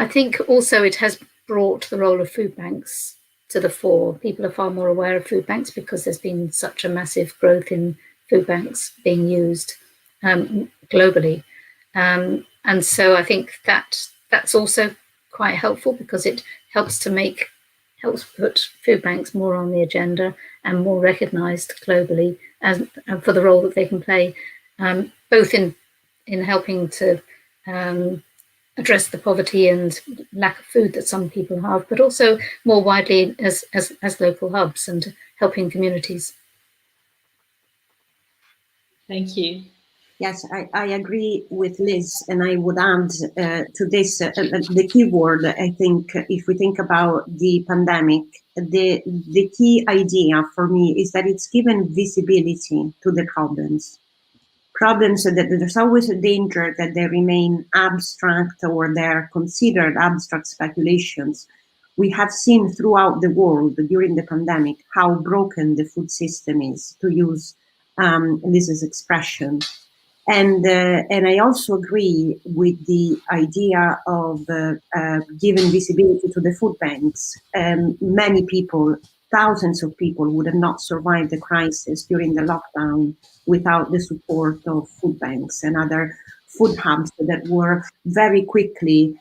Speaker 11: think also it has brought the role of food banks to the fore. People are far more aware of food banks because there's been such a massive growth in food banks being used globally. And so I think that's also quite helpful because it helps put food banks more on the agenda and more recognised globally and for the role that they can play, both in helping to address the poverty and lack of food that some people have, but also more widely as local hubs and helping communities.
Speaker 1: Thank you.
Speaker 10: Yes, I agree with Liz, and I would add to this the key word. I think if we think about the pandemic, the key idea for me is that it's given visibility to the problems that there's always a danger that they remain abstract or they're considered abstract speculations We have seen throughout the world during the pandemic how broken the food system is, to use Liz's expression. And I also agree with the idea of giving visibility to the food banks. Many people, thousands of people, would have not survived the crisis during the lockdown without the support of food banks and other food hubs that were very quickly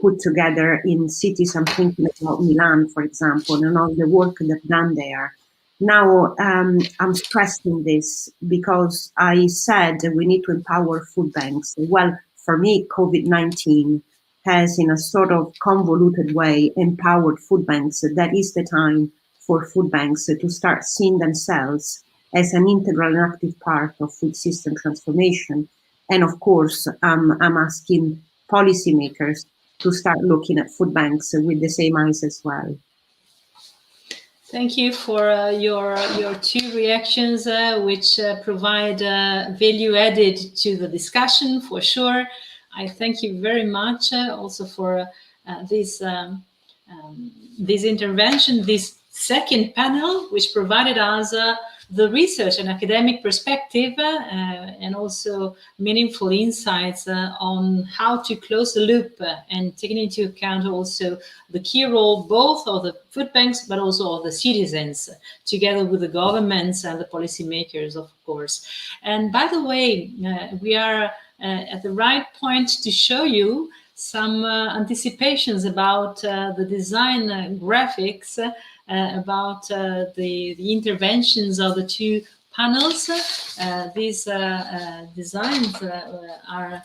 Speaker 10: put together in cities. I'm thinking about Milan, for example, and all the work that's done there. Now, I'm stressing this because I said that we need to empower food banks. Well, for me, COVID-19 has, in a sort of convoluted way, empowered food banks. That is the time for food banks to start seeing themselves as an integral and active part of food system transformation. And of course, I'm asking policymakers to start looking at food banks with the same eyes as well.
Speaker 1: Thank you for your two reactions, which provide value added to the discussion for sure. I thank you very much also for this intervention, this second panel, which provided us the research and academic perspective and also meaningful insights on how to close the loop and taking into account also the key role both of the food banks but also of the citizens, together with the governments and the policymakers, of course. And by the way, we are at the right point to show you some anticipations about the design graphics about the interventions of the two panels. These designs are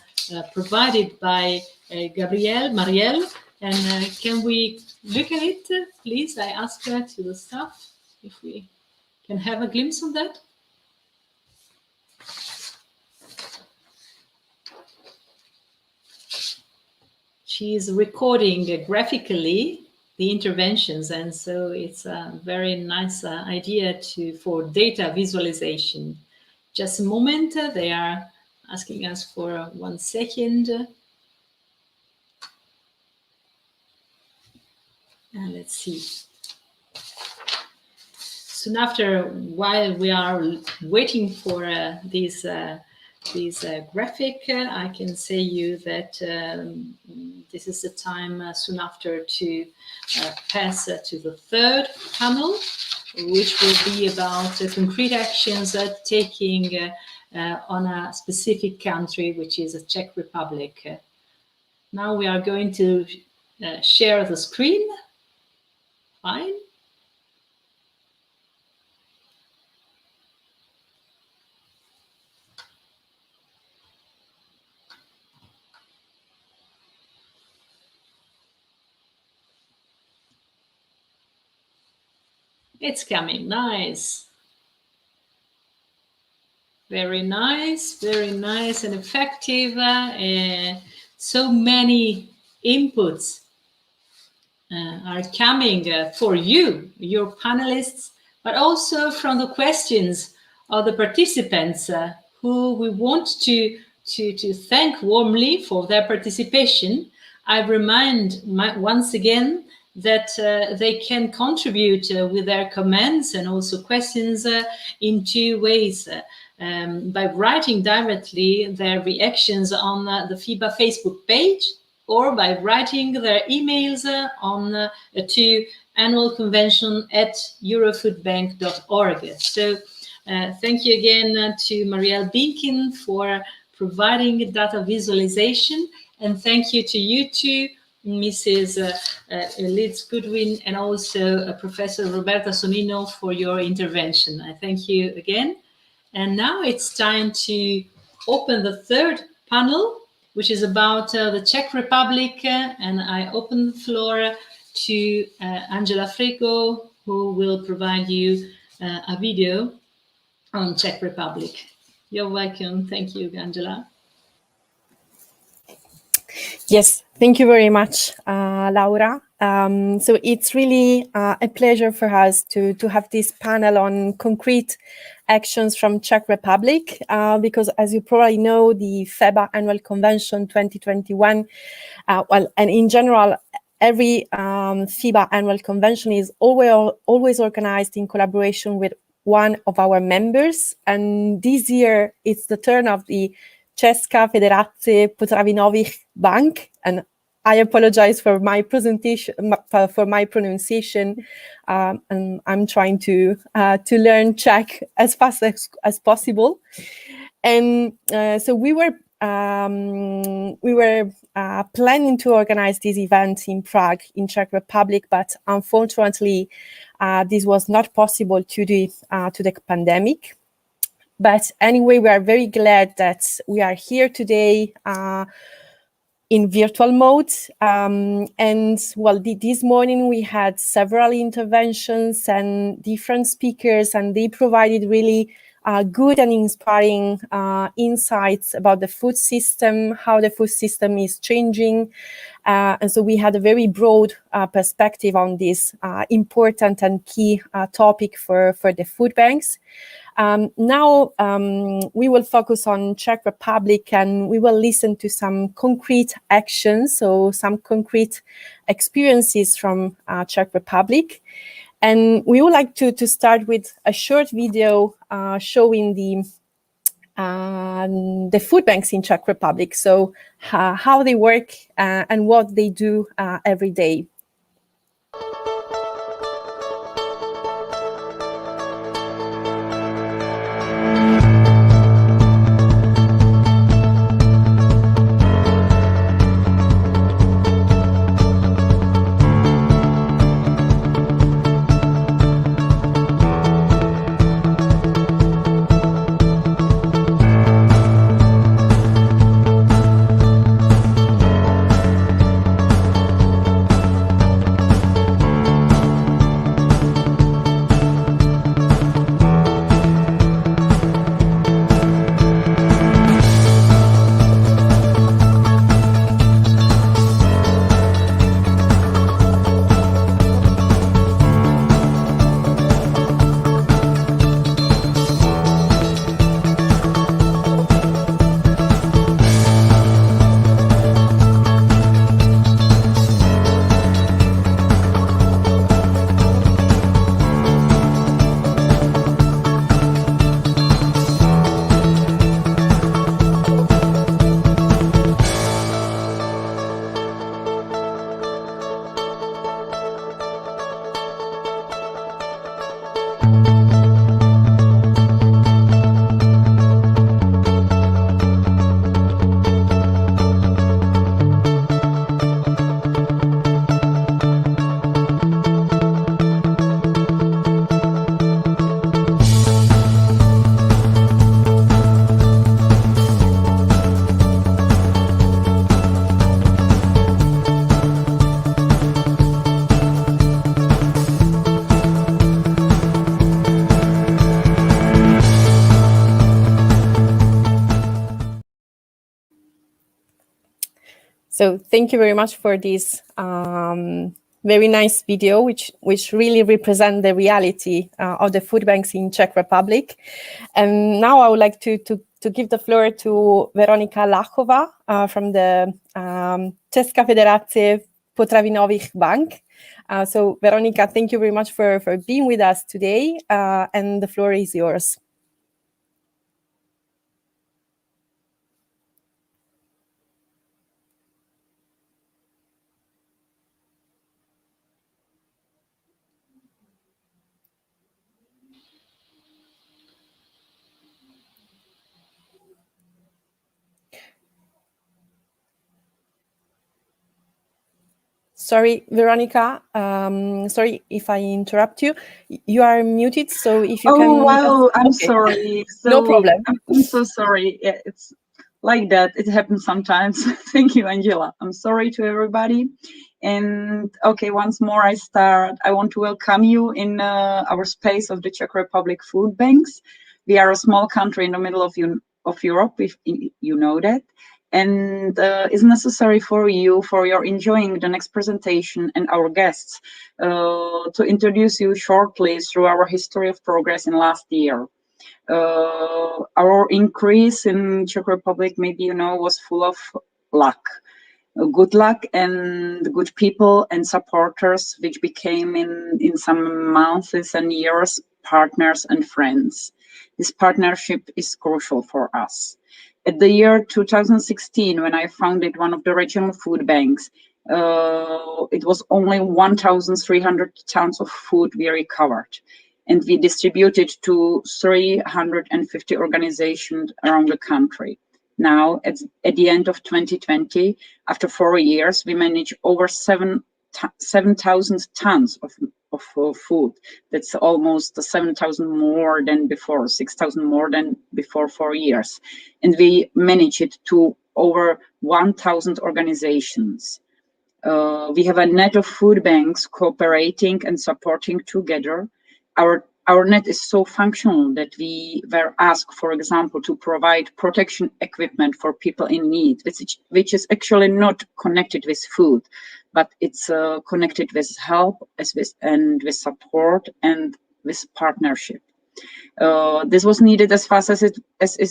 Speaker 1: provided by Marielle. And can we look at it, please? I ask her to the staff if we can have a glimpse of that. She is recording graphically the interventions, and so it's a very nice idea for data visualization. Just a moment, they are asking us for 1 second. And let's see. Soon after, while we are waiting for these graphic, I can say you that this is the time soon after to pass to the third panel, which will be about concrete actions taking on a specific country, which is the Czech Republic. Now we are going to share the screen. Fine. It's coming, nice. Very nice and effective. So many inputs are coming for you, your panelists, but also from the questions of the participants who we want to thank warmly for their participation. I remind once again that they can contribute with their comments and also questions in two ways. By writing directly their reactions on the FEBA Facebook page, or by writing their emails on to annualconvention@eurofoodbank.org. So thank you again to Marielle Binkin for providing data visualization, and thank you to you two, Mrs. Liz Goodwin, and also Professor Roberta Sonino, for your intervention. I thank you again. And now it's time to open the third panel, which is about the Czech Republic. And I open the floor to Angela Frigo, who will provide you a video on Czech Republic. You're welcome. Thank you, Angela.
Speaker 12: Yes, thank you very much, Laura. So it's really a pleasure for us to have this panel on concrete actions from Czech Republic, because as you probably know, the FEBA Annual Convention 2021, and in general, every FEBA Annual Convention is always organized in collaboration with one of our members. And this year, it's the turn of the Česka Federace Potravinovych Bank. And I apologize for my presentation, for my pronunciation. And I'm trying to learn Czech as fast as possible. And so we were planning to organize this event in Prague, in Czech Republic, but unfortunately, this was not possible to the pandemic. But anyway, we are very glad that we are here today in virtual mode. And well, this morning we had several interventions and different speakers, and they provided really good and inspiring insights about the food system, how the food system is changing. And so we had a very broad perspective on this important and key topic for the food banks. Now we will focus on Czech Republic, and we will listen to some concrete actions, so some concrete experiences from Czech Republic. And we would like to start with a short video showing the food banks in Czech Republic, so how they work and what they do every day. So thank you very much for this very nice video, which really represent the reality of the food banks in Czech Republic. And now I would like to give the floor to Veronika Lachova from the Česka Federace Potravinovych Bank. So Veronika, thank you very much for being with us today, and the floor is yours. Sorry, Veronika, sorry if I interrupt you. You are muted, so if you can...
Speaker 3: Oh, wow, I'm sorry. So,
Speaker 12: no problem.
Speaker 3: I'm so sorry. Yeah, it's like that. It happens sometimes. Thank you, Angela. I'm sorry to everybody. And okay, once more I start. I want to welcome you in our space of the Czech Republic Food Banks. We are a small country in the middle of Europe, if you know that. And it's necessary for your enjoying the next presentation and our guests to introduce you shortly through our history of progress in last year. Our increase in Czech Republic, maybe you know, was full of luck. Good luck and good people and supporters, which became in some months and years partners and friends. This partnership is crucial for us. At the year 2016, when I founded one of the regional food banks, it was only 1,300 tons of food we recovered, and we distributed to 350 organizations around the country. Now, at the end of 2020, after 4 years, we manage over 7,000 tons of food. That's almost 7,000 more than before, 6,000 more than before 4 years. And we manage it to over 1,000 organizations. We have a net of food banks cooperating and supporting together. Our net is so functional that we were asked, for example, to provide protection equipment for people in need, which is actually not connected with food, but it's connected with help and with support and with partnership. This was needed as fast as it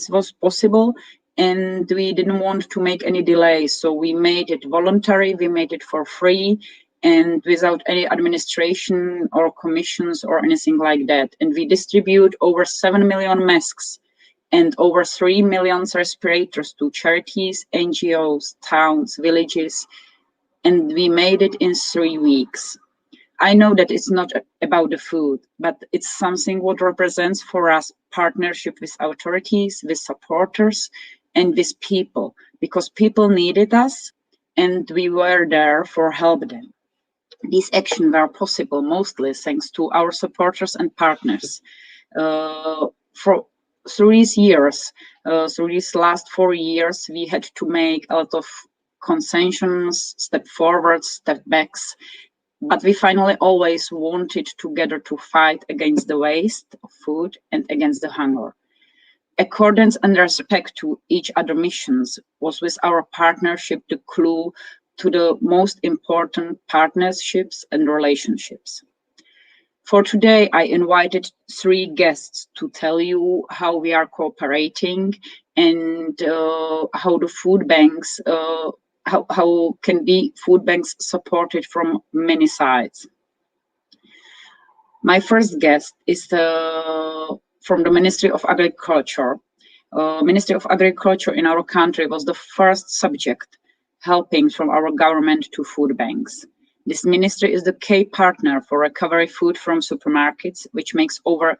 Speaker 3: was possible, and we didn't want to make any delays, so we made it voluntary, we made it for free, and without any administration or commissions or anything like that. And we distribute over 7 million masks and over 3 million respirators to charities, NGOs, towns, villages, and we made it in 3 weeks. I know that it's not about the food, but it's something what represents for us partnership with authorities, with supporters, and with people, because people needed us and we were there for help them. These actions were possible mostly thanks to our supporters and partners. Through these last 4 years, we had to make a lot of concessions, step forwards, step backs, but we finally always wanted together to fight against the waste of food and against the hunger. Accordance and respect to each other missions was with our partnership the clue to the most important partnerships and relationships. For today, I invited 3 guests to tell you how we are cooperating and how the food banks, how can be food banks supported from many sides. My first guest is from the Ministry of Agriculture. Ministry of Agriculture in our country was the first subject helping from our government to food banks. This ministry is the key partner for recovery food from supermarkets, which makes over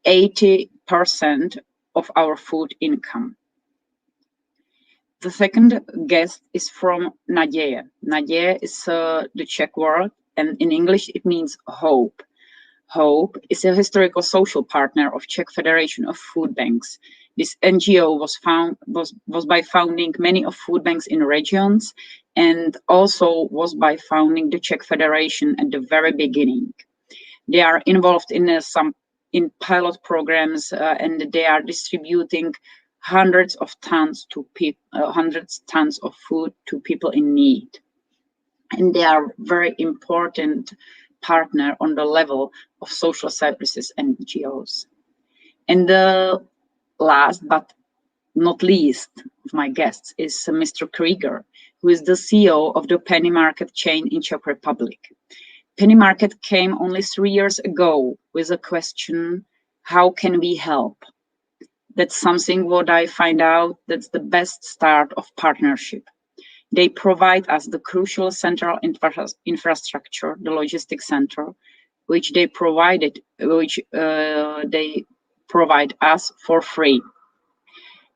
Speaker 3: 80% of our food income. The second guest is from Naděje. Naděje is the Czech word, and in English it means hope. Hope is a historical social partner of Czech Federation of Food Banks. This NGO was by founding many of food banks in regions, and also was by founding the Czech Federation at the very beginning. They are involved in pilot programs, and they are distributing hundreds of tons of food to people in need. And they are very important partner on the level of social services and NGOs. And the last but not least of my guests is Mr. Krieger, who is the CEO of the Penny Market chain in Czech Republic. Penny Market came only 3 years ago with a question, how can we help? That's something what I find out that's the best start of partnership. They provide us the crucial central infrastructure, the logistics center, which they provide us for free.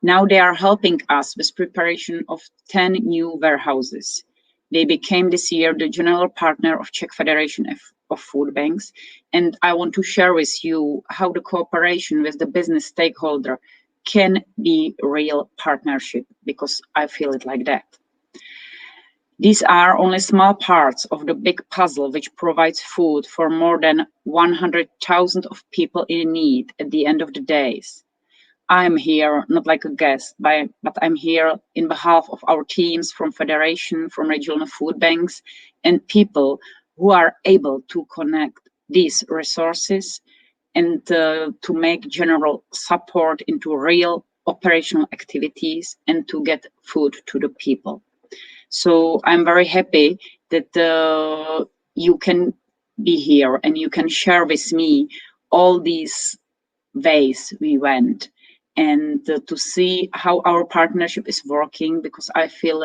Speaker 3: Now they are helping us with preparation of 10 new warehouses. They became this year the general partner of Czech Federation of Food Banks, and I want to share with you how the cooperation with the business stakeholder can be real partnership, because I feel it like that. These are only small parts of the big puzzle which provides food for more than 100,000 of people in need at the end of the days. I'm here not like a guest, but I'm here in behalf of our teams from Federation, from regional food banks, and people who are able to connect these resources and to make general support into real operational activities and to get food to the people. So I'm very happy that you can be here and you can share with me all these ways we went, and to see how our partnership is working, because I feel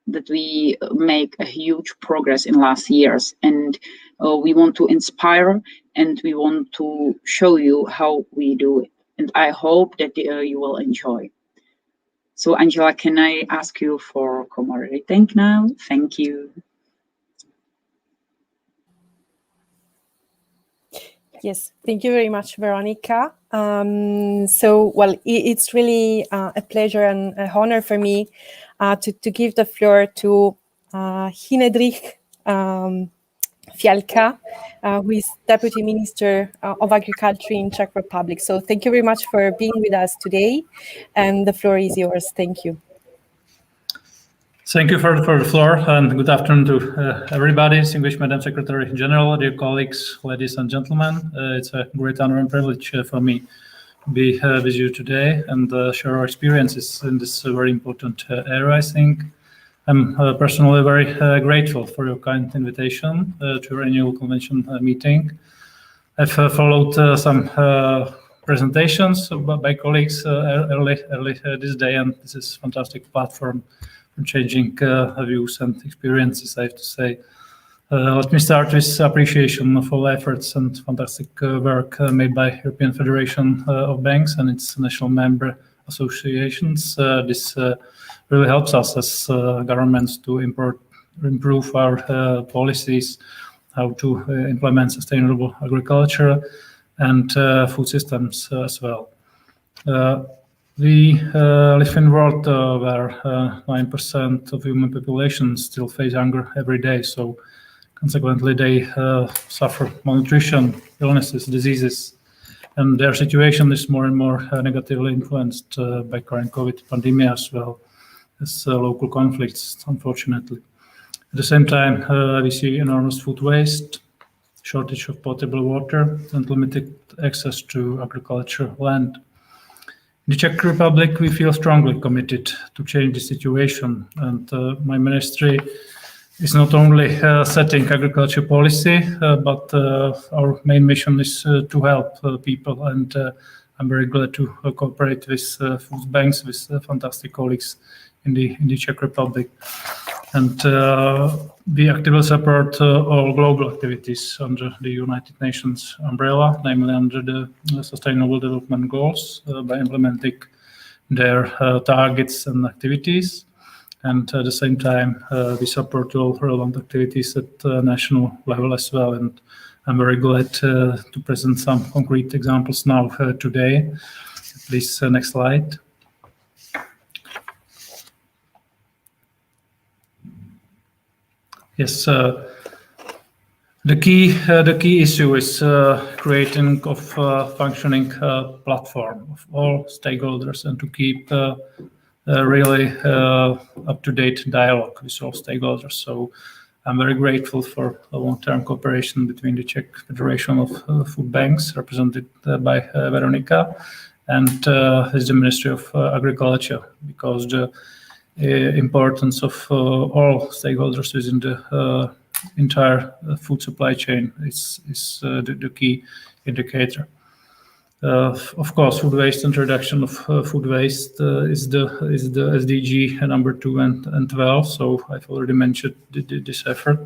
Speaker 3: that we make a huge progress in last years, and we want to inspire and we want to show you how we do it, and I hope that you will enjoy. So Angela, can I ask you for moderating now? Thank you.
Speaker 12: Yes, thank you very much, Veronica. So, well, it's really a pleasure and an honor for me to give the floor to Hinedrich Fialka, who is Deputy Minister of Agriculture in Czech Republic. So thank you very much for being with us today, and the floor is yours. Thank you.
Speaker 13: Thank you for the floor, and good afternoon to everybody, distinguished Madam Secretary General, dear colleagues, ladies and gentlemen. It's a great honor and privilege for me to be with you today and share our experiences in this very important area, I think. I'm personally very grateful for your kind invitation to your annual convention meeting. I've followed some presentations by colleagues early this day, and this is a fantastic platform for changing views and experiences, I have to say. Let me start with appreciation of all efforts and fantastic work made by European Federation of Banks and its national member associations. This really helps us as governments to improve our policies, how to implement sustainable agriculture and food systems as well. We live in a world where 9% of human population still face hunger every day, so consequently they suffer malnutrition, illnesses, diseases, and their situation is more and more negatively influenced by current COVID pandemic as well as local conflicts, unfortunately. At the same time, we see enormous food waste, shortage of potable water, and limited access to agricultural land. In the Czech Republic, we feel strongly committed to change the situation, and my ministry is not only setting agriculture policy, but our main mission is to help people, and I'm very glad to cooperate with food banks, with fantastic colleagues in the Czech Republic. And we actively support all global activities under the United Nations umbrella, namely under the Sustainable Development Goals, by implementing their targets and activities. And at the same time, we support all relevant activities at national level as well. And I'm very glad to present some concrete examples now today. Please, next slide. Yes, the key issue is creating of functioning platform of all stakeholders and to keep really up-to-date dialogue with all stakeholders. So I'm very grateful for a long-term cooperation between the Czech Federation of Food Banks, represented by Veronica, and with the Ministry of Agriculture, because the importance of all stakeholders within the entire food supply chain is the key indicator. Of course, food waste and reduction of food waste is the SDG number 2 and 12. So I've already mentioned this effort,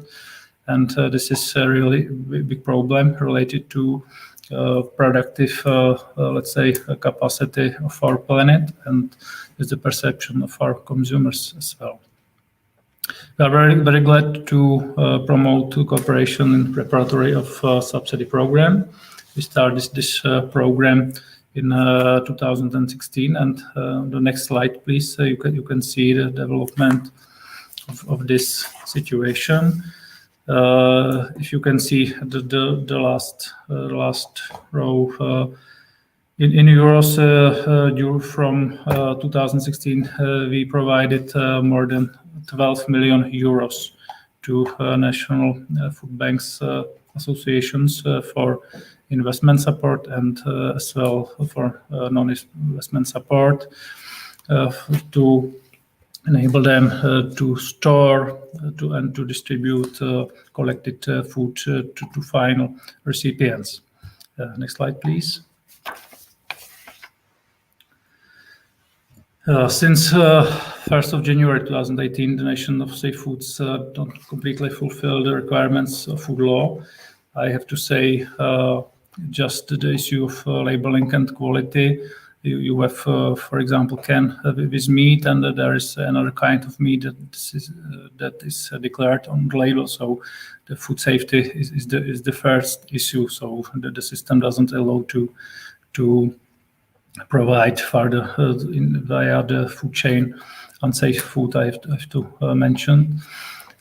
Speaker 13: and this is a really big problem related to productive, let's say, capacity of our planet, and is the perception of our consumers as well. We are very glad to promote cooperation in preparatory of subsidy program. We started this program in 2016, and the next slide, please. You can see the development of this situation. If you can see the last row in euros, from 2016, we provided more than 12 million euros to national food banks associations for investment support and as well for non-investment support to enable them to store and to distribute collected food to final recipients. Next slide, please. Since 1st of January 2018, the Nation of Safe Foods don't completely fulfill the requirements of food law. I have to say, just the issue of labeling and quality. You have, for example, can with meat, and there is another kind of meat that is declared on the label. So the food safety is the first issue. So the system doesn't allow to provide further via the food chain unsafe food. I have to mention.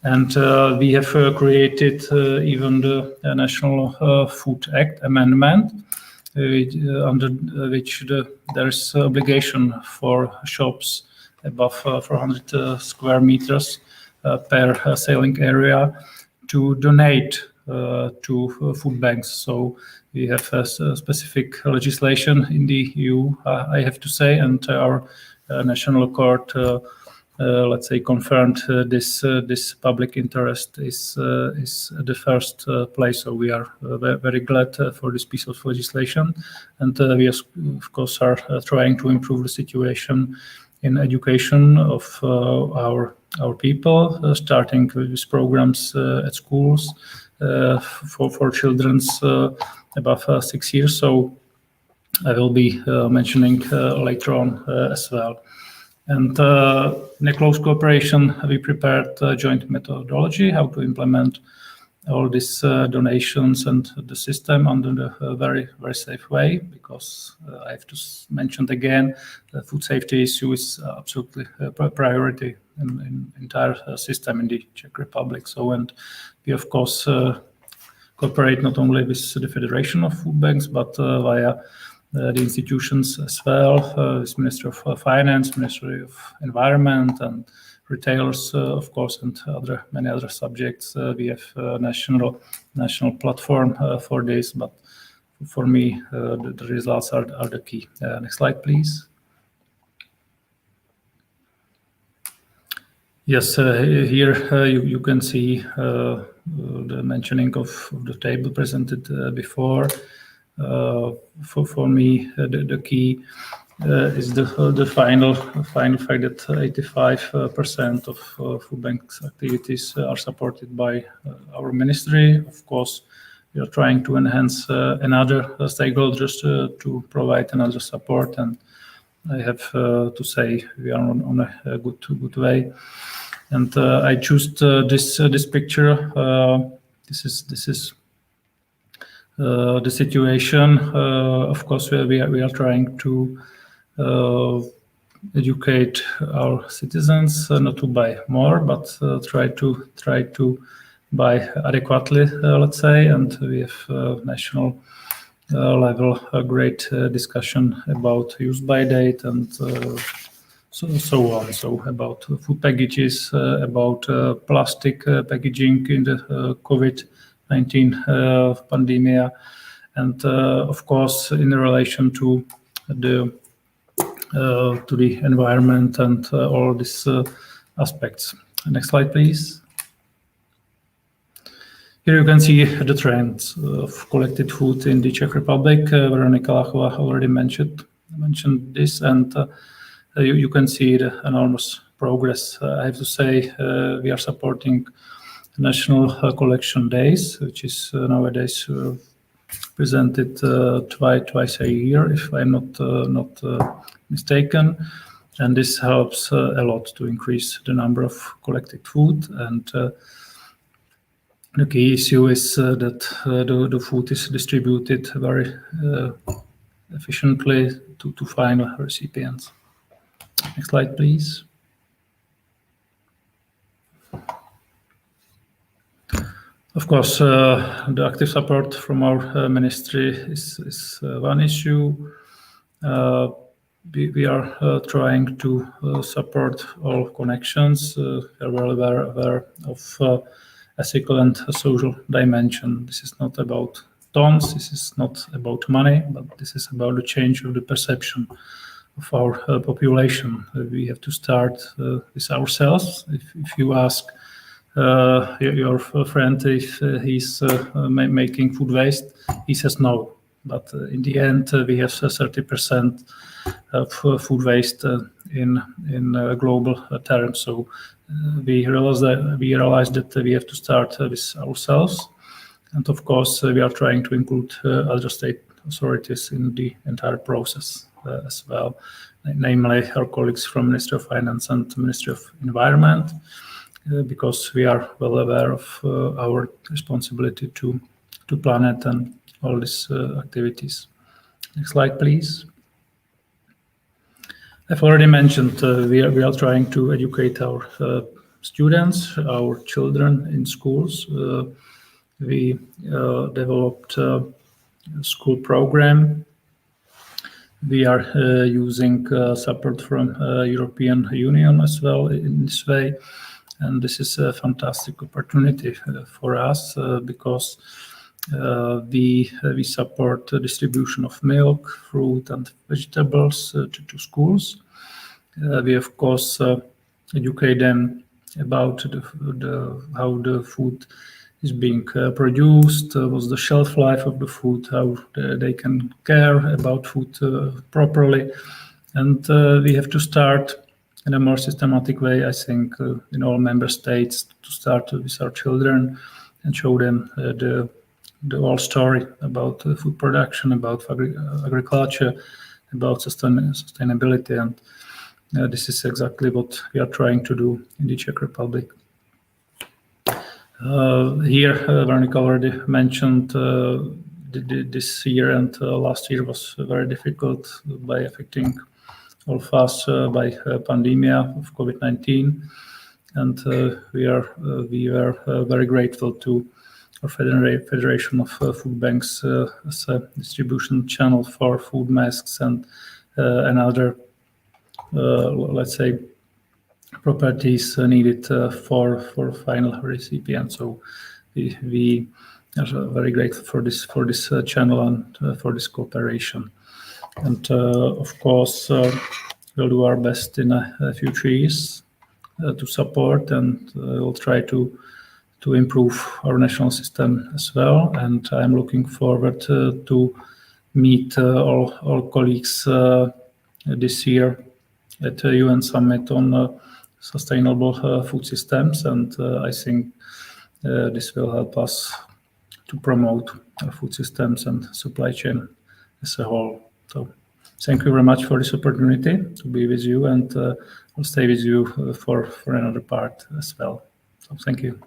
Speaker 13: And we have created even the National Food Act amendment, under which there is obligation for shops above 400 square meters per selling area to donate to food banks. So we have a specific legislation in the EU, I have to say, and our national court, let's say, confirmed this public interest is the first place. So we are very glad for this piece of legislation, and we of course are trying to improve the situation in education of our people, starting with programs at schools for children above 6 years. So I will be mentioning later on as well. And in a close cooperation, we prepared a joint methodology how to implement all these donations and the system under a very, very safe way, because I have to mention again, the food safety issue is absolutely a priority in entire system in the Czech Republic. So, and we of course cooperate not only with the Federation of Food Banks, but via the institutions as well, with Ministry of Finance, Ministry of Environment, and retailers, of course, and many other subjects. We have a national platform for this, but for me, the results are the key. Next slide, please. Yes, here you can see the mentioning of the table presented before. For me, the key is the final fact that 85% of food banks activities are supported by our ministry. Of course, we are trying to enhance another stakeholders to provide another support, and I have to say we are on a good way. And I choose this picture. This is the situation. Of course, we are trying to educate our citizens not to buy more, but try to buy adequately, let's say. And we have national level a great discussion about use by date and so on. So about food packages, about plastic packaging in the COVID-19 pandemic, and of course in relation to the environment and all these aspects. Next slide, please. Here you can see the trends of collected food in the Czech Republic. Veronika Lachova already mentioned this, and you can see the enormous progress. I have to say we are supporting National Collection Days, which is nowadays presented twice a year, if I'm not mistaken, and this helps a lot to increase the number of collected food. And the key issue is that the food is distributed very efficiently to final recipients. Next slide, please. Of course, the active support from our ministry is one issue. We are trying to support all connections. We are well aware of ethical and social dimension. This is not about tons, this is not about money, but this is about the change of the perception our population. We have to start with ourselves. If you ask your friend if he's making food waste, he says no. But in the end, we have 30% of food waste in global terms. So we realize that we have to start with ourselves, and of course we are trying to include other state authorities in the entire process as well, namely our colleagues from Ministry of Finance and Ministry of Environment, because we are well aware of our responsibility to planet and all these activities. Next slide, please. I've already mentioned we are trying to educate our students, our children in schools. We developed a school program. We are using support from European Union as well in this way. And this is a fantastic opportunity for us because we support the distribution of milk, fruit, and vegetables to schools. We of course educate them about how the food is being produced, what's the shelf life of the food, how they can care about food properly, and we have to start in a more systematic way, I think, in all member states, to start with our children and show them the whole story about food production, about agriculture, about sustainability, and this is exactly what we are trying to do in the Czech Republic. Here, Veronica already mentioned this year and last year was very difficult by affecting all of us by pandemia of COVID-19, and we were very grateful to our Federation of Food Banks as a distribution channel for food masks and other, let's say, properties needed for final recipient. So we are very grateful for this channel and for this cooperation. And of course, we'll do our best in future years to support, and we'll try to improve our national system as well. And I'm looking forward to meet all colleagues this year at the UN Summit on sustainable food systems, and I think this will help us to promote our food systems and supply chain as a whole. So thank you very much for this opportunity to be with you, and I'll stay with you for another part as well. So thank you.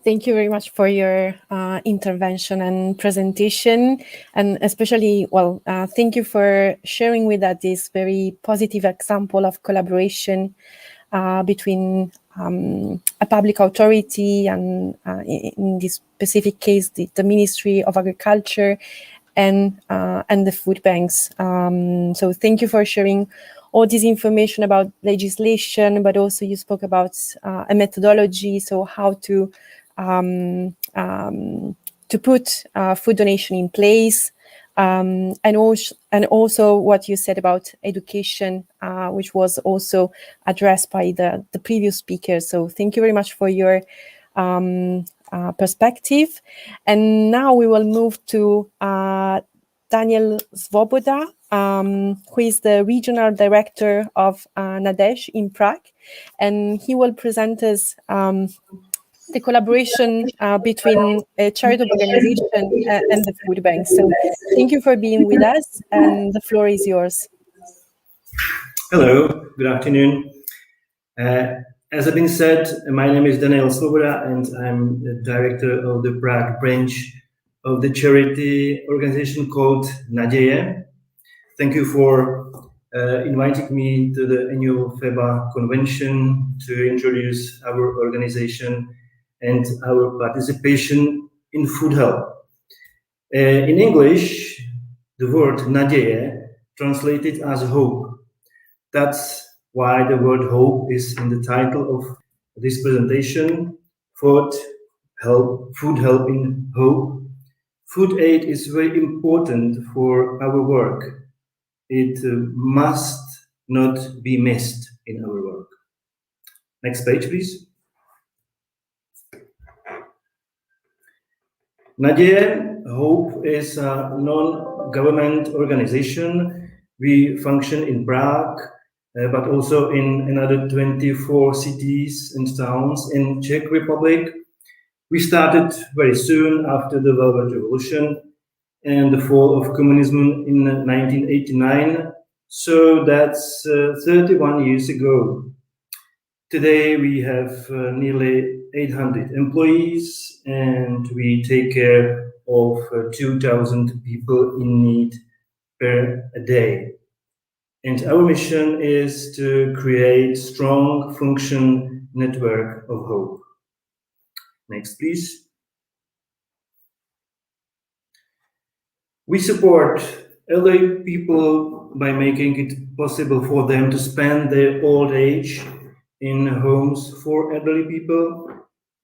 Speaker 12: Thank you very much for your intervention and presentation, and especially, thank you for sharing with us this very positive example of collaboration between a public authority and, in this specific case, the Ministry of Agriculture and the food banks. So thank you for sharing all this information about legislation, but also you spoke about a methodology, so how to put food donation in place, and also what you said about education, which was also addressed by the previous speaker. So thank you very much for your perspective. And now we will move to Daniel Svoboda, who is the regional director of Nadej in Prague, and he will present us the collaboration between a charitable organization and the food bank. So thank you for being with us, and the floor is yours.
Speaker 14: Hello, good afternoon. As has been said, my name is Daniel Svoboda, and I'm the director of the Prague branch of the charity organization called Naděje. Thank you for inviting me to the annual FEBA convention to introduce our organization and our participation in food help. In English, the word Naděje translated as hope. That's why the word hope is in the title of this presentation, food help in hope, Food aid is very important for our work. It must not be missed in our work. Next page, please. Naděje, Hope is a non-government organization. We function in Prague, but also in another 24 cities and towns in Czech Republic. We started very soon after the Velvet Revolution and the fall of communism in 1989. So that's 31 years ago. Today we have nearly 800 employees and we take care of 2,000 people in need per day. And our mission is to create strong function network of hope. Next, please. We support elderly people by making it possible for them to spend their old age in homes for elderly people.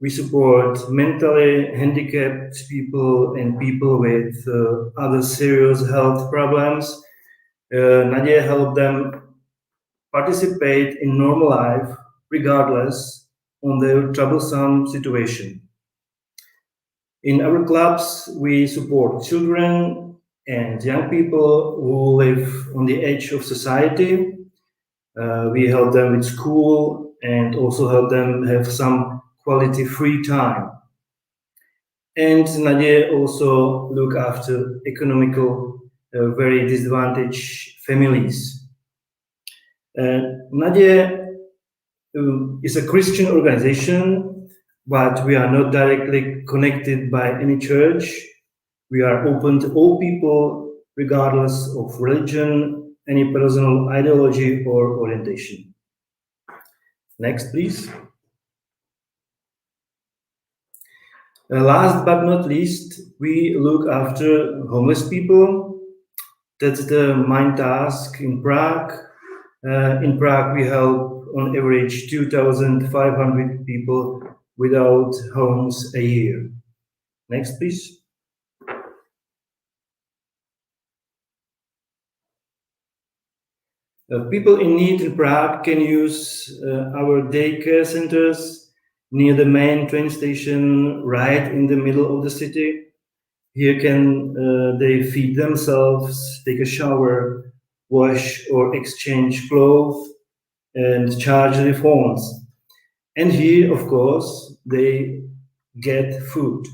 Speaker 14: We support mentally handicapped people and people with other serious health problems. Naděje help them participate in normal life regardless of their troublesome situation. In our clubs, we support children and young people who live on the edge of society. We help them with school and also help them have some quality free time. And Naděje also look after economical, very disadvantaged families. Naděje is a Christian organization, but we are not directly connected by any church. We are open to all people, regardless of religion, any personal ideology or orientation. Next, please. Last but not least, we look after homeless people. That's the main task in Prague. In Prague, we help on average 2,500 people without homes a year. Next, please. People in need in Prague can use our daycare centers near the main train station, right in the middle of the city. Here can they feed themselves, take a shower, wash or exchange clothes, and charge their phones. And here, of course, they get food.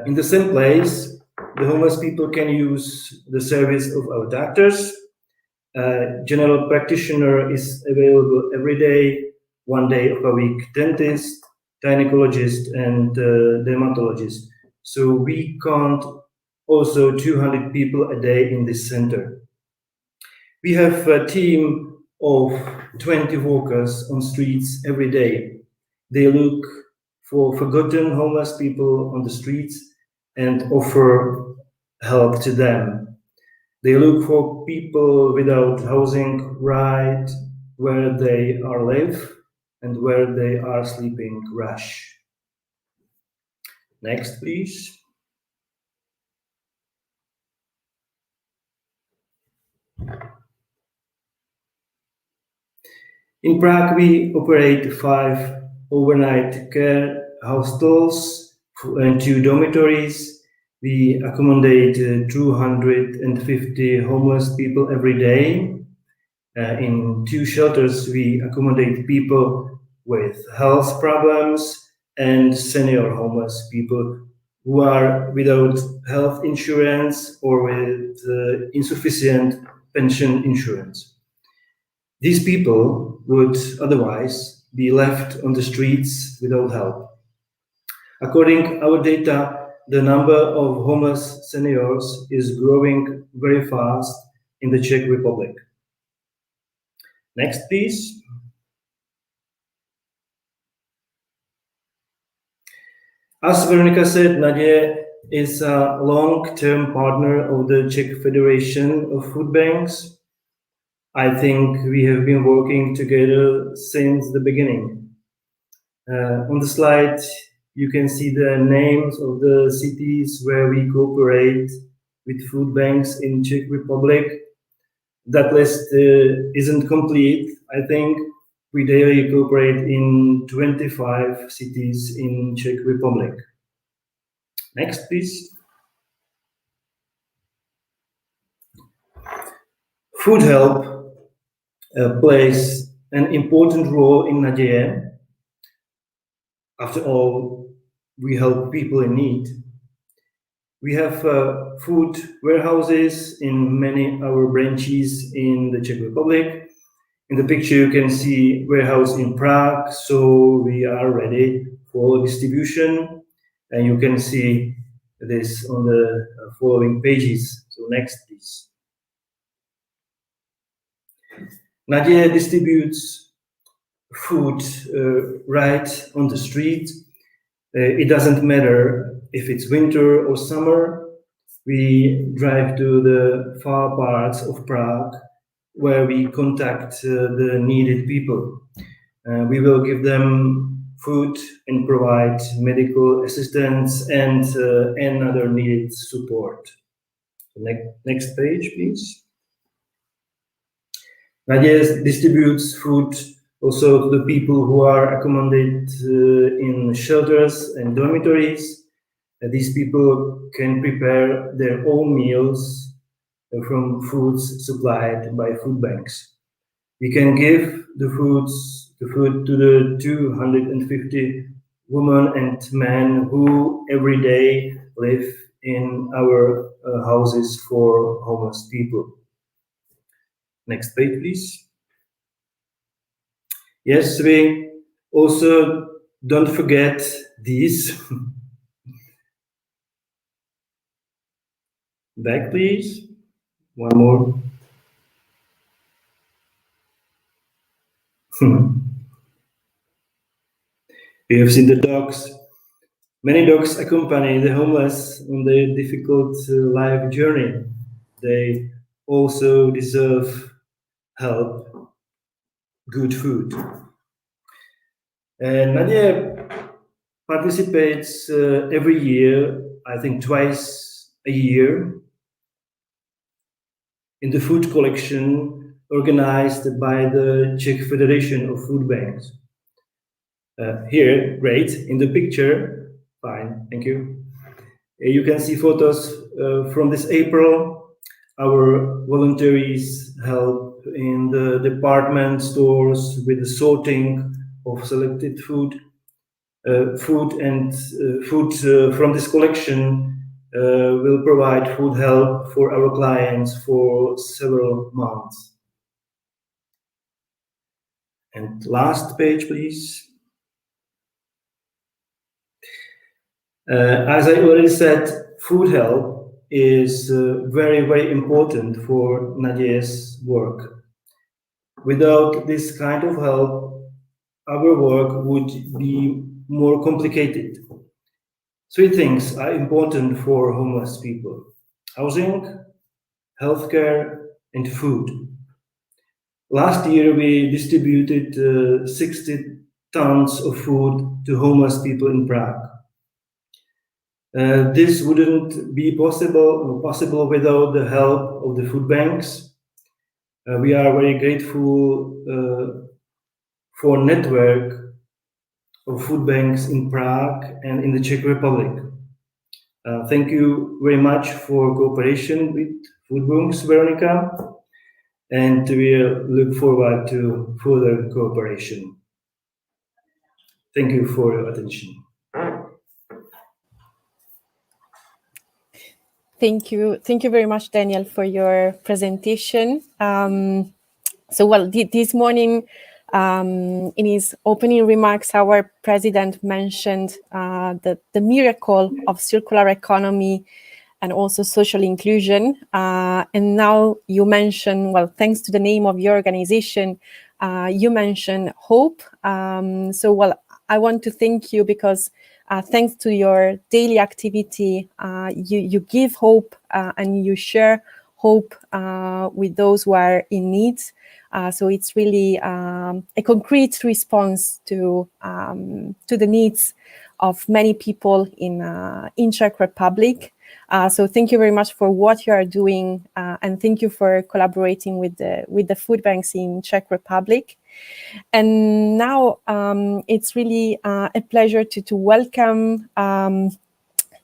Speaker 14: In the same place, the homeless people can use the service of our doctors. General practitioner is available every day, 1 day of a week, dentist, gynecologist, and dermatologist. So we count also 200 people a day in this center. We have a team of 20 workers on streets every day. They look for forgotten homeless people on the streets and offer help to them. They look for people without housing right where they are live and where they are sleeping rush. Next, please. In Prague, we operate 5 overnight care hostels and 2 dormitories. We accommodate 250 homeless people every day. In 2 shelters, we accommodate people with health problems and senior homeless people who are without health insurance or with insufficient pension insurance. These people would otherwise be left on the streets without help. According to our data, the number of homeless seniors is growing very fast in the Czech Republic. Next, please. As Veronica said, Naděje is a long-term partner of the Czech Federation of Food Banks. I think we have been working together since the beginning. On the slide, you can see the names of the cities where we cooperate with food banks in Czech Republic. That list isn't complete. I think we daily cooperate in 25 cities in Czech Republic. Next, please. Food help plays an important role in Naděje. After all, we help people in need. We have food warehouses in many our branches in the Czech Republic. In the picture you can see warehouse in Prague, so we are ready for distribution, and you can see this on the following pages. So next, please. Naděje distributes food right on the street. It doesn't matter if it's winter or summer. We drive to the far parts of Prague where we contact the needed people. We will give them food and provide medical assistance and other needed support. Next page, please. Naděje distributes food also to the people who are accommodated in shelters and dormitories. These people can prepare their own meals from foods supplied by food banks. We can give the food to the 250 women and men who every day live in our houses for homeless people. Next page, please. Yes, we also don't forget these. Back, please. One more. We have seen the dogs. Many dogs accompany the homeless on their difficult life journey. They also deserve help, good food. And Naděje participates every year, I think twice a year, in the food collection organized by the Czech Federation of Food Banks. Here, great, in the picture, fine, thank you. You can see photos from this April. Our volunteers help in the department stores with the sorting of selected food. Food from this collection will provide food help for our clients for several months. And last page, please. As I already said, food help is very, very important for Naděje's work. Without this kind of help, our work would be more complicated. Three things are important for homeless people: housing, healthcare, and food. Last year, we distributed 60 tons of food to homeless people in Prague. This wouldn't be possible without the help of the food banks. We are very grateful for a network of food banks in Prague and in the Czech Republic. Thank you very much for cooperation with Food Banks, Veronica, and we look forward to further cooperation. Thank you for your attention.
Speaker 12: Thank you very much, Daniel, for your presentation. This morning, in his opening remarks, our president mentioned the miracle of circular economy and also social inclusion. And now you mention, well, thanks to the name of your organization, you mentioned hope. I want to thank you because thanks to your daily activity, you give hope and you share hope with those who are in need. So it's really a concrete response to the needs of many people in Czech Republic. So thank you very much for what you are doing, and thank you for collaborating with the food banks in Czech Republic. And now it's really a pleasure to welcome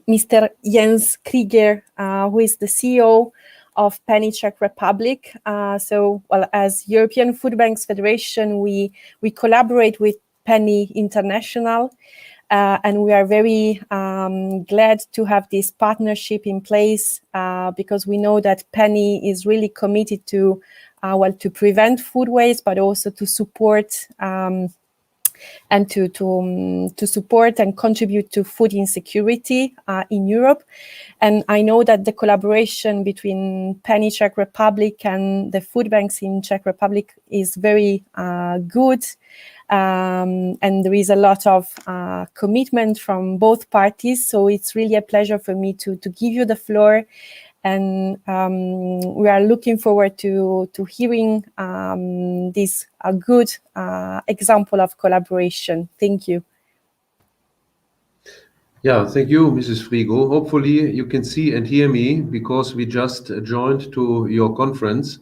Speaker 12: Mr. Jens Krieger, who is the CEO of Penny Czech Republic. So, well, as European Food Banks Federation, we collaborate with Penny International, and we are very glad to have this partnership in place, because we know that Penny is really committed to to prevent food waste, but also to support and to support and contribute to food insecurity in Europe. And I know that the collaboration between Penny Czech Republic and the food banks in Czech Republic is very good. And there is a lot of commitment from both parties. So it's really a pleasure for me to give you the floor. And we are looking forward to hearing this good example of collaboration. Thank you.
Speaker 15: Yeah, thank you, Mrs. Frigo. Hopefully you can see and hear me, because we just joined to your conference,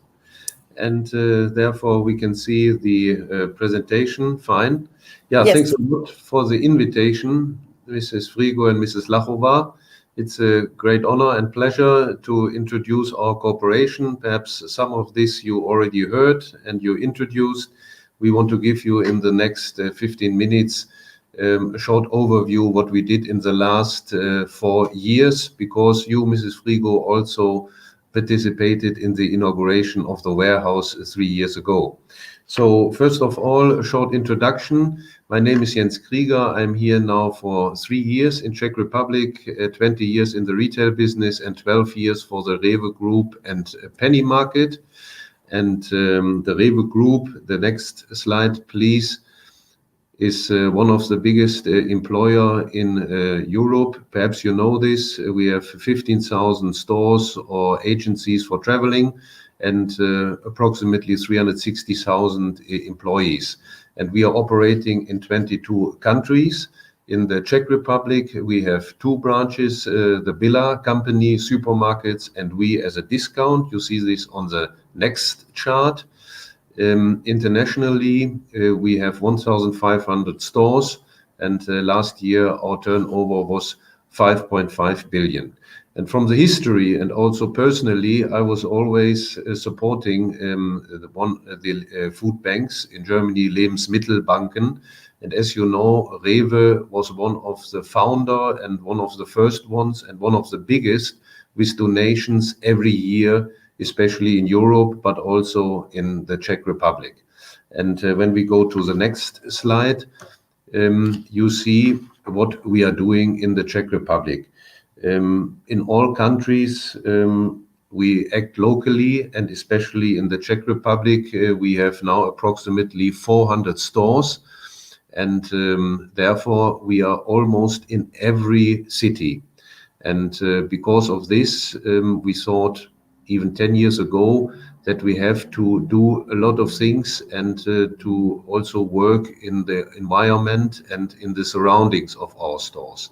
Speaker 15: and therefore we can see the presentation fine. Yeah, yes. Thanks a lot for the invitation, Mrs. Frigo and Mrs. Lachova. It's a great honor and pleasure to introduce our cooperation. Perhaps some of this you already heard and you introduced. We want to give you in the next 15 minutes a short overview what we did in the last 4 years, because you, Mrs. Frigo, also participated in the inauguration of the warehouse 3 years ago. So first of all, a short introduction. My name is Jens Krieger. I'm here now for 3 years in Czech Republic, 20 years in the retail business, and 12 years for the Rewe Group and Penny Market. And the Rewe Group, the next slide, please, is one of the biggest employer in Europe. Perhaps you know this. We have 15,000 stores or agencies for traveling, and approximately 360,000 employees. And we are operating in 22 countries. In the Czech Republic, we have 2 branches, the Billa company, supermarkets, and we as a discount. You see this on the next chart. Internationally, we have 1,500 stores, and last year our turnover was 5.5 billion. And from the history and also personally, I was always supporting the food banks in Germany, Lebensmittelbanken. And as you know, Rewe was one of the founder and one of the first ones and one of the biggest, with donations every year, especially in Europe, but also in the Czech Republic. And when we go to the next slide, you see what we are doing in the Czech Republic. In all countries, we act locally, and especially in the Czech Republic, we have now approximately 400 stores, and therefore we are almost in every city. And because of this, we thought even 10 years ago that we have to do a lot of things and to also work in the environment and in the surroundings of our stores.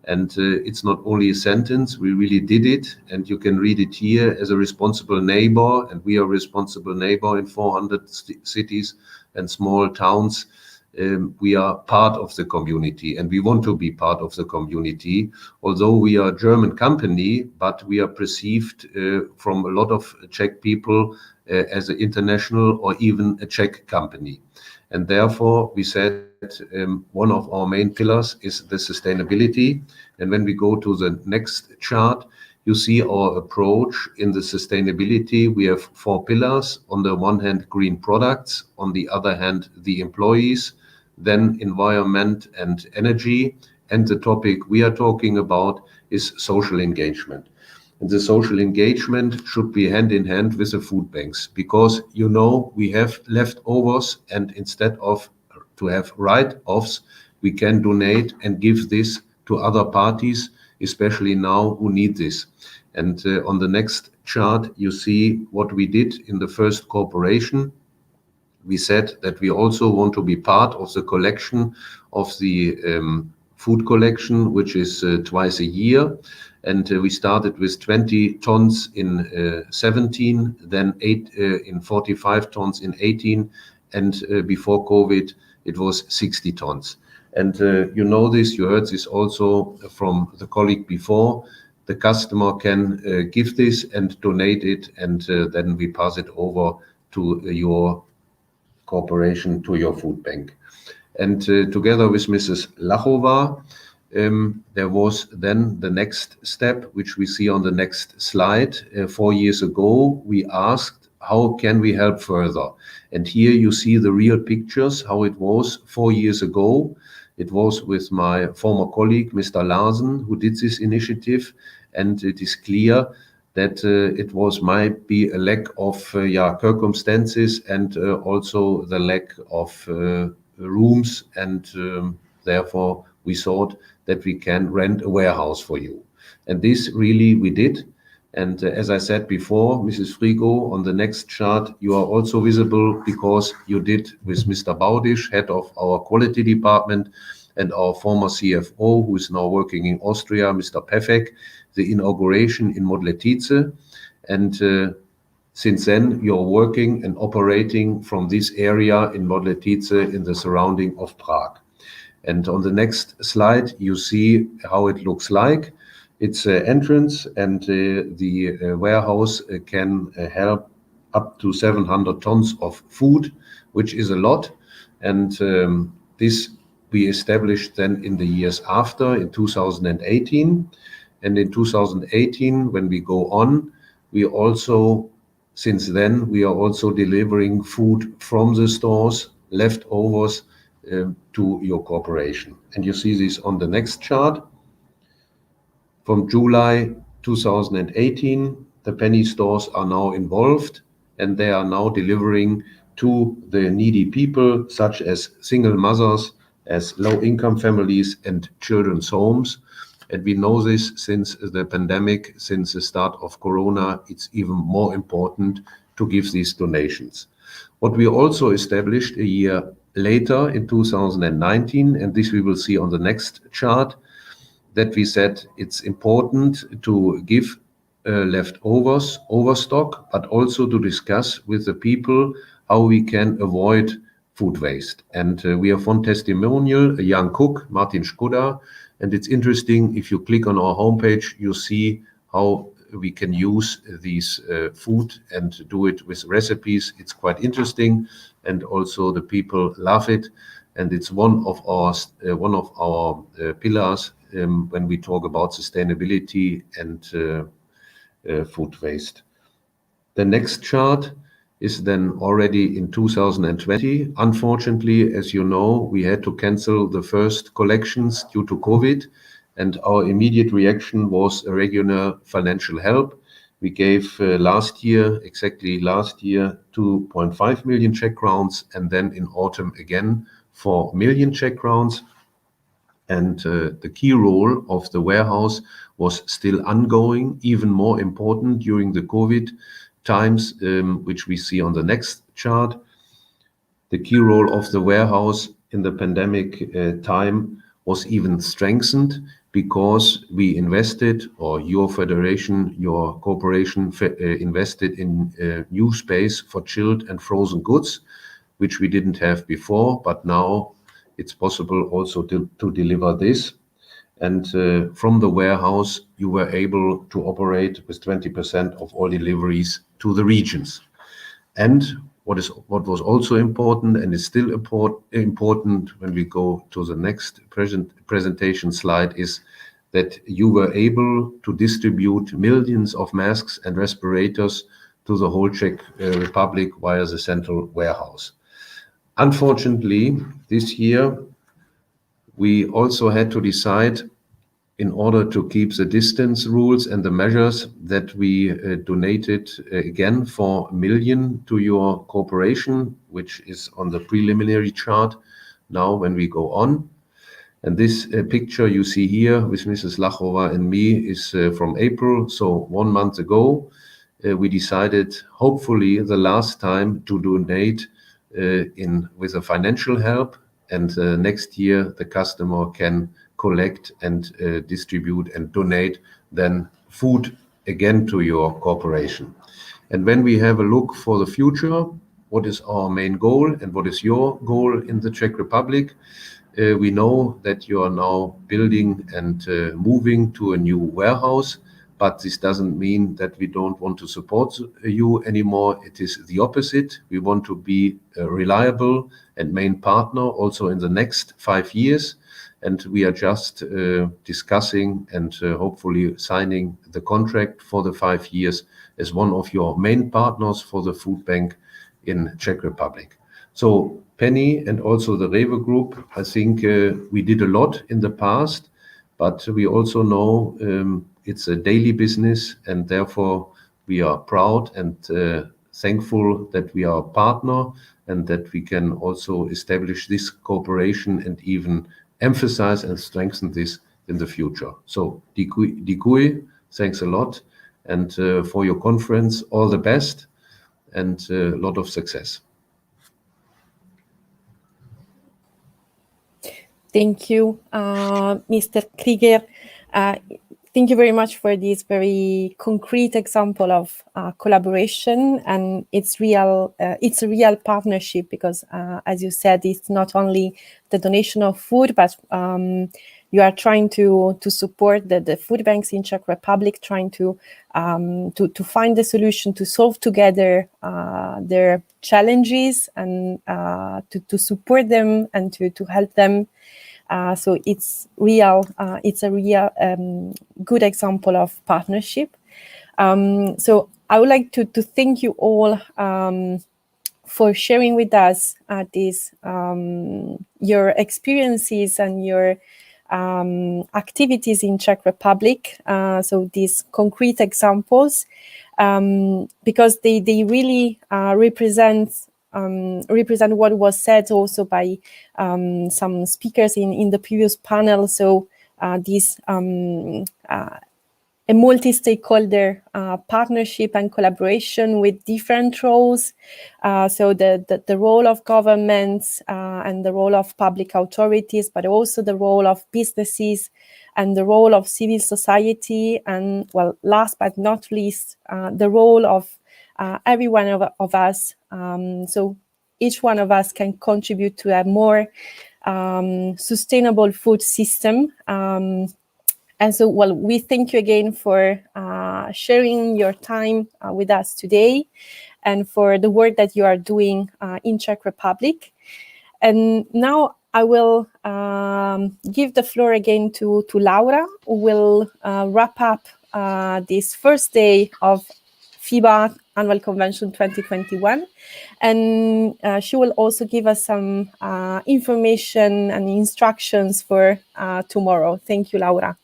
Speaker 15: And it's not only a sentence, we really did it. And you can read it here: as a responsible neighbor, and we are a responsible neighbor in 400 cities and small towns. We are part of the community, and we want to be part of the community. Although we are a German company, but we are perceived from a lot of Czech people as an international or even a Czech company. And therefore, we said one of our main pillars is the sustainability. And when we go to the next chart, you see our approach in the sustainability. We have 4 pillars. On the one hand, green products. On the other hand, the employees. Then environment and energy. And the topic we are talking about is social engagement. And the social engagement should be hand in hand with the food banks, because, you know, we have leftovers, and instead of to have write-offs, we can donate and give this to other parties, especially now, who need this. And on the next chart, you see what we did in the first cooperation. we said that we also want to be part of the collection of the food collection, which is twice a year. And we started with 20 tons in 17, then 45 tons in 18, and before COVID, it was 60 tons. And you know this, you heard this also from the colleague before. The customer can give this and donate it, and then we pass it over to your corporation, to your food bank. And together with Mrs. Lachova, there was then the next step, which we see on the next slide. 4 years ago, we asked, how can we help further? And here you see the real pictures, how it was 4 years ago. It was with my former colleague, Mr. Larsen, who did this initiative. And it is clear that it might be a lack of circumstances and also the lack of rooms. And therefore, we thought that we can rent a warehouse for you. And this really we did. And as I said before, Mrs. Frigo, on the next chart, you are also visible because you did with Mr. Baudisch, head of our quality department, and our former CFO, who is now working in Austria, Mr. Pefek, the inauguration in Modletice. And since then, you're working and operating from this area in Modletice in the surrounding of Prague. And on the next slide, you see how it looks like. It's an entrance, and the warehouse can help up to 700 tons of food, which is a lot. And this we established then in the years after, in 2018. And in 2018, when we go on, we also, since then, we are also delivering food from the stores, leftovers, to your corporation. And you see this on the next chart. From July 2018, the penny stores are now involved, and they are now delivering to the needy people, such as single mothers, as low-income families and children's homes. And we know this since the pandemic, since the start of Corona, it's even more important to give these donations. What we also established a year later in 2019, and this we will see on the next chart, that we said it's important to give leftovers, overstock, but also to discuss with the people how we can avoid food waste. And we have one testimonial, a young cook, Martin Skoda, and it's interesting, if you click on our homepage, you see how we can use these food and do it with recipes. It's quite interesting, and also the people love it. And it's one of our pillars when we talk about sustainability and food waste. The next chart is then already in 2020. Unfortunately, as you know, we had to cancel the first collections due to COVID, and our immediate reaction was a regular financial help. We gave exactly last year, 2.5 million Czech crowns, and then in autumn again, 4 million Czech crowns. And the key role of the warehouse was still ongoing, even more important during the COVID times, which we see on the next chart. The key role of the warehouse in the pandemic time was even strengthened because we invested, or your federation, your corporation invested in new space for chilled and frozen goods, which we didn't have before, but now it's possible also to deliver this. And from the warehouse, you were able to operate with 20% of all deliveries to the regions. And what was also important, and is still important when we go to the next presentation slide, is that you were able to distribute millions of masks and respirators to the whole Czech Republic via the central warehouse. Unfortunately, this year, we also had to decide, in order to keep the distance rules and the measures, that we donated again 4 million to your corporation, which is on the preliminary chart now when we go on. And this picture you see here with Mrs. Lachova and me is from April, so 1 month ago. We decided, hopefully the last time, to donate with a financial help, and next year the customer can collect and distribute and donate then food again to your corporation. And when we have a look for the future, what is our main goal and what is your goal in the Czech Republic? We know that you are now building and moving to a new warehouse, but this doesn't mean that we don't want to support you anymore. It is the opposite. We want to be a reliable and main partner also in the next 5 years. And we are just discussing and hopefully signing the contract for the 5 years as one of your main partners for the food bank in Czech Republic. So Penny and also the Rewe Group, I think we did a lot in the past, but we also know it's a daily business, and therefore we are proud and thankful that we are a partner and that we can also establish this cooperation and even emphasize and strengthen this in the future. So Dikui, thanks a lot, and for your conference, all the best and a lot of success.
Speaker 12: Thank you, Mr. Krieger. Thank you very much for this very concrete example of collaboration, and it's a real partnership because, as you said, it's not only the donation of food, but you are trying to support the food banks in Czech Republic, trying to find the solution to solve together their challenges and to support them and to help them. So it's a real good example of partnership. So I would like to thank you all for sharing with us your experiences and your activities in Czech Republic. So these concrete examples, because they really represent what was said also by some speakers in the previous panel. So this a multi-stakeholder partnership and collaboration with different roles. So the role of governments and the role of public authorities, but also the role of businesses and the role of civil society. And well, last but not least, the role of every one of us. So each one of us can contribute to a more sustainable food system. And so, well, we thank you again for sharing your time with us today and for the work that you are doing in Czech Republic. And now I will give the floor again to Laura, who will wrap up this first day of FEBA Annual Convention 2021. And she will also give us some information and instructions for tomorrow. Thank you, Laura.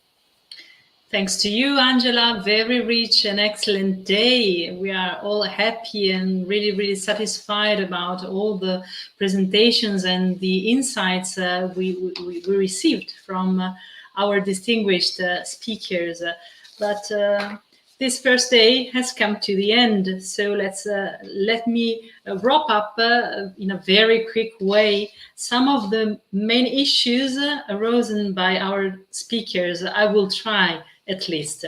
Speaker 1: Thanks to you, Angela. Very rich and excellent day. We are all happy and really, really satisfied about all the presentations and the insights we received from our distinguished speakers. But this first day has come to the end. So let me wrap up in a very quick way some of the main issues arisen by our speakers. I will try. At least.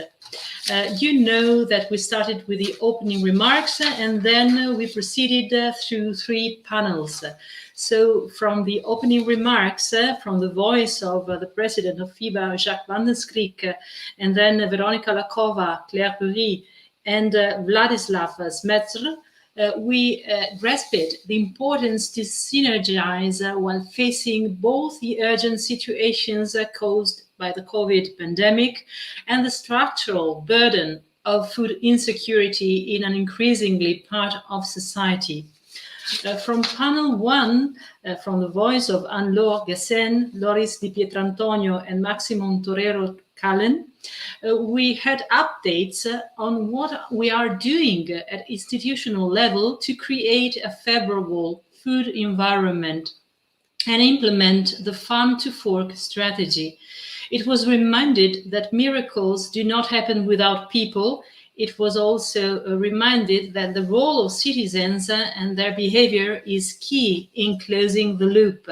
Speaker 1: You know that we started with the opening remarks and then we proceeded through 3 panels. So from the opening remarks, from the voice of the president of FEBA, Jacques van den Schrik, and then Veronika Lakova, Claire Curie, and Vladislav Smetr, we grasped the importance to synergize while facing both the urgent situations caused by the COVID pandemic and the structural burden of food insecurity in an increasingly part of society. From panel 1, from the voice of Anne-Laure Gassen, Loris Di Pietrantonio, and Maximum Torero Callen, we had updates on what we are doing at institutional level to create a favorable food environment and implement the farm to fork strategy. It was reminded that miracles do not happen without people, it was also reminded that the role of citizens and their behavior is key in closing the loop.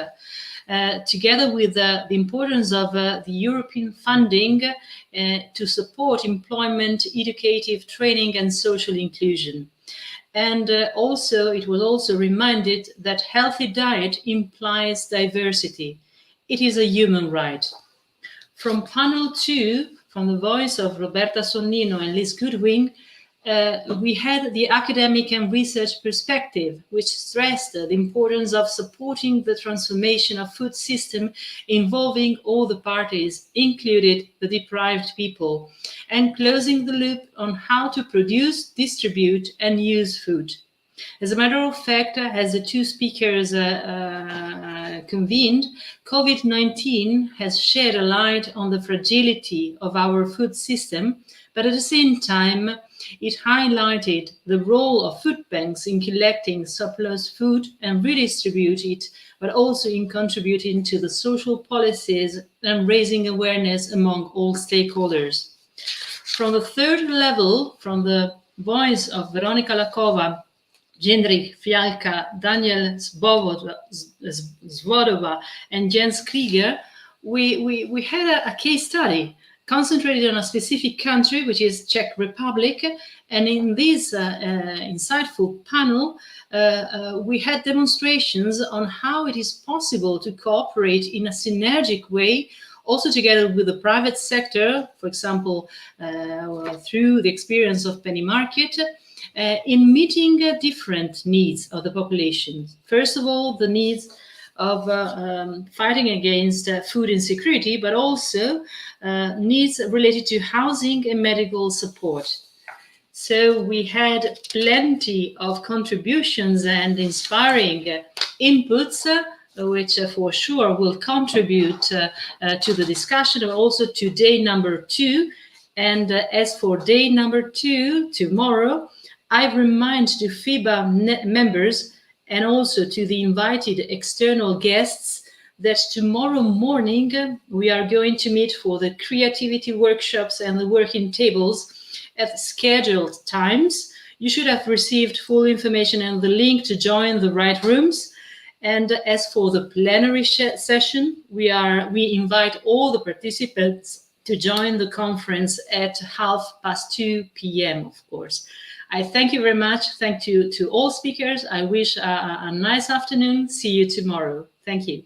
Speaker 1: Together with the importance of the European funding to support employment, educative training and social inclusion. And it was also reminded that healthy diet implies diversity. It is a human right. From panel 2, from the voice of Roberta Sonnino and Liz Goodwin, we had the academic and research perspective, which stressed the importance of supporting the transformation of food system involving all the parties, included the deprived people, and closing the loop on how to produce, distribute, and use food. As a matter of fact, as the two speakers convened, COVID-19 has shed a light on the fragility of our food system, but at the same time, it highlighted the role of food banks in collecting surplus food and redistribute it, but also in contributing to the social policies and raising awareness among all stakeholders. From the third level, from the voice of Veronika Lakova, Jindřich Fialka, Daniel Zvodova, and Jens Krieger, we had a case study concentrated on a specific country, which is Czech Republic. And in this insightful panel, we had demonstrations on how it is possible to cooperate in a synergic way, also together with the private sector, for example, through the experience of Penny Market, in meeting different needs of the population. First of all, the needs of fighting against food insecurity, but also needs related to housing and medical support. So we had plenty of contributions and inspiring inputs, which for sure will contribute to the discussion, and also to day number 2. And as for day number 2, tomorrow, I remind to FEBA members and also to the invited external guests that tomorrow morning we are going to meet for the creativity workshops and the working tables at scheduled times. You should have received full information and the link to join the right rooms. And as for the plenary session, we invite all the participants to join the conference at 2:30 p.m., of course. I thank you very much. Thank you to all speakers. I wish a nice afternoon. See you tomorrow. Thank you.